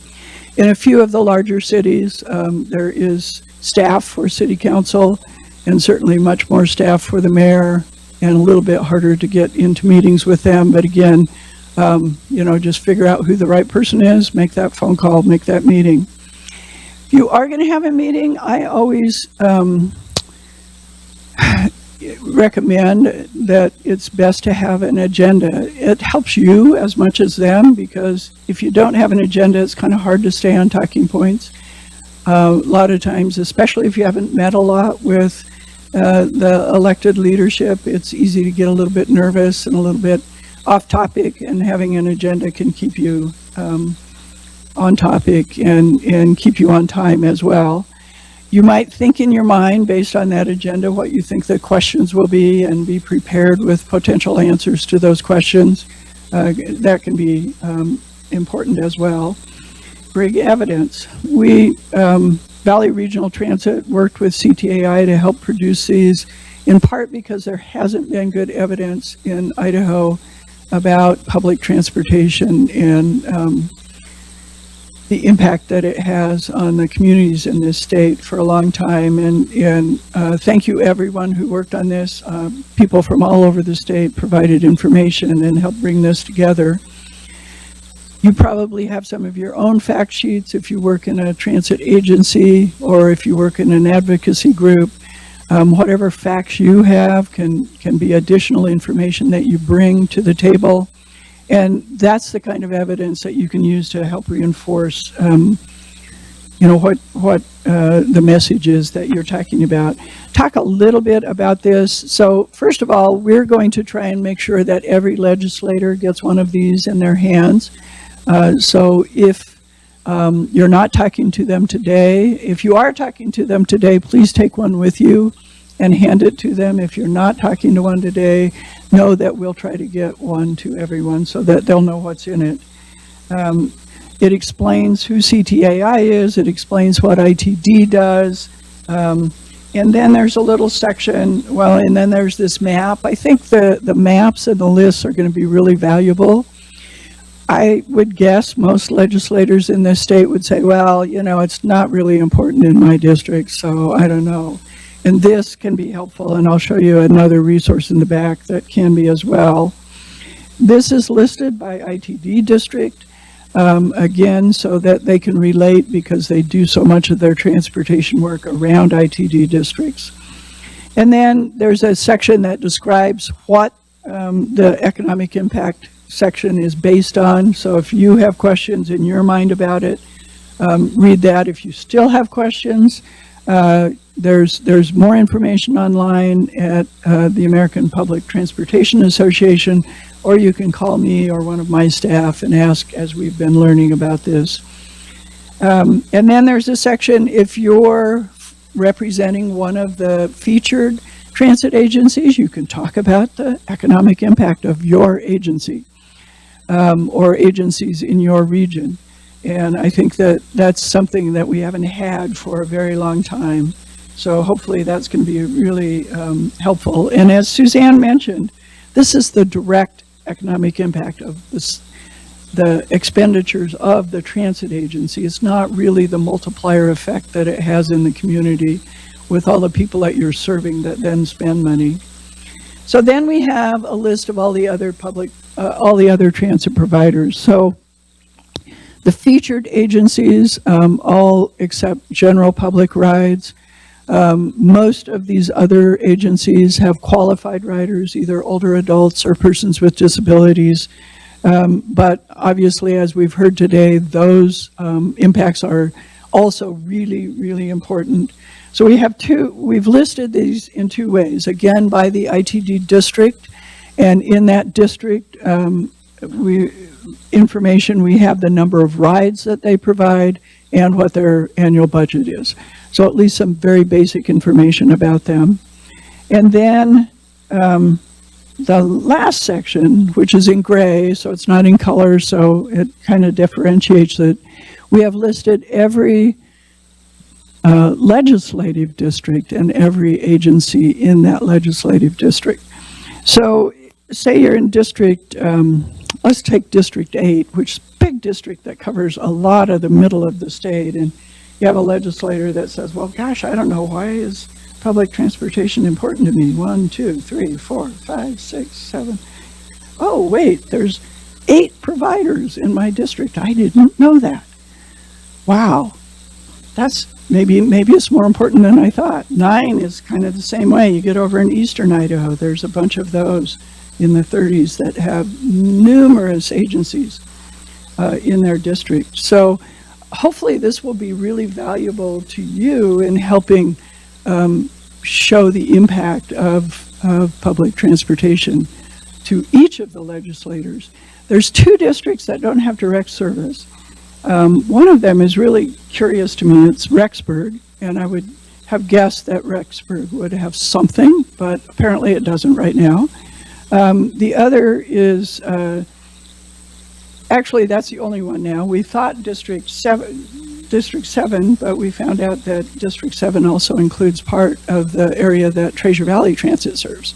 In a few of the larger cities, there is staff for city council and certainly much more staff for the mayor, and a little bit harder to get into meetings with them. But again, just figure out who the right person is, make that phone call, make that meeting. If you are going to have a meeting, I always recommend that it's best to have an agenda. It helps you as much as them, because if you don't have an agenda, it's kind of hard to stay on talking points. A lot of times, especially if you haven't met a lot with the elected leadership, it's easy to get a little bit nervous and a little bit off topic, and having an agenda can keep you on topic and keep you on time as well. You might think in your mind, based on that agenda, what you think the questions will be, and be prepared with potential answers to those questions. That can be important as well. Bring evidence. We, Valley Regional Transit, worked with CTAI to help produce these, in part because there hasn't been good evidence in Idaho about public transportation and the impact that it has on the communities in this state for a long time. And thank you everyone who worked on this. People from all over the state provided information and helped bring this together. You probably have some of your own fact sheets if you work in a transit agency or if you work in an advocacy group. Whatever facts you have can be additional information that you bring to the table. And that's the kind of evidence that you can use to help reinforce, what the message is that you're talking about. Talk a little bit about this. So first of all, we're going to try and make sure that every legislator gets one of these in their hands. So if you're not talking to them today, if you are talking to them today, please take one with you and hand it to them. If you're not talking to one today, know that we'll try to get one to everyone so that they'll know what's in it. It explains who CTAI is. It explains what ITD does. And then there's a little section, well, and then there's this map. I think the maps and the lists are going to be really valuable. I would guess most legislators in this state would say, well, you know, it's not really important in my district, so I don't know. And this can be helpful, and I'll show you another resource in the back that can be as well. This is listed by ITD district, again, so that they can relate because they do so much of their transportation work around ITD districts. And then there's a section that describes what the economic impact section is based on. So if you have questions in your mind about it, read that. If you still have questions, there's more information online at the American Public Transportation Association, or you can call me or one of my staff and ask as we've been learning about this. And then there's a section if you're representing one of the featured transit agencies, you can talk about the economic impact of your agency or agencies in your region. And I think that that's something that we haven't had for a very long time. So hopefully that's going to be really helpful. And as Suzanne mentioned, this is the direct economic impact of this, the expenditures of the transit agency. It's not really the multiplier effect that it has in the community with all the people that you're serving that then spend money. So then we have a list of all the other all the other transit providers. So the featured agencies, all except general public rides. Most of these other agencies have qualified riders, either older adults or persons with disabilities. But obviously, as we've heard today, those impacts are also really, really important. So we've listed these in two ways. Again, by the ITD district, and in that district, information, we have the number of rides that they provide and what their annual budget is. So at least some very basic information about them. And then the last section, which is in gray, so it's not in color, so it kind of differentiates it. We have listed every legislative district and every agency in that legislative district. So say you're in district, let's take District 8, which is a big district that covers a lot of the middle of the state. And you have a legislator that says, well, gosh, I don't know, why is public transportation important to me? 1, 2, 3, 4, 5, 6, 7. Oh, wait, there's 8 providers in my district. I didn't know that. Wow, that's maybe it's more important than I thought. 9 is kind of the same way. You get over in eastern Idaho, there's a bunch of those in the 30s that have numerous agencies in their district. So hopefully this will be really valuable to you in helping show the impact of public transportation to each of the legislators. There's 2 districts that don't have direct service. One of them is really curious to me. It's Rexburg, and I would have guessed that Rexburg would have something, but apparently it doesn't right now. The other is, actually that's the only one now. We thought District 7, but we found out that District 7 also includes part of the area that Treasure Valley Transit serves.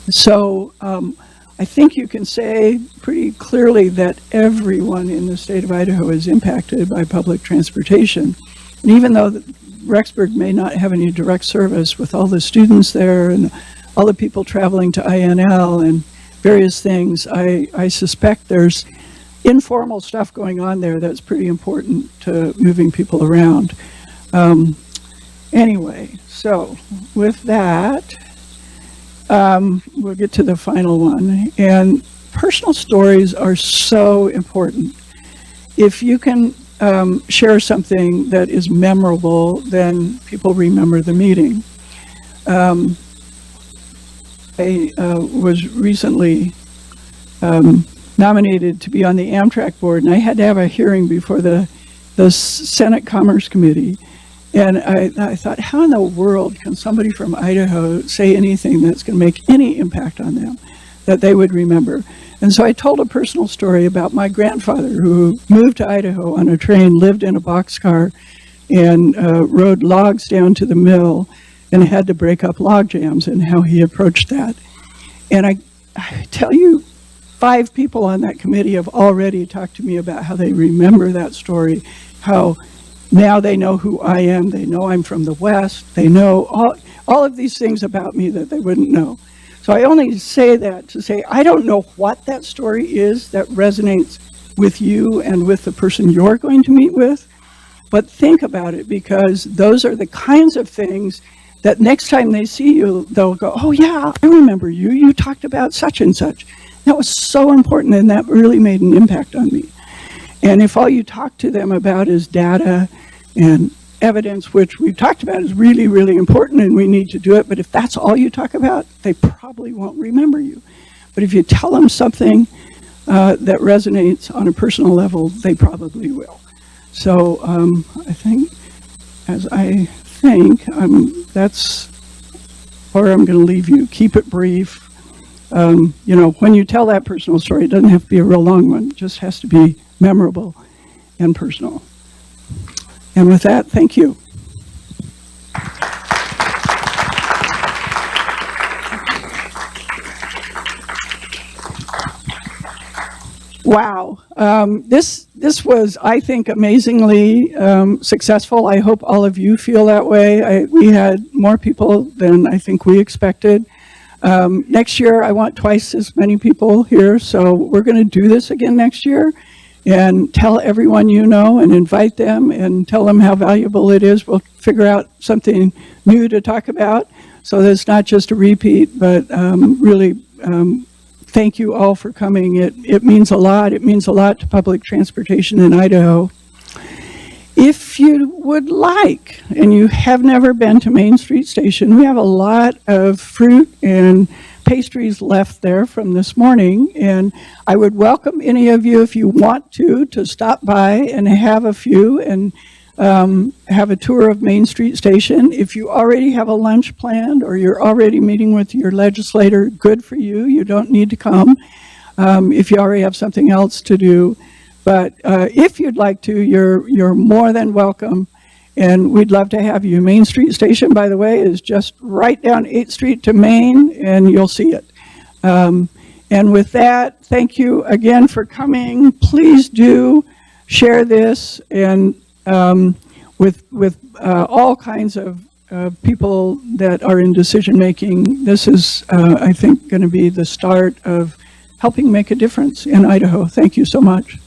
So I think you can say pretty clearly that everyone in the state of Idaho is impacted by public transportation. And even though Rexburg may not have any direct service, with all the students there and all the people traveling to INL and various things, I suspect there's informal stuff going on there that's pretty important to moving people around. Anyway, so with that, we'll get to the final one. And personal stories are so important. If you can share something that is memorable, then people remember the meeting. I was recently nominated to be on the Amtrak board, and I had to have a hearing before the Senate Commerce Committee. And I thought, how in the world can somebody from Idaho say anything that's going to make any impact on them that they would remember? And so I told a personal story about my grandfather who moved to Idaho on a train, lived in a boxcar, and rode logs down to the mill. and had to break up log jams, and how he approached that. And I tell you, 5 people on that committee have already talked to me about how they remember that story, how now they know who I am, they know I'm from the West, they know all of these things about me that they wouldn't know. So I only say that to say, I don't know what that story is that resonates with you and with the person you're going to meet with, but think about it, because those are the kinds of things that next time they see you, they'll go, oh yeah, I remember you, you talked about such and such. That was so important, and that really made an impact on me. And if all you talk to them about is data and evidence, which we've talked about is really, really important and we need to do it, but if that's all you talk about, they probably won't remember you. But if you tell them something that resonates on a personal level, they probably will. So I think that's where I'm going to leave you. Keep it brief. You know, when you tell that personal story, it doesn't have to be a real long one. It just has to be memorable and personal. And with that, thank you. Wow. This was, I think, amazingly successful. I hope all of you feel that way. We had more people than I think we expected. Next year, I want twice as many people here, so we're going to do this again next year, and tell everyone you know and invite them and tell them how valuable it is. We'll figure out something new to talk about so that it's not just a repeat, but really thank you all for coming. It means a lot. It means a lot to public transportation in Idaho. If you would like, and you have never been to Main Street Station, we have a lot of fruit and pastries left there from this morning, and I would welcome any of you, if you want to stop by and have a few and have a tour of Main Street Station. If you already have a lunch planned or you're already meeting with your legislator, good for you. You don't need to come if you already have something else to do. But if you'd like to, you're more than welcome, and we'd love to have you. Main Street Station, by the way, is just right down 8th Street to Main, and you'll see it. And with that, thank you again for coming. Please do share this and with all kinds of people that are in decision making. This is, I think, going to be the start of helping make a difference in Idaho. Thank you so much.